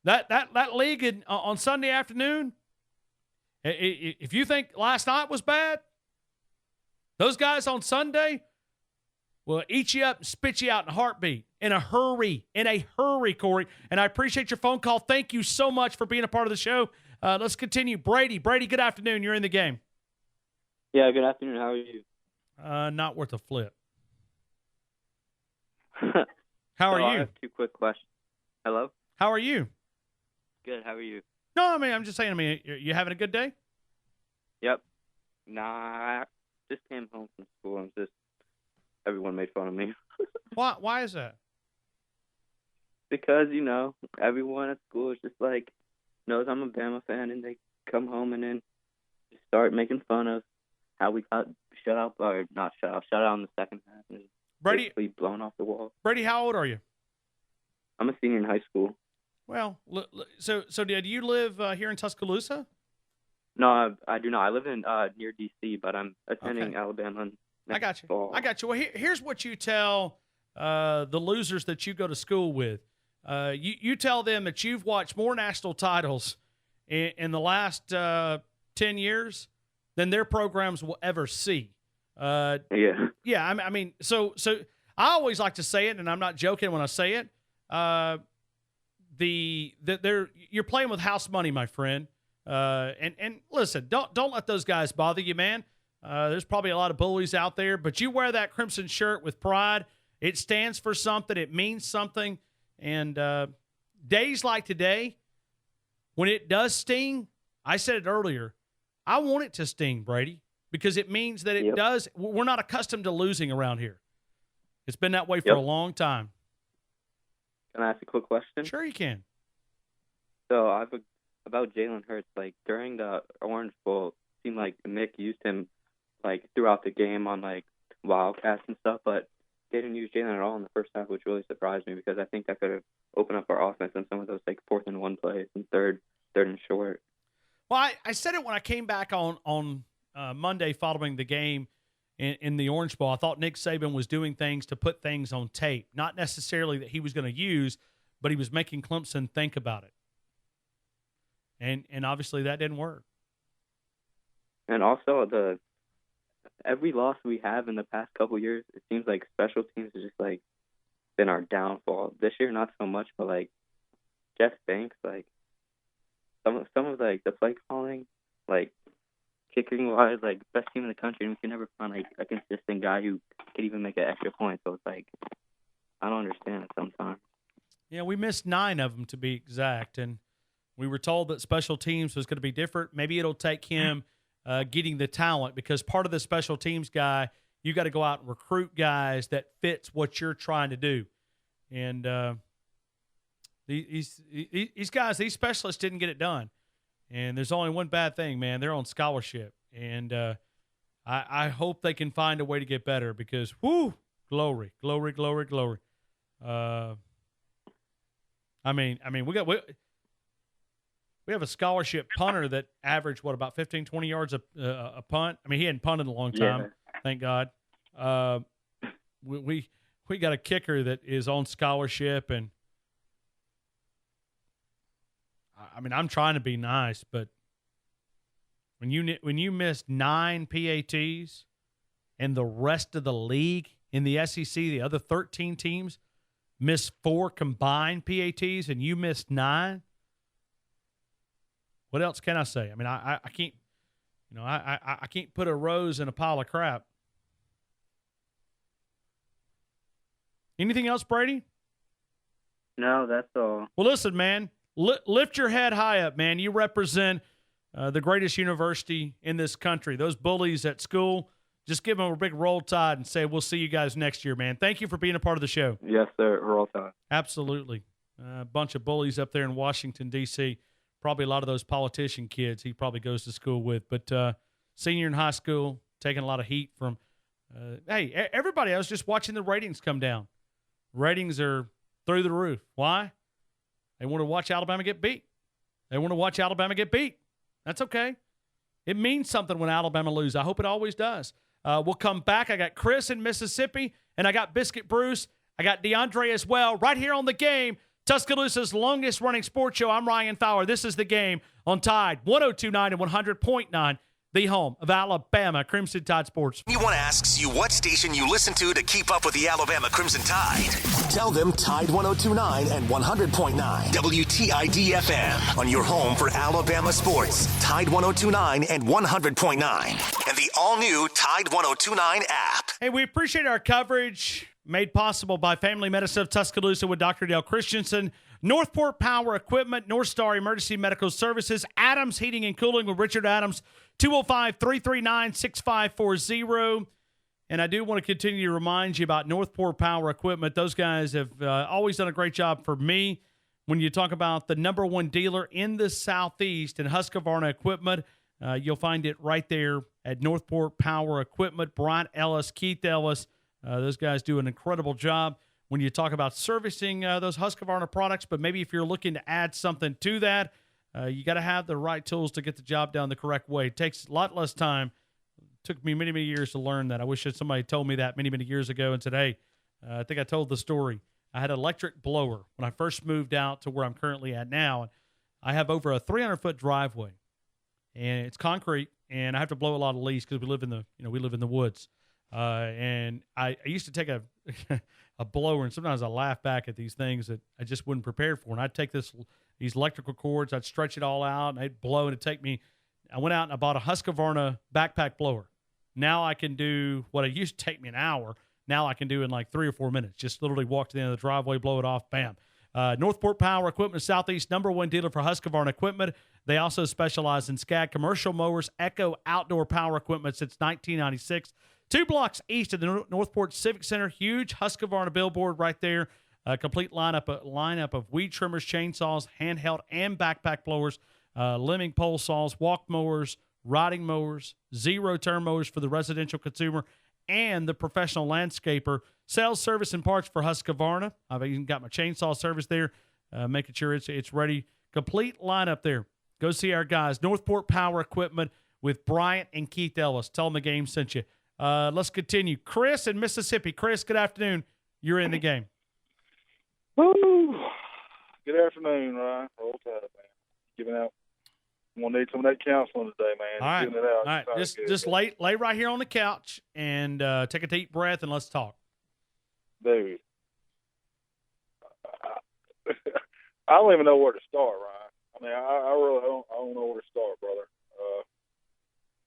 that league on Sunday afternoon. If you think last night was bad, those guys on Sunday will eat you up and spit you out in a heartbeat, in a hurry, Corey. And I appreciate your phone call. Thank you so much for being a part of the show. Let's continue. Brady, good afternoon. You're in the game. Yeah, good afternoon. How are you? Not worth a flip. How are you? I have two quick questions. Hello? How are you? Good. How are you? No, I'm just saying, you having a good day? Yep. Nah, I just came home from school and everyone made fun of me. Why is that? Because, everyone at school is just knows I'm a Bama fan, and they come home and then just start making fun of how we got shut out in the second half. And Brady, basically blown off the wall. Brady, how old are you? I'm a senior in high school. Well, so do you live here in Tuscaloosa? No, I do not. I live in near D.C., but I'm attending Alabama. I got you. Well, here's what you tell the losers that you go to school with. You tell them that you've watched more national titles in the last 10 years than their programs will ever see. Yeah. So I always like to say it, and I'm not joking when I say it. You're playing with house money, my friend. And listen, don't let those guys bother you, man. There's probably a lot of bullies out there, but you wear that crimson shirt with pride. It stands for something. It means something. And days like today, when it does sting, I said it earlier, I want it to sting, Brady, because it means that it does. We're not accustomed to losing around here. It's been that way for a long time. Can I ask a quick question? Sure you can. So about Jalen Hurts, like during the Orange Bowl, it seemed like Nick used him like throughout the game on like wildcats and stuff, but they didn't use Jalen at all in the first half, which really surprised me because I think that could have opened up our offense on some of those like 4th and 1 plays and third and short. Well, I said it when I came back on Monday following the game in the Orange Bowl. I thought Nick Saban was doing things to put things on tape, not necessarily that he was going to use, but he was making Clemson think about it. And obviously that didn't work. And also every loss we have in the past couple years, it seems like special teams has just like been our downfall. This year, not so much, but like Jeff Banks, like some of like the play calling, like kicking wise, like best team in the country, and we can never find like a consistent guy who could even make an extra point. So it's like I don't understand it sometimes. Yeah, we missed 9 of them to be exact, and we were told that special teams was going to be different. Maybe it'll take him getting the talent, because part of the special teams guy, you got to go out and recruit guys that fits what you're trying to do. And these guys, these specialists didn't get it done. And there's only one bad thing, man. They're on scholarship. And I hope they can find a way to get better because, whoo, glory, glory, glory, glory. I mean, we have a scholarship punter that averaged, about 15, 20 yards a punt. I mean, he hadn't punted in a long time, thank God. We got a kicker that is on scholarship, and I mean, I'm trying to be nice, but when you miss 9 PATs and the rest of the league in the SEC, the other 13 teams miss 4 combined PATs, and you missed 9. What else can I say? I mean, I can't, I can't put a rose in a pile of crap. Anything else, Brady? No, that's all. Well, listen, man, lift your head high up, man. You represent the greatest university in this country. Those bullies at school, just give them a big roll tide and say, we'll see you guys next year, man. Thank you for being a part of the show. Yes, sir. Roll tide. Absolutely. A bunch of bullies up there in Washington, D.C., probably a lot of those politician kids he probably goes to school with. But senior in high school, taking a lot of heat from hey, everybody. I was just watching the ratings come down. Ratings are through the roof. Why? They want to watch Alabama get beat. That's okay. It means something when Alabama loses. I hope it always does. We'll come back. I got Chris in Mississippi, and I got Biscuit Bruce. I got DeAndre as well right here on The Game. Tuscaloosa's longest-running sports show. I'm Ryan Fowler. This is The Game on Tide 102.9 and 100.9, the home of Alabama Crimson Tide Sports. Anyone asks you what station you listen to keep up with the Alabama Crimson Tide, tell them Tide 102.9 and 100.9 WTID-FM on your home for Alabama sports. Tide 102.9 and 100.9 and the all-new Tide 102.9 app. Hey, we appreciate our coverage. Made possible by Family Medicine of Tuscaloosa with Dr. Dale Christensen, Northport Power Equipment, North Star Emergency Medical Services, Adams Heating and Cooling with Richard Adams, 205-339-6540. And I do want to continue to remind you about Northport Power Equipment. Those guys have always done a great job for me. When you talk about the number one dealer in the Southeast in Husqvarna Equipment, you'll find it right there at Northport Power Equipment. Brian Ellis, Keith Ellis, those guys do an incredible job when you talk about servicing those Husqvarna products. But maybe if you're looking to add something to that, you got to have the right tools to get the job done the correct way. It takes a lot less time. It took me many, many years to learn that. I wish that somebody told me that many, many years ago. And today, I think I told the story. I had an electric blower when I first moved out to where I'm currently at now. And I have over a 300-foot driveway, and it's concrete, and I have to blow a lot of leaves because we live in the woods. And I used to take a blower, and sometimes I laugh back at these things that I just wasn't prepared for. And I'd take these electrical cords, I'd stretch it all out, and it'd blow, and it'd take me. I went out and I bought a Husqvarna backpack blower. Now I can do what it used to take me an hour. Now I can do in like 3 or 4 minutes. Just literally walk to the end of the driveway, blow it off, bam. Northport Power Equipment, Southeast, number one dealer for Husqvarna equipment. They also specialize in SCAD commercial mowers, Echo outdoor power equipment since 1996. 2 blocks east of the Northport Civic Center. Huge Husqvarna billboard right there. A complete lineup of weed trimmers, chainsaws, handheld and backpack blowers, limbing pole saws, walk mowers, riding mowers, zero-turn mowers for the residential consumer, and the professional landscaper. Sales, service, and parts for Husqvarna. I've even got my chainsaw service there, making sure it's ready. Complete lineup there. Go see our guys, Northport Power Equipment, with Bryant and Keith Ellis. Tell them the game sent you. Let's continue. Chris in Mississippi. Chris, good afternoon. You're in the game. Woo! Good afternoon, Ryan. Roll Tide, man. Giving out. I'm gonna need some of that counseling today, man. All right. Giving it out. All right. Just lay right here on the couch and take a deep breath and let's talk. Dude, I don't even know where to start, Ryan. I mean, I really don't know where to start, brother.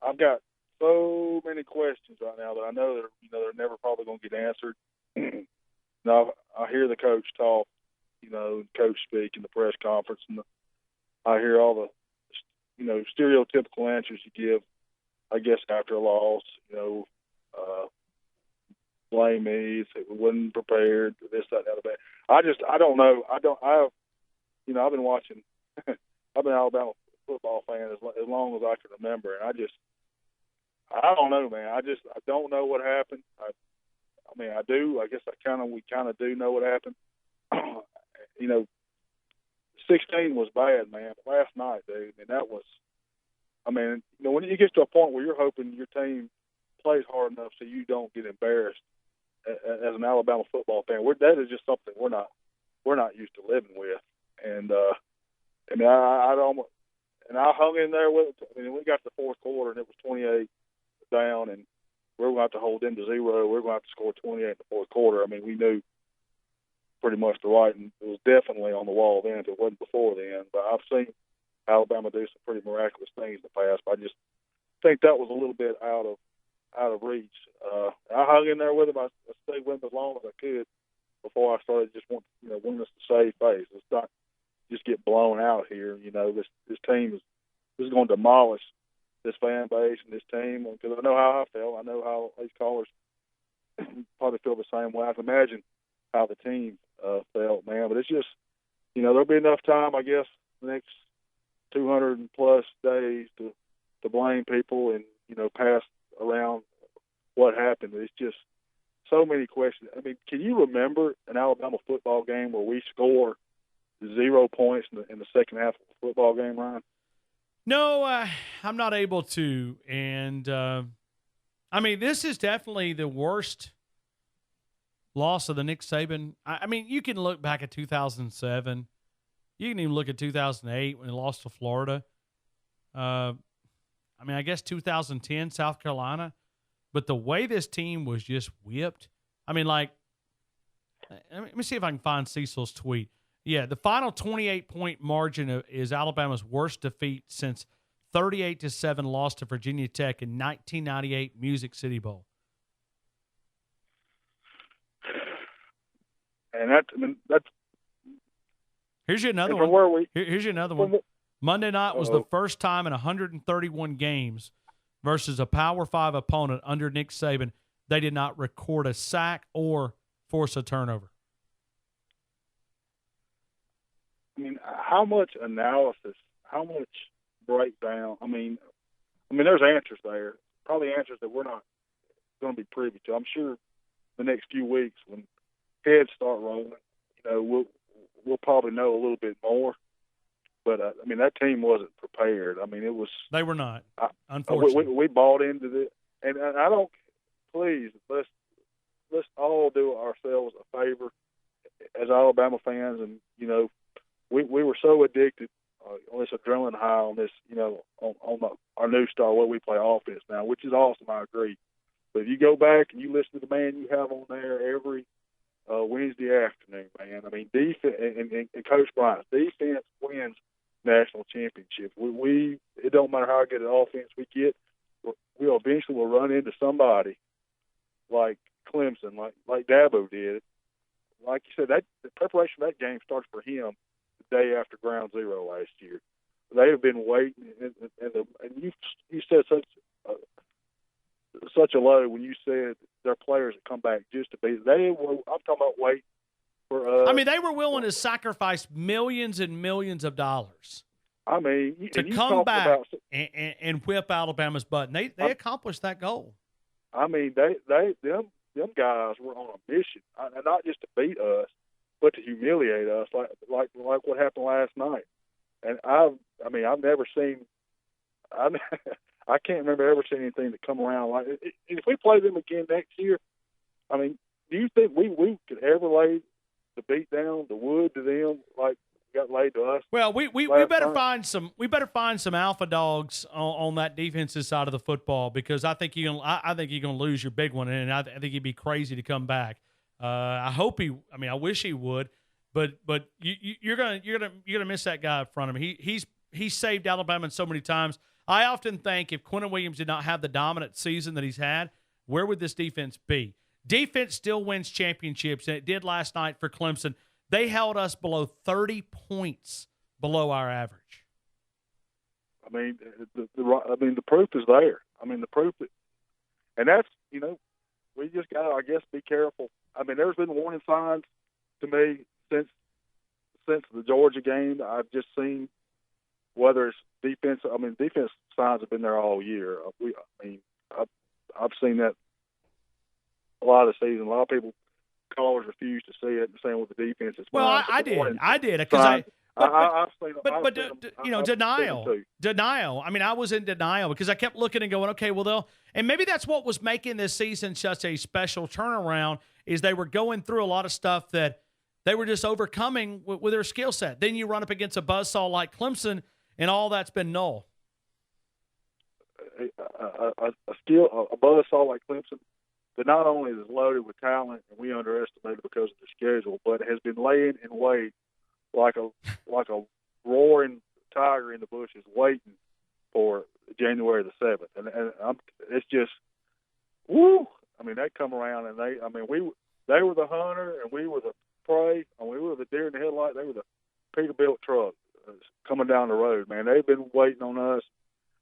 I've got so many questions right now that I know that they're never probably going to get answered. Now I hear the coach talk, coach speak in the press conference, and I hear all the stereotypical answers you give. I guess after a loss, blame me, say we wasn't prepared, this, that, and the other. I don't know. I've been watching. I've been an Alabama football fan as long as I can remember, and I don't know, man. I don't know what happened. I do. I guess we kind of do know what happened. 16 was bad, man. Last night, dude, and that was. When you get to a point where you're hoping your team plays hard enough so you don't get embarrassed as an Alabama football fan, that is just something we're not used to living with. And I hung in there with. We got to the fourth quarter and it was 28 down, and we're going to have to hold them to 0. We're going to have to score 28 in the fourth quarter. We knew pretty much the writing was definitely on the wall then. If it wasn't before then, but I've seen Alabama do some pretty miraculous things in the past. But I just think that was a little bit out of reach. I hung in there with them. I stayed with them as long as I could before I started just wanting us to save face. Let's not just get blown out here. This team is going to demolish this fan base and this team, because I know how I felt. I know how these callers probably feel the same way. I can imagine how the team felt, man. But it's just, there'll be enough time, I guess, the next 200 plus days to blame people and, pass around what happened. It's just so many questions. Can you remember an Alabama football game where we score 0 points in the second half of a football game, Ryan? No, I'm not able to. And, this is definitely the worst loss of the Nick Saban. You can look back at 2007. You can even look at 2008 when he lost to Florida. I guess 2010, South Carolina. But the way this team was just whipped, let me see if I can find Cecil's tweet. Yeah, the final 28-point margin is Alabama's worst defeat since 38-7 loss to Virginia Tech in 1998 Music City Bowl. And that's. Here's you another one. Here's you another one. Monday night was the first time in 131 games versus a Power 5 opponent under Nick Saban they did not record a sack or force a turnover. How much analysis, how much breakdown? There's answers there. Probably answers that we're not going to be privy to. I'm sure the next few weeks when heads start rolling, we'll probably know a little bit more. But that team wasn't prepared. It was. They were not. Unfortunately, we bought into this, and I don't. Please, let's all do ourselves a favor as Alabama fans, and we were so addicted on this adrenaline high on this, on our new style way we play offense now, which is awesome. I agree. But if you go back and you listen to the man you have on there every Wednesday afternoon, man, defense and Coach Bryant's defense wins national championships. It don't matter how good an offense we get, we eventually will run into somebody like Clemson, like Dabo did. Like you said, the preparation for that game starts for him the day after ground zero last year. They have been waiting, and you said such such a low when you said their players would come back just to beat. I'm talking about wait for. I mean, they were willing to sacrifice millions and millions of dollars. I mean, to come back and whip Alabama's butt, and they accomplished that goal. I mean, them guys were on a mission, and not just to beat us, but to humiliate us, like what happened last night. And I've never seen. I can't remember ever seeing anything to come around like it. If we play them again next year, I mean, do you think we could ever lay the beat down, the wood to them like got laid to us? Well, we better find some alpha dogs on that defensive side of the football, because I think you're gonna lose your big one, and I think he'd be crazy to come back. I wish he would, but you're gonna miss that guy up front of him. He's saved Alabama so many times. I often think if Quentin Williams did not have the dominant season that he's had, where would this defense be? Defense still wins championships, and it did last night for Clemson. They held us below 30 points below our average. I mean, the proof is there. I mean, the proof, and that's, we just got to, I guess, be careful. I mean, there's been warning signs to me since the Georgia game. I've just seen whether it's defense. I mean, defense signs have been there all year. I've seen that a lot of the season. A lot of people, callers, refuse to see it and saying what the defense is. Well, I did because denial. I mean, I was in denial because I kept looking and going, okay, well, and maybe that's what was making this season such a special turnaround, is they were going through a lot of stuff that they were just overcoming with their skill set. Then you run up against a buzzsaw like Clemson, and all that's been null. A buzzsaw like Clemson that not only is loaded with talent, and we underestimate it because of the schedule, but has been laying in wait like a roaring tiger in the bushes, waiting for January the 7th. And it's just, woo! I mean, they come around and they were the hunter and we were the prey. And we were the deer in the headlight. They were the Peterbilt truck coming down the road. Man, they've been waiting on us.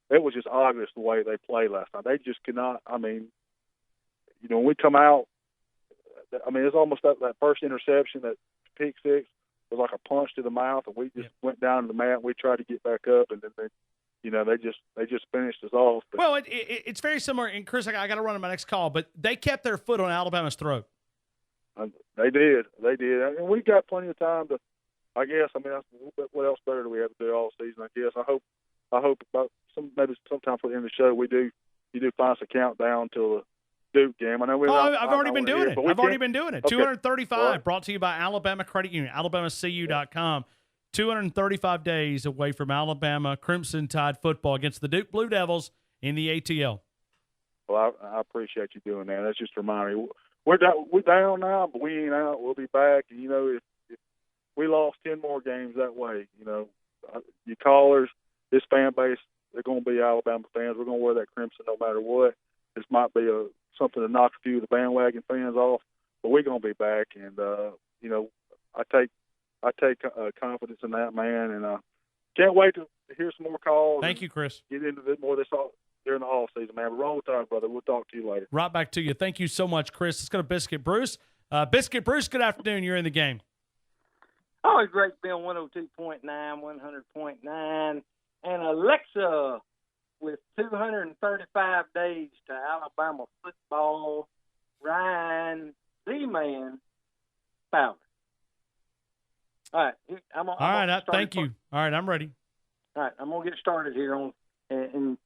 It was just obvious the way they played last night. They just could not. I mean, when we come out, I mean, it's almost that first interception, that pick six, was like a punch to the mouth, and we just went down to the mat. And we tried to get back up, and then they just finished us off. But, well, it's very similar. And Chris, I got to run to my next call, but they kept their foot on Alabama's throat. They did, and we got plenty of time to. I guess. I mean, what else better do we have to do all season? I guess. I hope about maybe sometime for the end of the show you do find us a countdown till the Duke game. I know I've already been doing it. Okay. 235 right. Brought to you by Alabama Credit Union, alabamacu.com. 235 days away from Alabama Crimson Tide football against the Duke Blue Devils in the ATL. Well, I appreciate you doing that. That's just reminding me. We're down now, but we ain't out. We'll be back. And, if we lost 10 more games that way, your callers, this fan base, they're going to be Alabama fans. We're going to wear that crimson no matter what. This might be something to knock a few of the bandwagon fans off, but we're going to be back. And I take confidence in that, man, and can't wait to hear some more calls. Thank you, Chris. Get into a bit more of this during the off season, man. But roll tide, brother. We'll talk to you later. Right back to you. Thank you so much, Chris. Let's go to Biscuit Bruce. Biscuit Bruce, good afternoon. You're in the game. Always great to be on 102.9, 100.9, and Alexa with 235 days to Alabama football, Ryan Z-Man Fowler. All right. Thank you. All right, I'm ready. All right, I'm going to get started here. And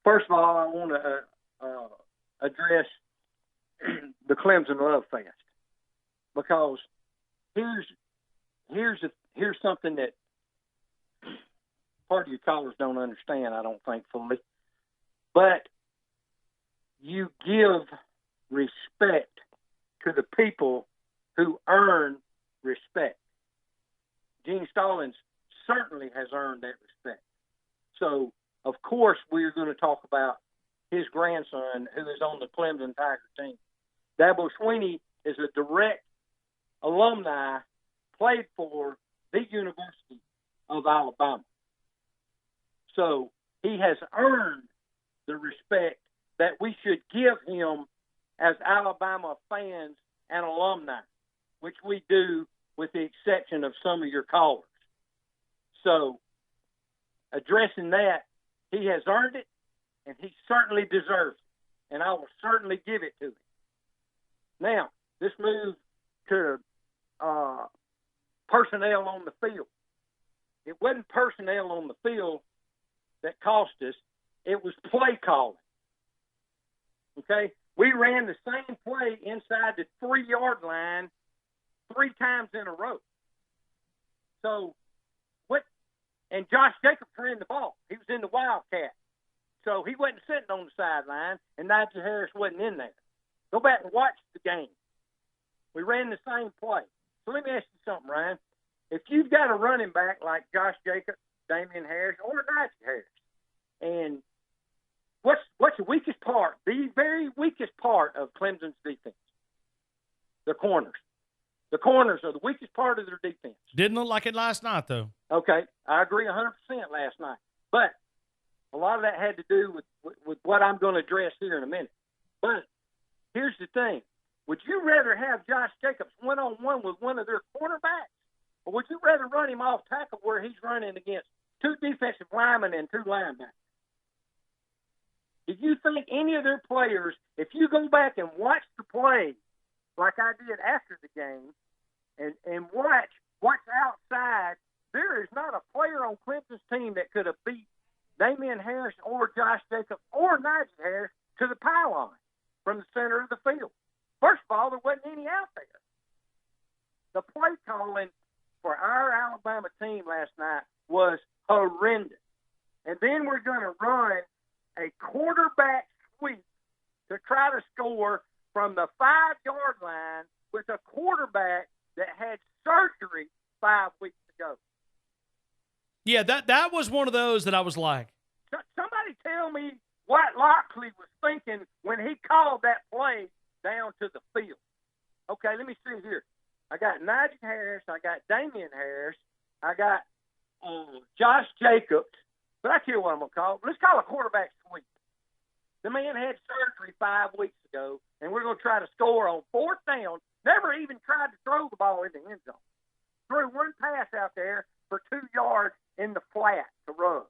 first of all, I want to address the Clemson Love Fest, because here's something that part of your callers don't understand, I don't think, fully. But you give respect to the people who earn respect. Gene Stallings certainly has earned that respect. So, of course, we're going to talk about his grandson, who is on the Clemson Tigers team. Dabo Swinney is a direct alumni, played for the University of Alabama. So he has earned the respect that we should give him as Alabama fans and alumni, which we do with the exception of some of your callers. So addressing that, he has earned it, and he certainly deserves it, and I will certainly give it to him. Now, this move to personnel on the field. It wasn't personnel on the field that cost us. It was play calling. Okay? We ran the same play inside the 3-yard line 3 times in a row. So, and Josh Jacobs ran the ball. He was in the Wildcat. So he wasn't sitting on the sideline, and Nigel Harris wasn't in there. Go back and watch the game. We ran the same play. So let me ask you something, Ryan. If you've got a running back like Josh Jacobs, Damian Harris, or Nigel Harris, and what's the weakest part, the very weakest part of Clemson's defense? The corners. The corners are the weakest part of their defense. Didn't look like it last night, though. Okay, I agree 100% last night. But a lot of that had to do with what I'm going to address here in a minute. But here's the thing. Would you rather have Josh Jacobs one-on-one with one of their quarterbacks, or would you rather run him off tackle where he's running against 2 defensive linemen and 2 linebackers? Do you think any of their players, if you go back and watch the play like I did after the game and watch what's outside, there is not a player on Clemson's team that could have beat Damian Harris or Josh Jacobs or Nigel Harris to the pylon from the center of the field. First of all, there wasn't any out there. The play calling for our Alabama team last night was horrendous. And then we're going to run a quarterback sweep to try to score from the 5-yard line with a quarterback that had surgery 5 weeks ago. Yeah, that was one of those that I was like. Somebody tell me what Loxley was thinking when he called that play down to the field. Okay, let me see here. I got Nigel Harris. I got Damian Harris. I got Josh Jacobs. But I tell you what I'm going to call. Let's call a quarterback sweep. The man had surgery 5 weeks ago, and we're going to try to score on 4th down. Never even tried to throw the ball in the end zone. Threw one pass out there for 2 yards in the flat to run.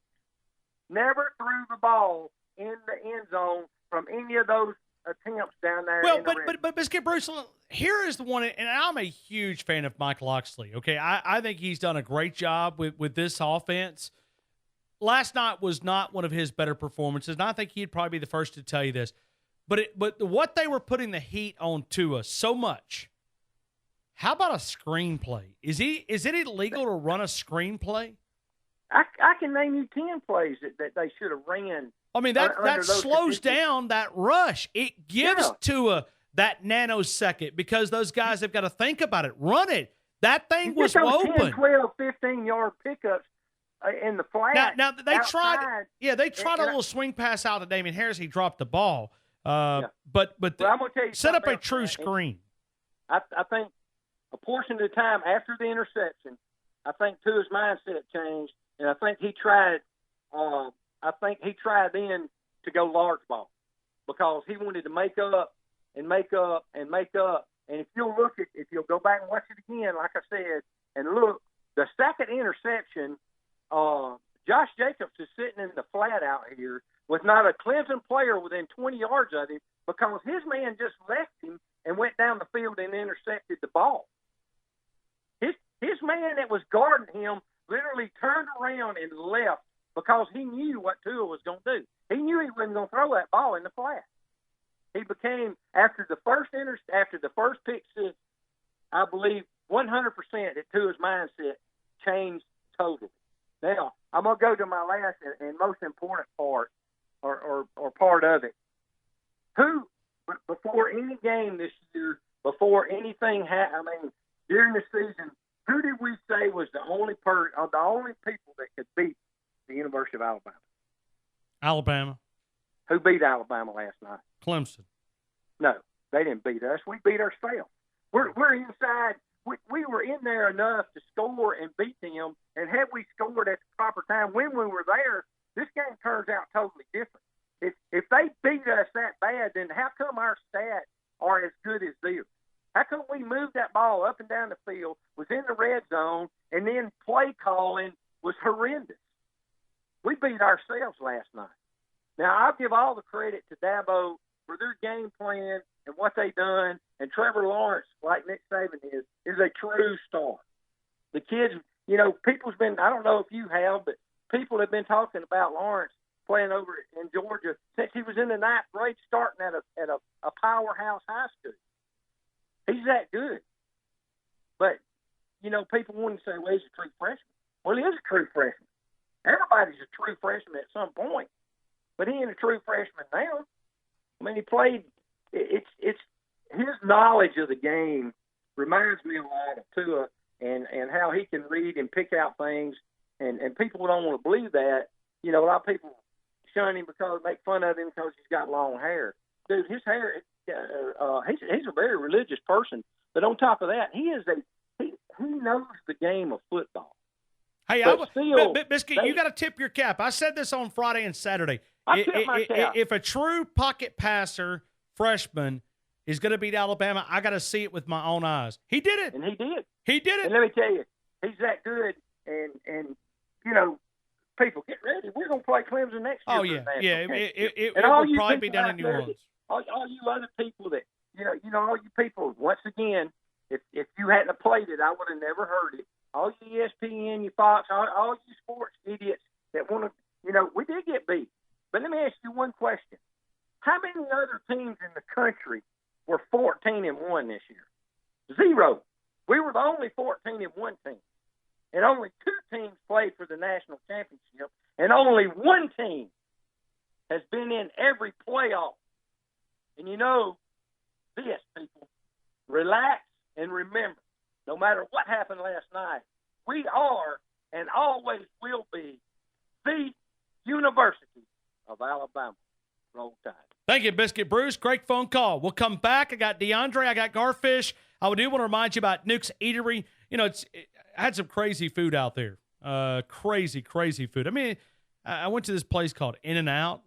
Never threw the ball in the end zone from any of those attempts down there. Well, but Skip Bruce, here is the one, and I'm a huge fan of Mike Loxley. Okay, I think he's done a great job with this offense. Last night was not one of his better performances, and I think he'd probably be the first to tell you this. But what they were putting the heat on to us so much. How about a screenplay? Is it illegal to run a screenplay? I can name you 10 plays that they should have ran. I mean, that slows down that rush. It gives Tua that nanosecond because those guys have got to think about it. Run it. That thing was open. 10, 12, 15-yard pickups in the flat. Now they outside. tried. Yeah, they tried a little swing pass out to Damian Harris. He dropped the ball. But I'm gonna tell you set up a else, true man. screen. I think a portion of the time after the interception, I think Tua's mindset changed, and I think he tried. Then to go large ball because he wanted to make up. And if you'll go back and watch it again, like I said, and look, the second interception, Josh Jacobs is sitting in the flat out here with not a Clemson player within 20 yards of him because his man just left him and went down the field and intercepted the ball. His man that was guarding him literally turned around and left because he knew what Tua was going to do. He knew he wasn't going to throw that ball in the flat. He became, after the first pick six, I believe 100% that Tua's mindset changed totally. Now, I'm going to go to my last and most important part, or part of it. Who, before any game this year, before anything happened, during the season, who did we say was the only people that could beat the University of Alabama? Alabama. Who beat Alabama last night? Clemson. No, they didn't beat us. We beat ourselves. We're inside. We were in there enough to score and beat them, and had we scored at the proper time when we were there, this game turns out totally different. If they beat us that come our stats are as good as theirs? How come we moved that ball up and down the field, was in the red zone, and then play calling was horrendous? We beat ourselves last night. Now, I'll give all the credit to Dabo for their game plan and what they done, and Trevor Lawrence, like Nick Saban is a true star. The kids, people's been, I don't know if you have, but people have been talking about Lawrence playing over in Georgia since he was in the 9th grade, starting at a powerhouse high school. He's that good. But, people want to say, well, he's a true freshman. Well, he is a true freshman. Everybody's a true freshman at some point. But he ain't a true freshman now. I mean, he played – it's his knowledge of the game reminds me a lot of Tua and how he can read and pick out things, and people don't want to believe that. A lot of people shun him because they make fun of him because he's got long hair. Dude, his hair he's a very religious person, but on top of that, he knows the game of football. Hey, Biscuit, you got to tip your cap. I said this on Friday and Saturday. I tip my cap. If a true pocket passer freshman is going to beat Alabama, I got to see it with my own eyes. He did it. And he did. He did it. And let me tell you, he's that good. And people, get ready. We're going to play Clemson next year. Oh, yeah. It will probably be down in New Orleans. All you other people that, all you people, once again, if you hadn't have played it, I would have never heard it. All you ESPN, you Fox, all you sports idiots that want to, we did get beat. But let me ask you one question. How many other teams in the country were 14-1 this year? 0. We were the only 14-1 team. And only 2 teams played for the national championship. And only 1 team has been in every playoff. And this, people, relax and remember, no matter what happened last night, we are and always will be the University of Alabama. Roll Tide. Thank you, Biscuit Bruce. Great phone call. We'll come back. I got DeAndre. I got Garfish. I do want to remind you about Nuke's Eatery. I had some crazy food out there. Crazy food. I mean, I went to this place called In-N-Out.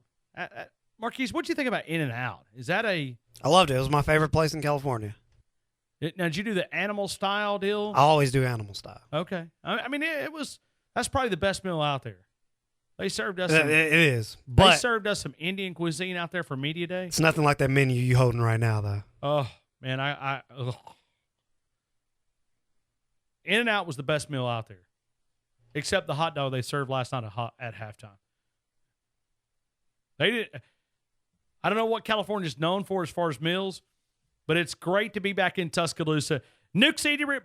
Marquise, what do you think about In-N-Out? Is that I loved it. It was my favorite place in California. Now, did you do the animal style deal? I always do animal style. Okay. I mean, that's probably the best meal out there. They served us. It is. They served us some Indian cuisine out there for Media Day. It's nothing like that menu you holding right now, though. Oh, man. In-N-Out was the best meal out there, except the hot dog they served last night at halftime. I don't know what California's known for as far as meals, but it's great to be back in Tuscaloosa. Nuke's Eatery,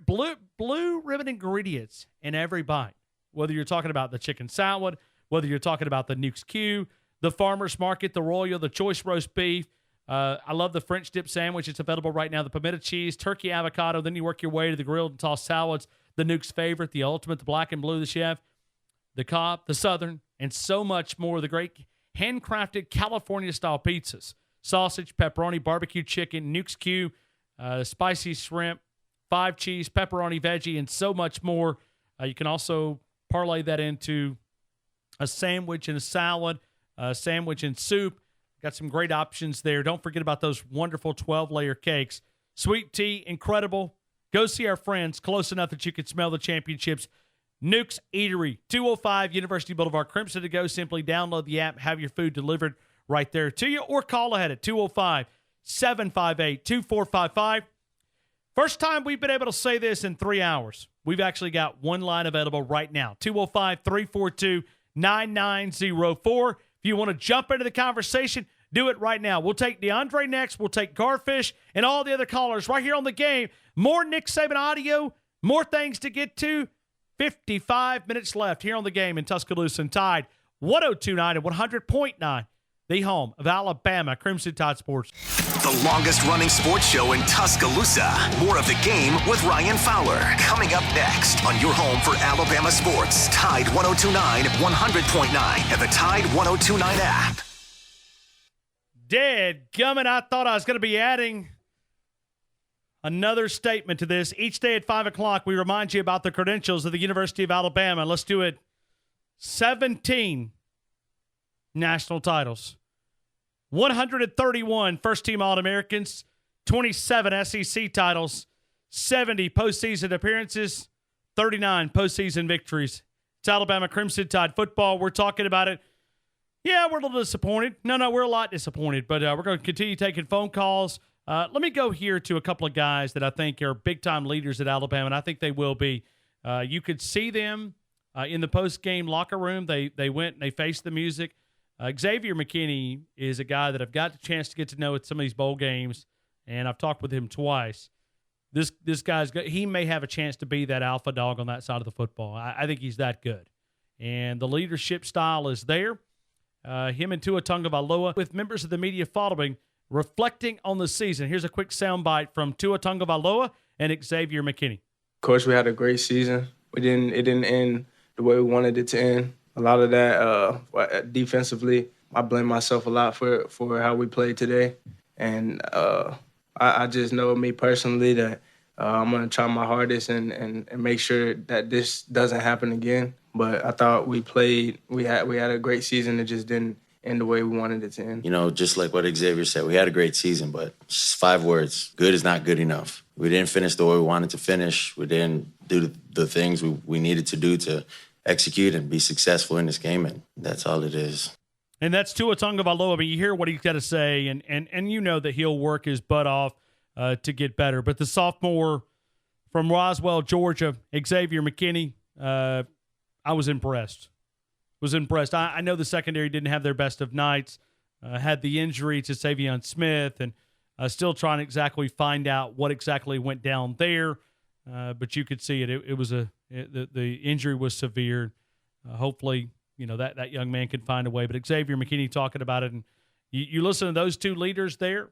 blue ribbon ingredients in every bite. Whether you're talking about the chicken salad, whether you're talking about the Nuke's Q, the Farmer's Market, the Royal, the choice roast beef. I love the French dip sandwich. It's available right now. The pimento cheese, turkey avocado. Then you work your way to the grilled and tossed salads, the Nuke's favorite, the ultimate, the black and blue, the chef, the Cobb, the Southern, and so much more. The great handcrafted California-style pizzas, sausage, pepperoni, barbecue chicken, Nuke's Q, spicy shrimp, 5 cheese, pepperoni, veggie, and so much more. You can also parlay that into a sandwich and a salad, a sandwich and soup. Got some great options there. Don't forget about those wonderful 12-layer cakes. Sweet tea, incredible. Go see our friends close enough that you can smell the championships. Nuke's Eatery, 205 University Boulevard, Crimson to go. Simply download the app, have your food delivered right there to you, or call ahead at 205-758-2455. First time we've been able to say this in 3 hours. We've actually got one line available right now, 205-342-9904. If you want to jump into the conversation, do it right now. We'll take DeAndre next. We'll take Garfish and all the other callers right here on the game. More Nick Saban audio, more things to get to. 55 minutes left here on the game in Tuscaloosa and Tide 102.9 and 100.9, the home of Alabama Crimson Tide Sports. The longest running sports show in Tuscaloosa. More of the game with Ryan Fowler coming up next on your home for Alabama sports. Tide 102.9, 100.9, and the Tide 102.9 app. Dadgummit, I thought I was going to be adding another statement to this. Each day at 5 o'clock, we remind you about the credentials of the University of Alabama. Let's do it. 17 national titles. 131 first-team All-Americans, 27 SEC titles, 70 postseason appearances, 39 postseason victories. It's Alabama Crimson Tide football. We're talking about it. Yeah, we're a little disappointed. No, we're a lot disappointed, but we're going to continue taking phone calls. Let me go here to a couple of guys that I think are big-time leaders at Alabama, and I think they will be. You could see them in the post-game locker room. They went and they faced the music. Xavier McKinney is a guy that I've got the chance to get to know at some of these bowl games, and I've talked with him twice. This guy's good. He may have a chance to be that alpha dog on that side of the football. I think he's that good. And the leadership style is there. Him and Tua Tagovailoa with members of the media following, reflecting on the season. Here's a quick soundbite from Tua Tagovailoa and Xavier McKinney. Of course, we had a great season. It didn't end the way we wanted it to end. A lot of that defensively, I blame myself a lot for how we played today. And I just know me personally that I'm going to try my hardest and make sure that this doesn't happen again. But I thought we had a great season. It just didn't end the way we wanted it to end. You know, just like what Xavier said, we had a great season, but just 5 words: good is not good enough. We didn't finish the way we wanted to finish. We didn't do the things we needed to do to execute and be successful in this game, and that's all it is. And that's Tua Tagovailoa. I mean, you hear what he's got to say, and you know that he'll work his butt off to get better. But the sophomore from Roswell, Georgia, Xavier McKinney, I was impressed. I know the secondary didn't have their best of nights, had the injury to Savion Smith, and still trying to exactly find out what exactly went down there. But you could see it. It was the injury was severe. Hopefully, you know, that young man can find a way. But Xavier McKinney talking about it, and you listen to those two leaders there,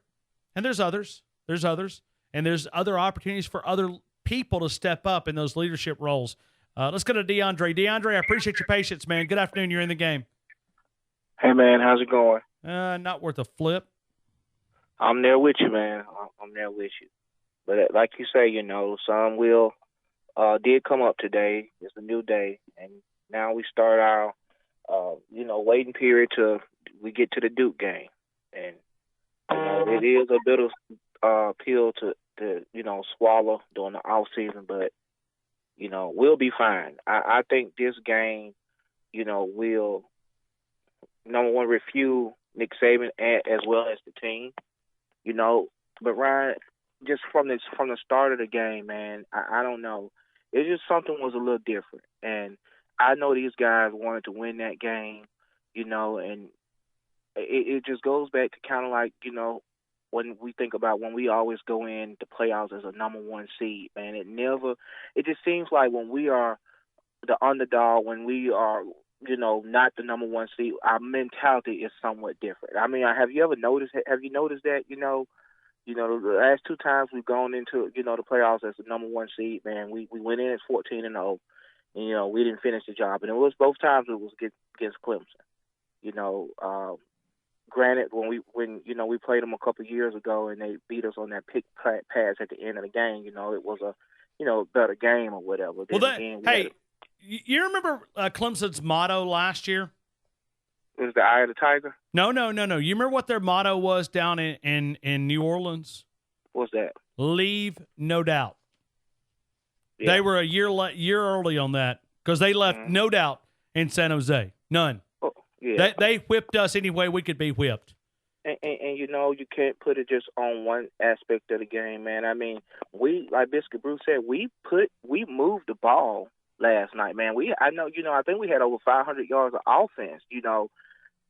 and there's others, and there's other opportunities for other people to step up in those leadership roles. Let's go to DeAndre. DeAndre, I appreciate your patience, man. Good afternoon. You're in the game. Hey, man, how's it going? Not worth a flip. I'm there with you, man. I'm there with you. But like you say, you know, some will did come up today. It's a new day, and now we start our, waiting period till we get to the Duke game. And, you know, it is a bit of pill to swallow during the off season, but, you know, we'll be fine. I think this game, you know, will, number one, refuel Nick Saban as well as the team, you know. But, Ryan, just from the start of the game, man, I don't know. It's just something was a little different. And I know these guys wanted to win that game, you know, and it just goes back to kind of like, you know, when we think about when we always go in the playoffs as a number one seed, man, it just seems like when we are the underdog, when we are, you know, not the number one seed, our mentality is somewhat different. I mean, have you noticed that, you know, the last 2 times we've gone into, you know, the playoffs as the number one seed, man, we went in at 14-0, and, you know, we didn't finish the job. And it was both times it was against Clemson. You know, granted, when we played them a couple of years ago and they beat us on that pick pass at the end of the game, you know, it was a, you know, better game or whatever. You remember Clemson's motto last year? It was the eye of the tiger? No. You remember what their motto was down in New Orleans? What's that? Leave no doubt. Yeah. They were a year early on that because they left no doubt in San Jose. None. Oh, yeah. They whipped us any way we could be whipped. And you know, you can't put it just on one aspect of the game, man. I mean, like Biscuit Bruce said, we moved the ball last night, man. I think we had over 500 yards of offense. You know,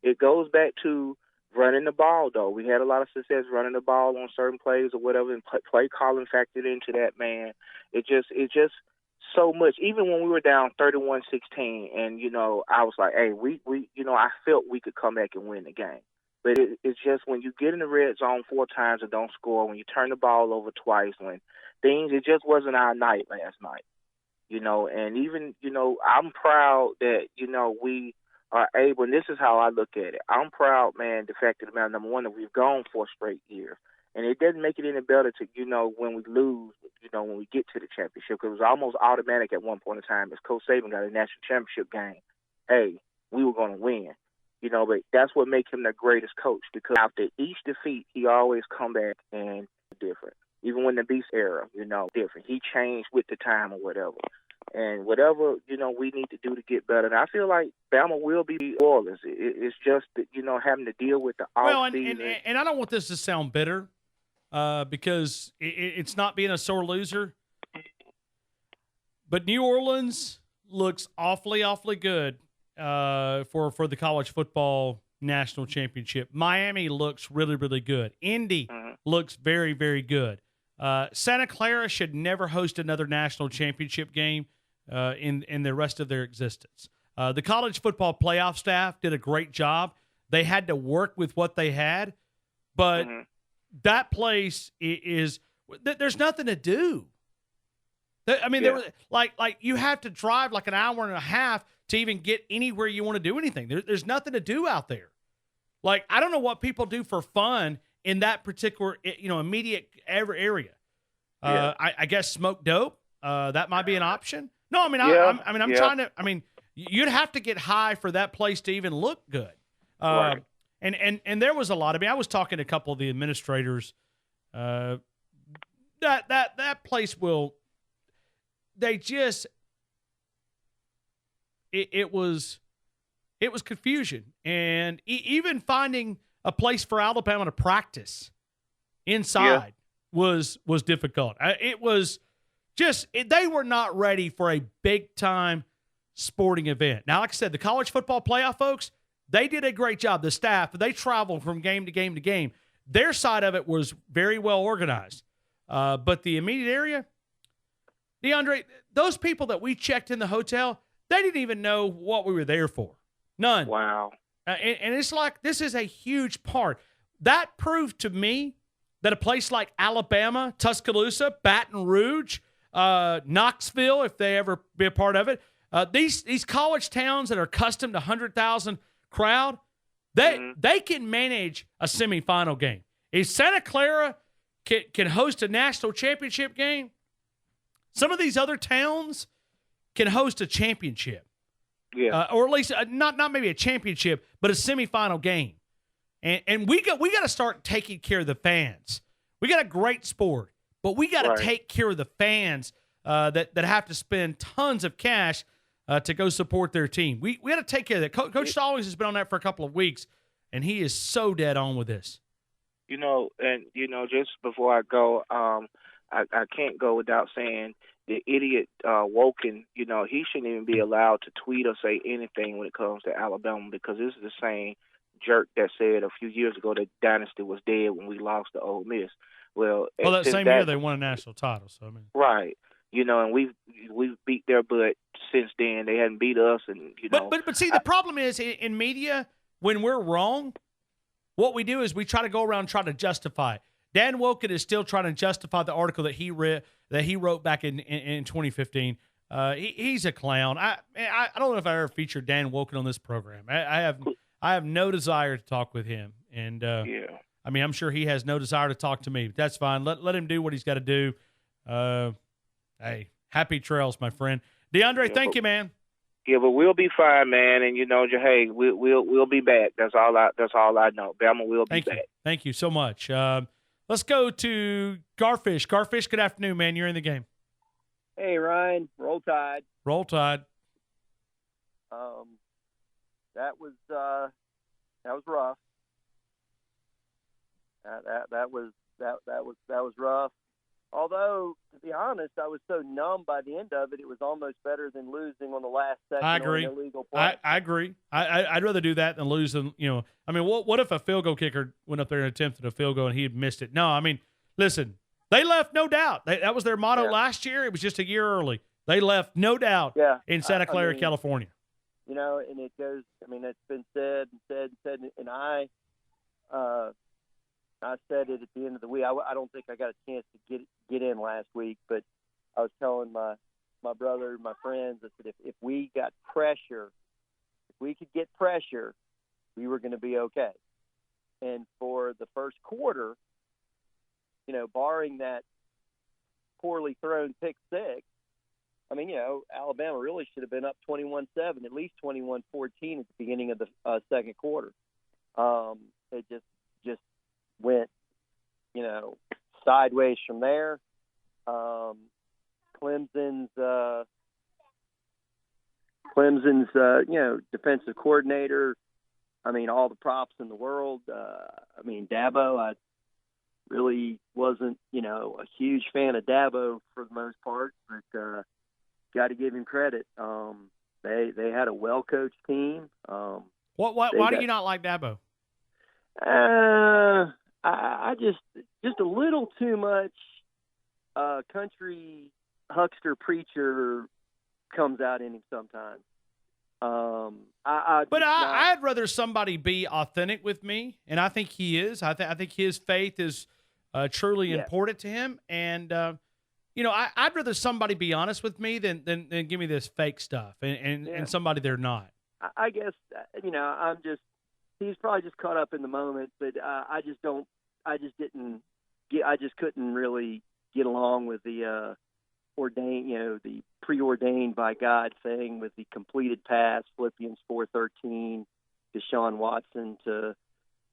it goes back to running the ball, though. We had a lot of success running the ball on certain plays or whatever, and play calling factored into that, man. It just so much. Even when we were down 31-16, and, you know, I was like, hey, we you know, I felt we could come back and win the game. But it's just when you get in the red zone 4 times and don't score, when you turn the ball over twice, it just wasn't our night last night. You know, and even, you know, I'm proud that, you know, we are able, and this is how I look at it. I'm proud, man, the fact that, man, number one, that we've gone 4 straight years. And it doesn't make it any better to, you know, when we lose, you know, when we get to the championship, because it was almost automatic at one point in time. As Coach Saban got a national championship game, hey, we were going to win. But that's what makes him the greatest coach, because after each defeat, he always come back and different. Even when the Beast era, different. He changed with the time or whatever. And whatever, we need to do to get better. And I feel like Bama will be New Orleans. It's just, that, having to deal with the off-season. And I don't want this to sound bitter because it's not being a sore loser. But New Orleans looks awfully, awfully good for the college football national championship. Miami looks really, really good. Indy looks very, very good. Santa Clara should never host another national championship game in the rest of their existence. The college football playoff staff did a great job. They had to work with what they had, but that place is there's nothing to do. I mean, there was like you have to drive like an hour and a half to even get anywhere you want to do anything. There's nothing to do out there. Like, I don't know what people do for fun in that particular, immediate area. I guess smoke dope. That might be an option. No, I mean, I'm trying to. I mean, you'd have to get high for that place to even look good. Right. And there was a lot. I mean, I was talking to a couple of the administrators. That place will. They just. It was confusion, and even finding a place for Alabama to practice inside was difficult. It was just they were not ready for a big time sporting event. Now, like I said, the college football playoff folks, they did a great job. The staff, they traveled from game to game to game. Their side of it was very well organized, but the immediate area, DeAndre, those people that we checked in the hotel, they didn't even know what we were there for. None. Wow. And it's like this is a huge part. That proved to me that a place like Alabama, Tuscaloosa, Baton Rouge, Knoxville, if they ever be a part of it, these college towns that are accustomed to 100,000 crowd, they can manage a semifinal game. If Santa Clara can host a national championship game, some of these other towns can host a championship. Yeah. Or at least not maybe a championship, but a semifinal game. And we got to start taking care of the fans. We got a great sport, but we got to take care of the fans that have to spend tons of cash to go support their team. We got to take care of that. Coach Stallings has been on that for a couple of weeks, and he is so dead on with this. Just before I go, I can't go without saying the idiot Woken, he shouldn't even be allowed to tweet or say anything when it comes to Alabama, because this is the same jerk that said a few years ago that dynasty was dead when we lost to Ole Miss. Well, that same year they won a national title. So I mean, right, and we've beat their butt since then. They hadn't beat us, and But see, the problem is in media, when we're wrong, what we do is we try to go around and try to justify it. Dan Woken is still trying to justify the article that he wrote back in 2015. He's a clown. I don't know if I ever featured Dan Woken on this program. I have no desire to talk with him, and I mean, I'm sure he has no desire to talk to me. But that's fine. Let him do what he's got to do. Hey, happy trails, my friend. DeAndre, thank you, man. Yeah, but we'll be fine, man. And hey, we'll be back. That's all I know. Bama will be back. Thank you so much. Let's go to Garfish. Garfish, good afternoon, man. You're in the game. Hey, Ryan. Roll Tide. Roll Tide. That was rough. That was rough. Although, to be honest, I was so numb by the end of it, it was almost better than losing on the last second. I agree. On an illegal play. I agree. I'd rather do that than lose than, I mean, what if a field goal kicker went up there and attempted a field goal and he had missed it? No, I mean, listen, they left no doubt. That was their motto last year. It was just a year early. They left no doubt in Santa Clara, California. And it goes, I mean, it's been said, and I said it at the end of the week. I don't think I got a chance to get in last week, but I was telling my brother, my friends, I said if we got pressure, if we could get pressure, we were going to be okay. And for the first quarter, barring that poorly thrown pick six, I mean, Alabama really should have been up 21-7, at least 21-14 at the beginning of the second quarter. It just went, sideways from there. Clemson's defensive coordinator, I mean, all the props in the world. Dabo, I really wasn't, a huge fan of Dabo for the most part, but got to give him credit. They had a well-coached team. Why do you not like Dabo? I just a little too much country huckster preacher comes out in him sometimes. I'd rather somebody be authentic with me, and I think he is. I think his faith is truly important to him, and I'd rather somebody be honest with me than give me this fake stuff and somebody they're not. I guess he's probably just caught up in the moment, but I just couldn't really get along with the the preordained by God thing with the completed pass, Philippians 4:13, Deshaun Watson to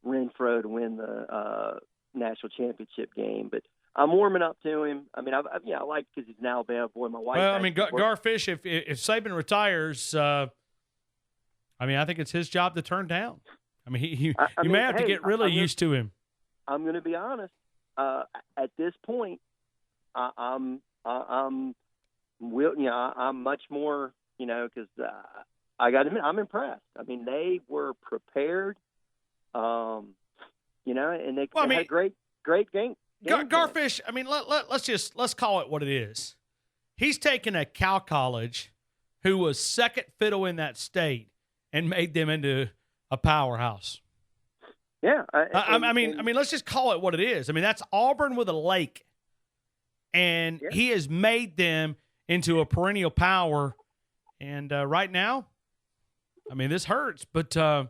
Renfro to win the national championship game. But I'm warming up to him. I mean, I like because he's an Alabama boy. My wife. Well, I mean, Garfish, if Saban retires, I think it's his job to turn down. I mean, you may have to get really used to him. I'm going to be honest. At this point, I'm much more, because I got to admit, I'm impressed. I mean, they were prepared, and they had a great game. Garfish, I mean, let's call it what it is. He's taken a Cal College who was second fiddle in that state and made them into a powerhouse. Yeah. I mean, let's just call it what it is. I mean, that's Auburn with a lake. And he has made them into a perennial power. And right now, I mean, this hurts, but they've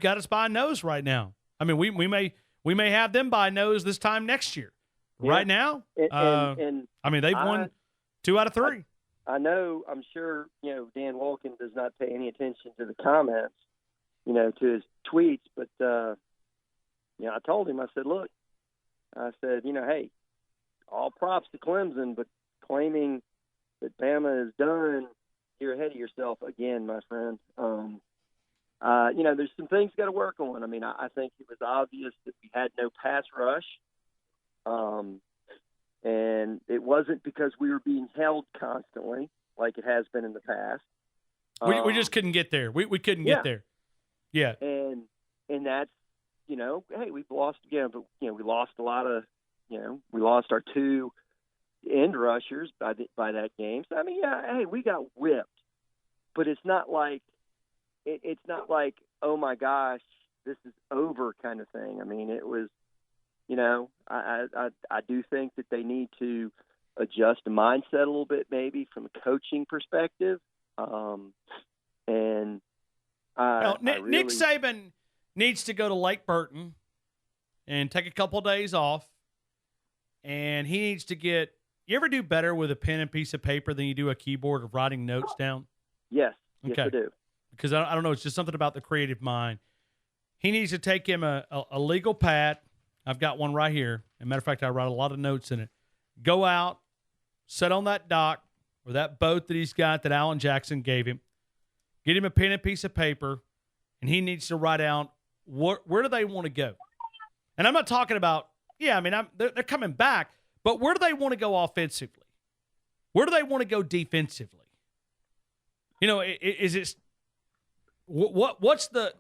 got us by a nose right now. I mean, we may have them by a nose this time next year. Yeah. Right now, they've won 2 out of 3. I know. I'm sure Dan Wolken does not pay any attention to the comments, to his tweets, but I told him. I said, look. I said, hey, all props to Clemson, but claiming that Bama is done, you're ahead of yourself again, my friend. There's some things got to work on. I mean, I think it was obvious that we had no pass rush, and it wasn't because we were being held constantly like it has been in the past. We just couldn't get there. We couldn't get there. Yeah, and that's. Hey, we've lost again, but we lost a lot of, we lost our 2 end rushers by that game. So I mean, hey, we got whipped, but it's not like oh my gosh, this is over kind of thing. I mean, it was, I do think that they need to adjust the mindset a little bit, maybe from a coaching perspective, and Nick Saban needs to go to Lake Burton and take a couple of days off. And he needs to get – you ever do better with a pen and piece of paper than you do a keyboard of writing notes down? Yes. Okay. Yes, I do. Because I don't know. It's just something about the creative mind. He needs to take him a legal pad. I've got one right here. As a matter of fact, I write a lot of notes in it. Go out, sit on that dock or that boat that he's got that Alan Jackson gave him. Get him a pen and piece of paper, and he needs to write out where do they want to go? And I'm not talking about, they're coming back, but where do they want to go offensively? Where do they want to go defensively? Is it what's the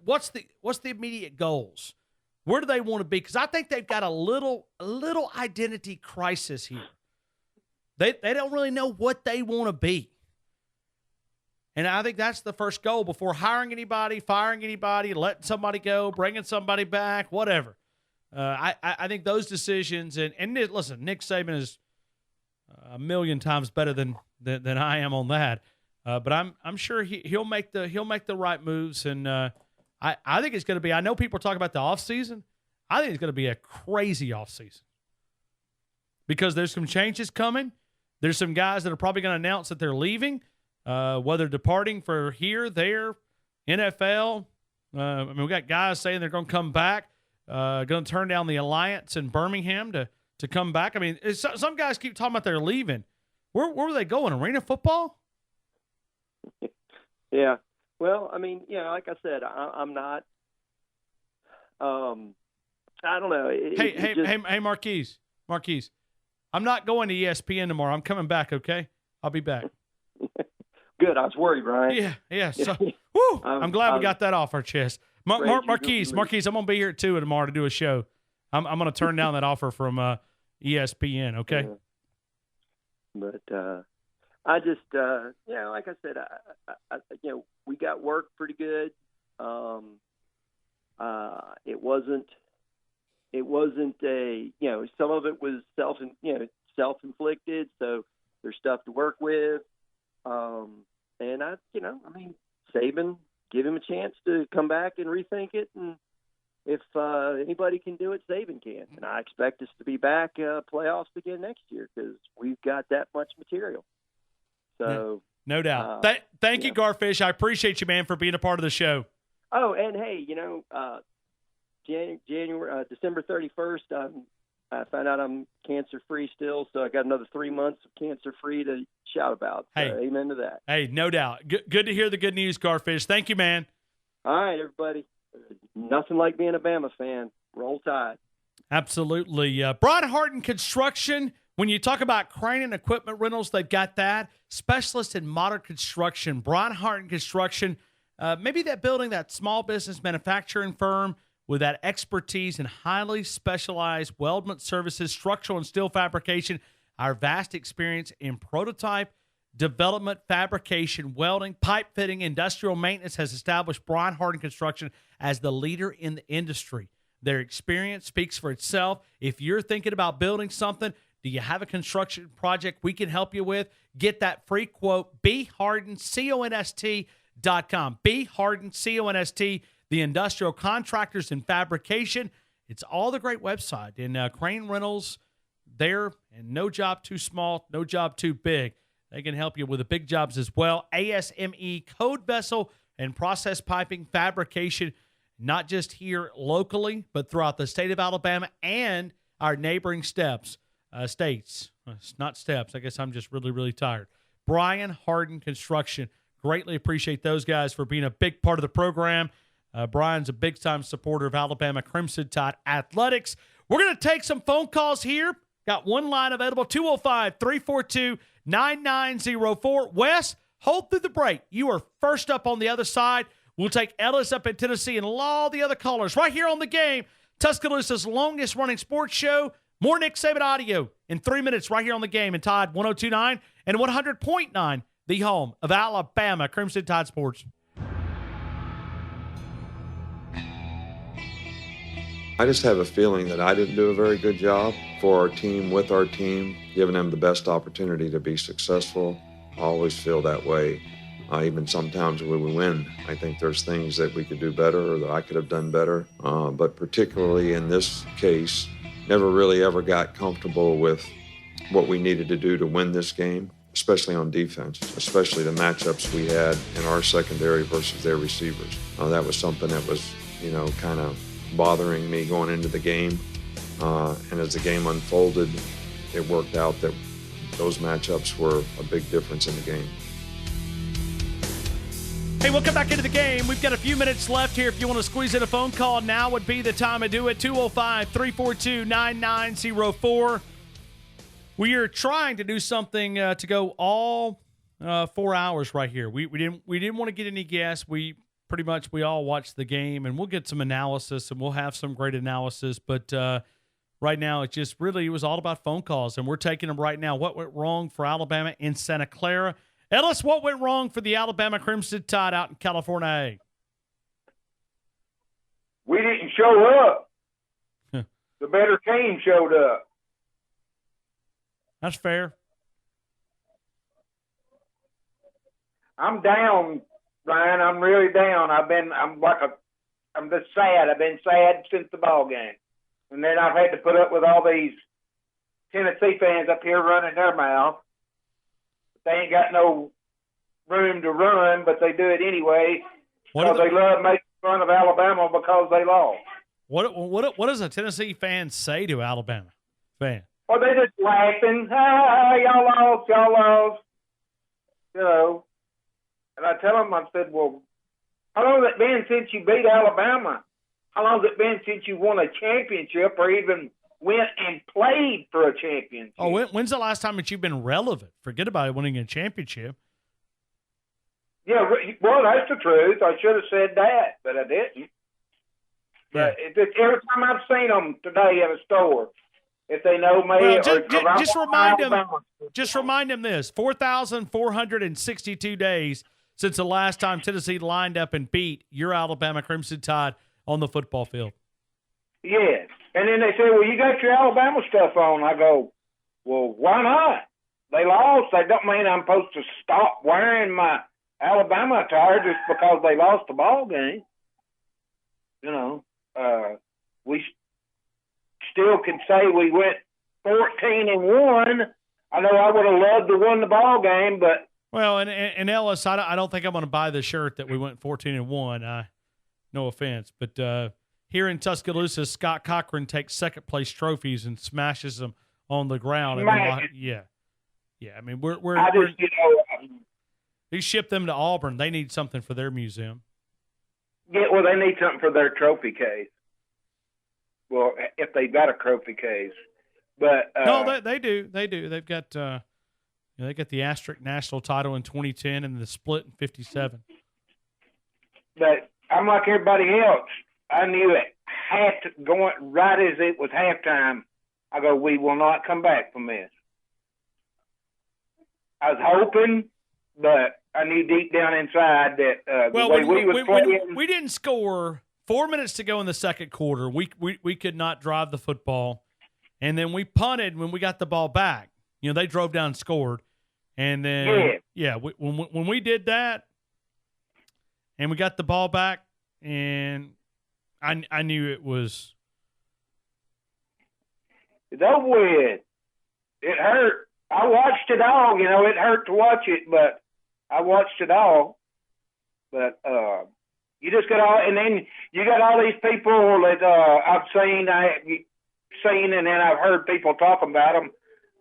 immediate goals? Where do they want to be? Because I think they've got a little identity crisis here. They don't really know what they want to be. And I think that's the first goal before hiring anybody, firing anybody, letting somebody go, bringing somebody back, whatever. I think those decisions and listen, Nick Saban is a million times better than I am on that. But I'm sure he'll make the right moves, and I think it's going to be. I know people are talking about the offseason. I think it's going to be a crazy offseason because there's some changes coming. There's some guys that are probably going to announce that they're leaving, whether departing for here, there, NFL. I mean, we got guys saying they're going to come back, going to turn down the Alliance in Birmingham to come back. I mean, some guys keep talking about they're leaving. Where were they going? Arena football? Yeah. Well, I mean, like I said, I'm not. I don't know. Hey, Marquise. I'm not going to ESPN tomorrow. I'm coming back. Okay, I'll be back. Good. I was worried, Ryan. Yeah. So, woo, I'm glad we got that off our chest. Marquise, I'm gonna be here at 2 tomorrow to do a show. I'm gonna turn down that offer from ESPN. Okay. But I just, like I said, I we got work pretty good. It wasn't a, some of it was self-inflicted. So there's stuff to work with. And Saban, give him a chance to come back and rethink it. And if anybody can do it, Saban can. And I expect us to be back playoffs again next year because we've got that much material. So no doubt. Thank you, Garfish. I appreciate you, man, for being a part of the show. Oh, and hey, December 31st, I found out I'm cancer-free still, so I got another 3 months of cancer-free to shout about. So amen to that. Hey, no doubt. Good to hear the good news, Garfish. Thank you, man. All right, everybody. Nothing like being a Bama fan. Roll Tide. Absolutely. Brian Harden Construction, when you talk about crane and equipment rentals, they've got that. Specialist in modern construction, Brian Harden Construction. Maybe that building, that small business manufacturing firm with that expertise in highly specialized weldment services, structural and steel fabrication, our vast experience in prototype development, fabrication, welding, pipe fitting, industrial maintenance has established Brian Harden Construction as the leader in the industry. Their experience speaks for itself. If you're thinking about building something, do you have a construction project we can help you with? Get that free quote, bhardenconst.com. bhardenconst, the industrial contractors and fabrication. It's all the great website. And crane rentals there, and no job too small, no job too big. They can help you with the big jobs as well. ASME, code vessel, and process piping fabrication, not just here locally, but throughout the state of Alabama and our neighboring states. Not steps. I guess I'm just really, really tired. Brian Harden Construction. Greatly appreciate those guys for being a big part of the program. Brian's a big-time supporter of Alabama Crimson Tide Athletics. We're going to take some phone calls here. Got one line available, 205-342-9904. Wes, hold through the break. You are first up on the other side. We'll take Ellis up in Tennessee and all the other callers right here on The Game, Tuscaloosa's longest-running sports show. More Nick Saban audio in 3 minutes right here on The Game in Tide 102.9 and 100.9, the home of Alabama Crimson Tide Sports. I just have a feeling that I didn't do a very good job for our team, with our team, giving them the best opportunity to be successful. I always feel that way. Even sometimes when we win, I think there's things that we could do better or that I could have done better. But particularly in this case, never really ever got comfortable with what we needed to do to win this game, especially on defense, especially the matchups we had in our secondary versus their receivers. That was something that was, kind of bothering me going into the game. And as the game unfolded, it worked out that those matchups were a big difference in the game. Hey, we'll come back into the game. We've got a few minutes left here. If you want to squeeze in a phone call, now would be the time to do it. 205-342-9904. We are trying to do something to go all 4 hours right here. We didn't want to get any guests. We all watched the game, and we'll get some analysis, and we'll have some great analysis. But right now, it was all about phone calls, and we're taking them right now. What went wrong for Alabama in Santa Clara? Ellis, what went wrong for the Alabama Crimson Tide out in California? We didn't show up. The better team showed up. That's fair. I'm down, Ryan. I'm really down. I'm just sad. I've been sad since the ball game. And then I've had to put up with all these Tennessee fans up here running their mouth. they ain't got no room to run, but they do it anyway because they love making fun of Alabama because they lost. What does a Tennessee fan say to Alabama fan? Well, they just laughing. Y'all lost. You know. And I tell them, I said, well, how long has it been since you beat Alabama? How long has it been since you won a championship or even went and played for a championship? Oh, when's the last time that you've been relevant? Forget about winning a championship. Yeah, well, that's the truth. I should have said that, but I didn't. Yeah. But every time I've seen them today in a store, if they know me, well, just remind them this: 4,462 days since the last time Tennessee lined up and beat your Alabama Crimson Tide on the football field. Yes, and then they say, "Well, you got your Alabama stuff on." I go, "Well, why not? They lost. They don't mean I'm supposed to stop wearing my Alabama attire just because they lost the ball game." You know, we still can say we went 14-1. I know I would have loved to win the ball game, but and Ellis, I don't think I'm going to buy the shirt that we went 14-1. No offense, but here in Tuscaloosa, Scott Cochran takes second place trophies and smashes them on the ground. Yeah. I mean, he shipped them to Auburn. They need something for their museum. Yeah, well, they need something for their trophy case. Well, if they've got a trophy case, but no, they do. They've got they got the Asterisk National title in 2010 and the split in '57. But I'm like everybody else. I knew it going right as it was halftime. I go, we will not come back from this. I was hoping, but I knew deep down inside that the way we was playing. We didn't score. 4 minutes to go in the second quarter. We could not drive the football, and then we punted when we got the ball back. You know, they drove down and scored, and then when we did that, and we got the ball back, and I knew it was. It's over with. It hurt. I watched it all. You know, it hurt to watch it, but I watched it all. But you just got all, and then you got all these people that I've seen, and then I've heard people talk about them,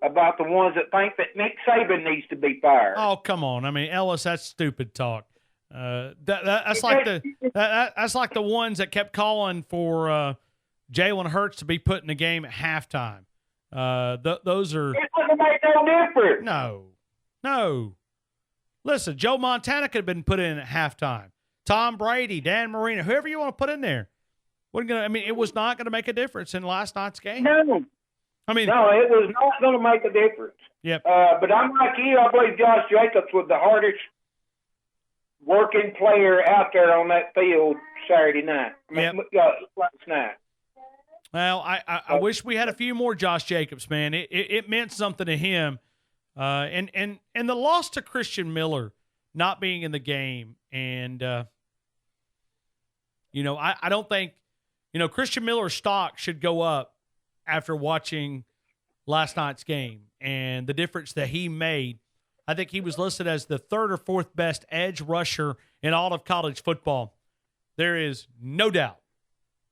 about the ones that think that Nick Saban needs to be fired. Oh, come on! I mean, Ellis, that's stupid talk. That's like the ones that kept calling for Jalen Hurts to be put in the game at halftime. Those are. It doesn't make no difference. No. Listen, Joe Montana could have been put in at halftime. Tom Brady, Dan Marino, whoever you want to put in there. It was not going to make a difference in last night's game. No. No, it was not going to make a difference. Yep. But I'm like you. I believe Josh Jacobs was the hardest working player out there on that field Saturday night. Last night. Well, I wish we had a few more Josh Jacobs, man. It meant something to him. And the loss to Christian Miller not being in the game. And, I don't think, Christian Miller's stock should go up after watching last night's game and the difference that he made. I think he was listed as the third or fourth best edge rusher in all of college football. There is no doubt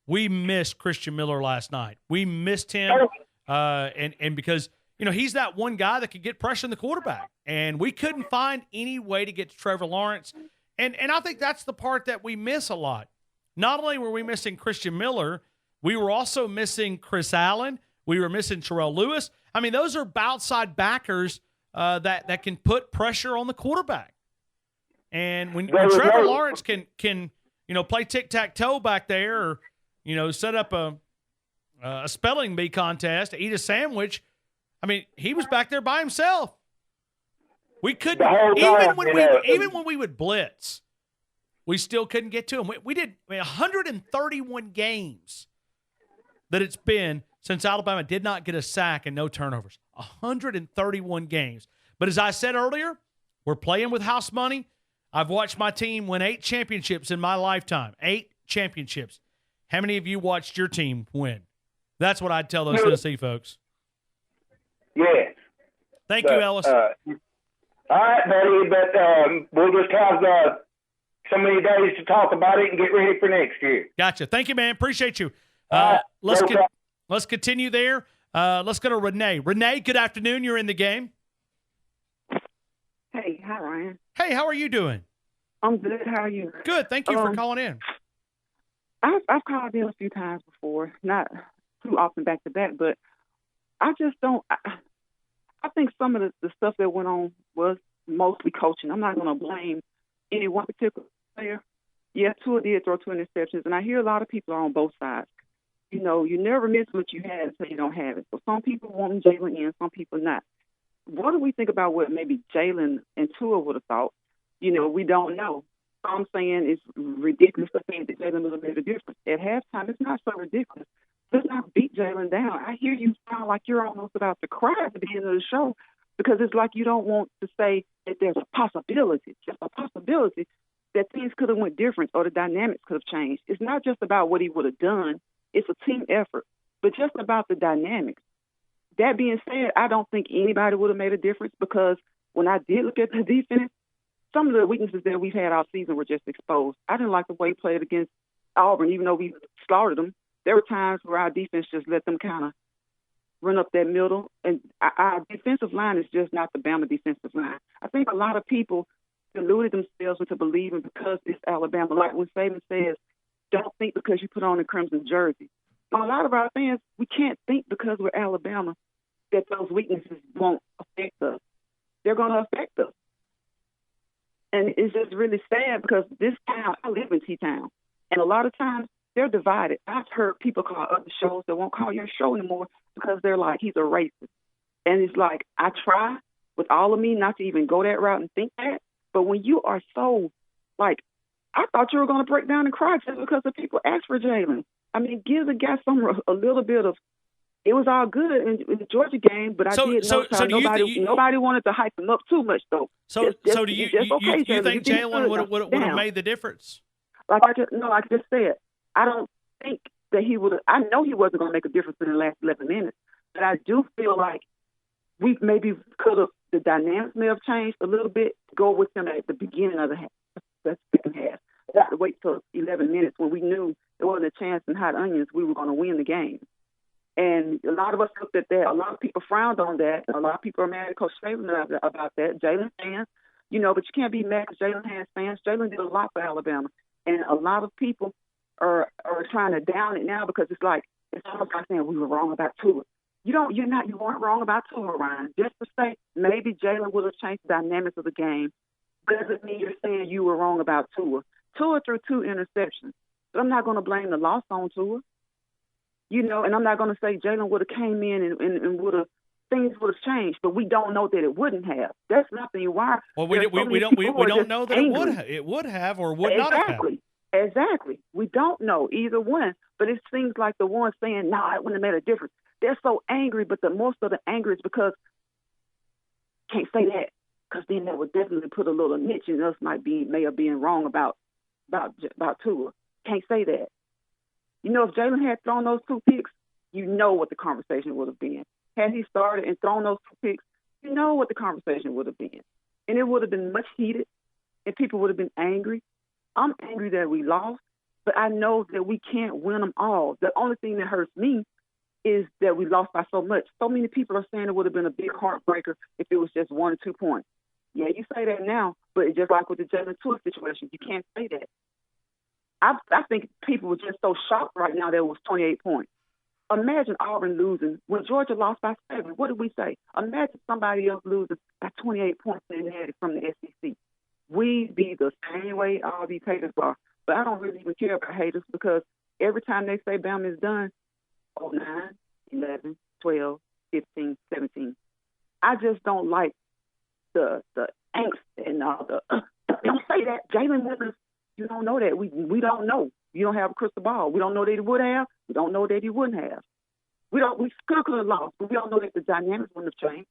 we missed Christian Miller last night. We missed him, and because he's that one guy that could get pressure on the quarterback, and we couldn't find any way to get to Trevor Lawrence, and I think that's the part that we miss a lot. Not only were we missing Christian Miller, we were also missing Chris Allen. We were missing Terrell Lewis. I mean, those are outside backers that can put pressure on the quarterback. And when Trevor Lawrence can play tic-tac-toe back there, or set up a spelling bee contest, eat a sandwich. I mean, he was back there by himself. We couldn't even when we would blitz, we still couldn't get to him. We did 131 games that it's been since Alabama did not get a sack and no turnovers. 131 games. But as I said earlier, we're playing with house money. I've watched my team win 8 championships in my lifetime. 8 championships. How many of you watched your team win? That's what I'd tell those Tennessee folks. Yeah. Thank you, Ellis. All right, buddy, but we'll just have so many days to talk about it and get ready for next year. Gotcha. Thank you, man. Appreciate you. Right, Let's continue there. Let's go to Renee. Renee, good afternoon. You're in the game. Hey, hi, Ryan. Hey, how are you doing? I'm good. How are you? Good. Thank you for calling in. I've called in a few times before, not too often back to back, but I just don't. I think some of the stuff that went on was mostly coaching. I'm not going to blame any one particular player. Yeah, Tua did throw 2 interceptions, and I hear a lot of people are on both sides. You know, you never miss what you had until you don't have it. So some people want Jalen in, some people not. What do we think about what maybe Jalen and Tua would have thought? You know, we don't know. So I'm saying it's ridiculous to think that Jalen would have made a difference. At halftime, it's not so ridiculous. Let's not beat Jalen down. I hear you sound like you're almost about to cry at the beginning of the show because it's like you don't want to say that there's a possibility, just a possibility that things could have went different or the dynamics could have changed. It's not just about what he would have done. It's a team effort, but just about the dynamics. That being said, I don't think anybody would have made a difference because when I did look at the defense, some of the weaknesses that we've had all season were just exposed. I didn't like the way he played against Auburn, even though we slaughtered them. There were times where our defense just let them kind of run up that middle. And our defensive line is just not the Bama defensive line. I think a lot of people deluded themselves into believing because it's Alabama. Like when Saban says, don't think because you put on a crimson jersey. But a lot of our fans, we can't think because we're Alabama that those weaknesses won't affect us. They're going to affect us. And it's just really sad because this town, I live in T-Town, and a lot of times they're divided. I've heard people call other shows that won't call your show anymore because they're like, he's a racist. And it's like, I try with all of me not to even go that route and think that. But when you are so, like, I thought you were going to break down and cry just because the people asked for Jalen. I mean, give the guy a little bit of, it was all good in the Georgia game, but nobody wanted to hype him up too much, though. So do you think Jalen would have made the difference? Like I just said, I don't think that he would have. I know he wasn't going to make a difference in the last 11 minutes, but I do feel like we maybe could have, the dynamics may have changed a little bit to go with him at the beginning of the second half. I had to wait till 11 minutes when we knew there wasn't a chance in hot onions we were going to win the game. And a lot of us looked at that. A lot of people frowned on that. A lot of people are mad at Coach Saban about that. Jalen fans, but you can't be mad because Jalen has fans. Jalen did a lot for Alabama. And a lot of people are trying to down it now because it's almost like saying we were wrong about Tua. You weren't wrong about Tua, Ryan. Just to say maybe Jalen would have changed the dynamics of the game doesn't mean you're saying you were wrong about Tua. Tua threw 2 interceptions. But I'm not going to blame the loss on Tua. And I'm not going to say Jalen would have came in and would have, things would have changed, but we don't know that it wouldn't have. That's nothing. Why? Well, we don't know that it would have or would not have. Exactly. We don't know either one, but it seems like the ones saying, no, it wouldn't have made a difference. They're so angry, but the most of the anger is because can't say that because then that would definitely put a little niche in us may have been wrong about Tua. Can't say that. If Jalen had thrown those 2 picks, what the conversation would have been. Had he started and thrown those 2 picks, what the conversation would have been. And it would have been much heated, and people would have been angry. I'm angry that we lost, but I know that we can't win them all. The only thing that hurts me is that we lost by so much. So many people are saying it would have been a big heartbreaker if it was just 1 or 2 points. Yeah, you say that now, but just like with the Jalen Tua situation, you can't say that. I think people were just so shocked right now that it was 28 points. Imagine Auburn losing. When Georgia lost by 7, what did we say? Imagine somebody else losing by 28 points and had it from the SEC. We be the same way all these haters are. But I don't really even care about haters because every time they say Bama is done, 9, 11, 12, 15, 17. I just don't like the angst and all the don't say that. Jalen Withers, you don't know that. We don't know. You don't have a crystal ball. We don't know that he would have. We don't know that he wouldn't have. We could have lost, but we don't know that the dynamics wouldn't have changed.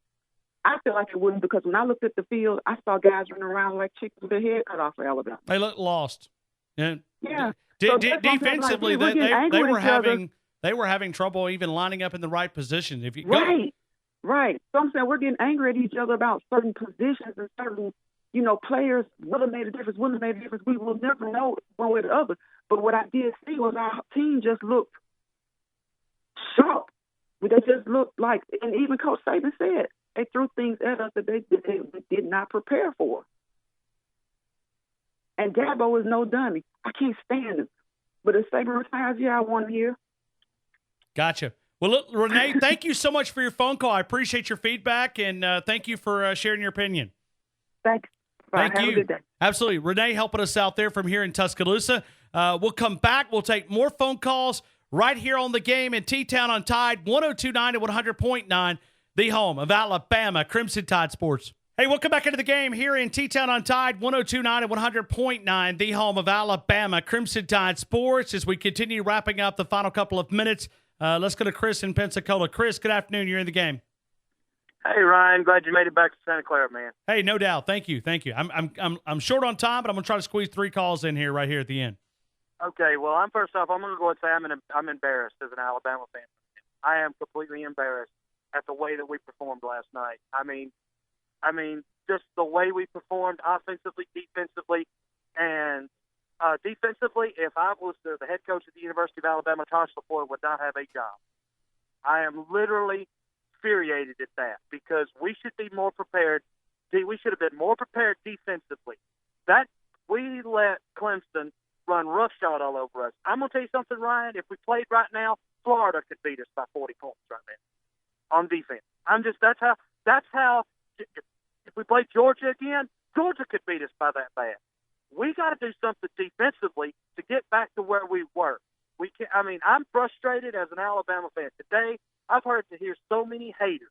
I feel like it wouldn't because when I looked at the field, I saw guys running around like chickens with their head cut off for Alabama. They looked lost. Yeah. Defensively, they were having trouble even lining up in the right position. Right. So I'm saying we're getting angry at each other about certain positions and certain, players would have made a difference, wouldn't have made a difference. We will never know one way or the other. But what I did see was our team just looked sharp. They just looked like, and even Coach Saban said, they threw things at us that they did not prepare for. And Dabo is no dummy. I can't stand him. But if Saban retires, I want him here. Gotcha. Well, look, Renee, thank you so much for your phone call. I appreciate your feedback, and thank you for sharing your opinion. Thanks. Thank Have you. a good day. Absolutely. Renee helping us out there from here in Tuscaloosa. We'll come back. We'll take more phone calls right here on the game in T-Town on Tide, 102.9 and 100.9, the home of Alabama Crimson Tide Sports. Hey, welcome back into the game here in T-Town on Tide, 102.9 and 100.9, the home of Alabama Crimson Tide Sports. As we continue wrapping up the final couple of minutes, let's go to Chris in Pensacola. Chris, good afternoon. You're in the game. Hey, Ryan. Glad you made it back to Santa Clara, man. Hey, no doubt. Thank you. I'm short on time, but I'm gonna try to squeeze 3 calls in here right here at the end. Okay. Well, I'm going to go and say I'm embarrassed as an Alabama fan. I am completely embarrassed at the way that we performed last night. I mean, just the way we performed offensively, defensively, and defensively. If I was the head coach at the University of Alabama, Tosh LaFleur would not have a job. I am literally infuriated at that because we should be more prepared. We should have been more prepared defensively. That we let Clemson run roughshod all over us. I'm gonna tell you something, Ryan. If we played right now, Florida could beat us by 40 points right now on defense. That's how. If we play Georgia again, Georgia could beat us by that bad. We got to do something defensively to get back to where we were. We can. I mean, I'm frustrated as an Alabama fan today. I've heard to hear so many haters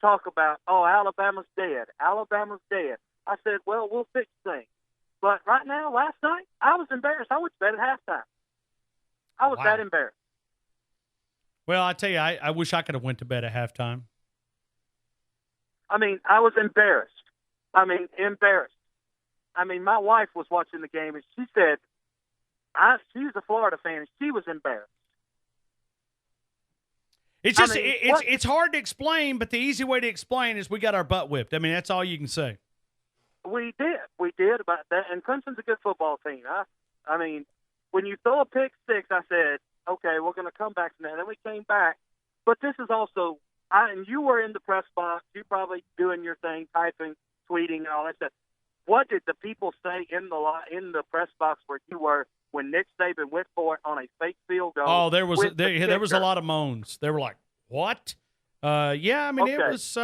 talk about, oh, Alabama's dead. Alabama's dead. I said, well, we'll fix things. But right now, last night, I was embarrassed. I went to bed at halftime. I was that embarrassed. Well, I tell you, I wish I could have went to bed at halftime. I mean, I was embarrassed. Embarrassed. I mean, my wife was watching the game, and she said, she's a Florida fan, and she was embarrassed. It's just, it's hard to explain, but the easy way to explain is we got our butt whipped. I mean, that's all you can say. We did about that, and Clemson's a good football team. I mean, when you throw a pick six, I said, okay, we're going to come back from that. And then we came back, but this is also, and you were in the press box, you probably doing your thing, typing, tweeting, and all that stuff. What did the people say in the press box where you were when Nick Saban went for it on a fake field goal? Oh, there was a lot of moans. They were like, "What?" Yeah, I mean, it was.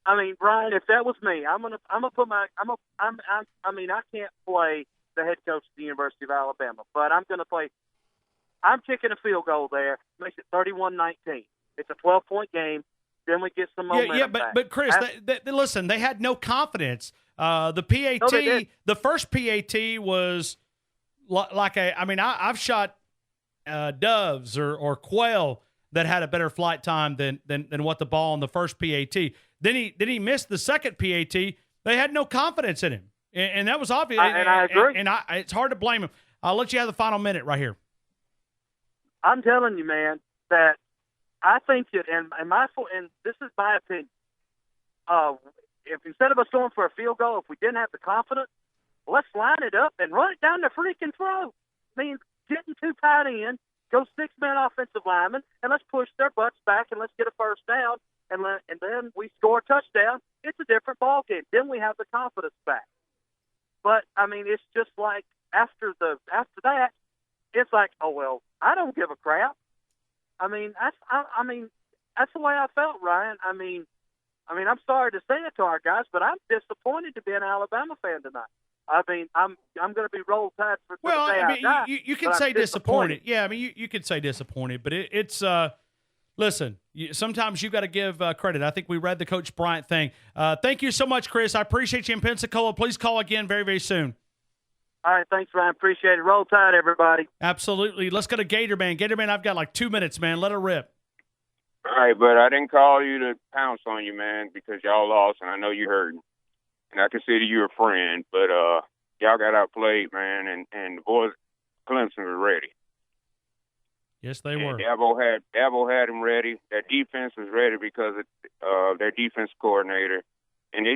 I mean, Brian, if that was me, I'm gonna put my I mean, I can't play the head coach of the University of Alabama, but I'm gonna play. I'm kicking a field goal there, makes it 31-19. It's a 12-point game. Then we get some momentum back. But Chris, listen, they had no confidence. The PAT, the first PAT was like I've shot doves or quail that had a better flight time than what the ball on the first PAT. Then he missed the second PAT. They had no confidence in him, and that was obvious. I agree. And it's hard to blame him. I'll let you have the final minute right here. I'm telling you, man, that I think that, and this is my opinion. If instead of us going for a field goal, if we didn't have the confidence, let's line it up and run it down the freaking throat. I mean, getting too tight in, go 6-man offensive linemen, and let's push their butts back and let's get a first down, and then we score a touchdown. It's a different ball game. Then we have the confidence back. But I mean, it's just like after that, it's like, oh well, I don't give a crap. I mean, that's the way I felt, Ryan. I mean, I'm sorry to say it to our guys, but I'm disappointed to be an Alabama fan tonight. I mean, I'm going to be roll tide for the day I die. You can say disappointed. Yeah, I mean, you could say disappointed, but it's listen, sometimes you got to give credit. I think we read the Coach Bryant thing. Thank you so much, Chris. I appreciate you in Pensacola. Please call again very, very soon. All right, thanks, Ryan. Appreciate it. Roll Tide, everybody. Absolutely. Let's go to Gatorman. Gatorman, I've got like 2 minutes, man. Let it rip. All right, but I didn't call you to pounce on you, man, because y'all lost, and I know you hurt. And I consider you a friend, but y'all got outplayed, man, and the boys, Clemson, were ready. Yes, they And were. Dabo had them ready. Their defense was ready because of their defense coordinator, and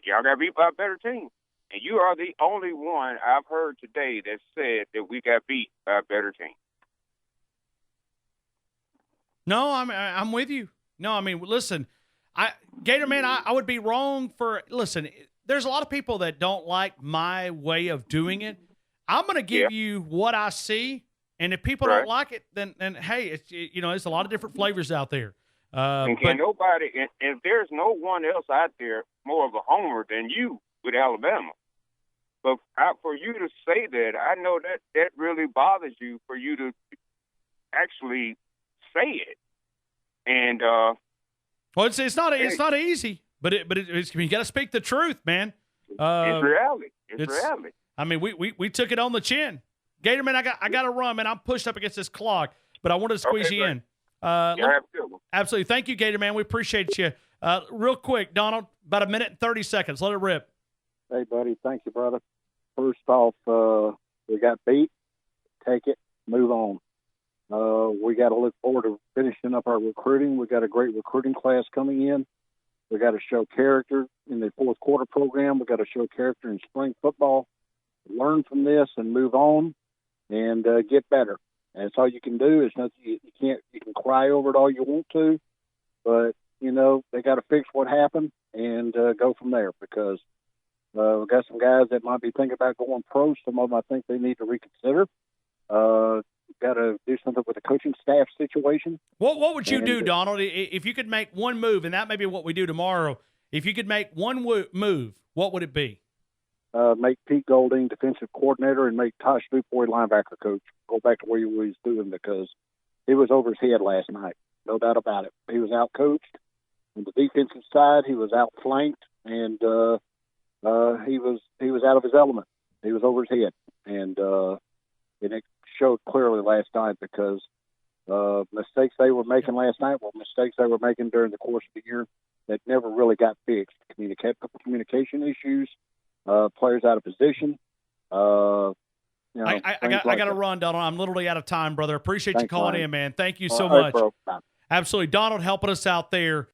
y'all got beat by a better team. And you are the only one I've heard today that said that we got beat by a better team. No, I'm with you. No, I mean, listen, Gator Man, I would be wrong for listen. There's a lot of people that don't like my way of doing it. I'm going to give you what I see, and if people don't like it, then hey, it's there's a lot of different flavors out there. And nobody, and there's no one else out there more of a homer than you with Alabama. But for you to say that, I know that really bothers you for you to actually say it. And well, it's not easy, but it's you got to speak the truth, man. It's reality. It's reality. I mean, we took it on the chin. Gatorman, I got to run, man. I'm pushed up against this clock, but I wanted to squeeze you in. Have a good one. Absolutely. Thank you, Gatorman. We appreciate you. Real quick, Donald, about a minute and 30 seconds. Let it rip. Hey, buddy. Thank you, brother. First off, we got beat. Take it. Move on. We got to look forward to finishing up our recruiting. We got a great recruiting class coming in. We got to show character in the fourth quarter program. We got to show character in spring football. Learn from this and move on and get better. And that's all you can do. It's nothing you can cry over it all you want to, but they got to fix what happened and go from there because we've got some guys that might be thinking about going pro. Some of them I think they need to reconsider. Got to do something with the coaching staff situation. What would you do, Donald, if you could make one move, and that may be what we do tomorrow, if you could make one move, what would it be? Make Pete Golding defensive coordinator and make Tosh Newport linebacker coach. Go back to where he was doing because he was over his head last night. No doubt about it. He was out-coached. On the defensive side, he was outflanked, and he was out of his element. He was over his head. And it showed clearly last night because mistakes they were making last night were mistakes they were making during the course of the year that never really got fixed. Communication issues, players out of position. I got to run, Donald. I'm literally out of time, brother. Appreciate you calling in, man. Thank you so right, much. Bro. Bye. Absolutely. Donald helping us out there.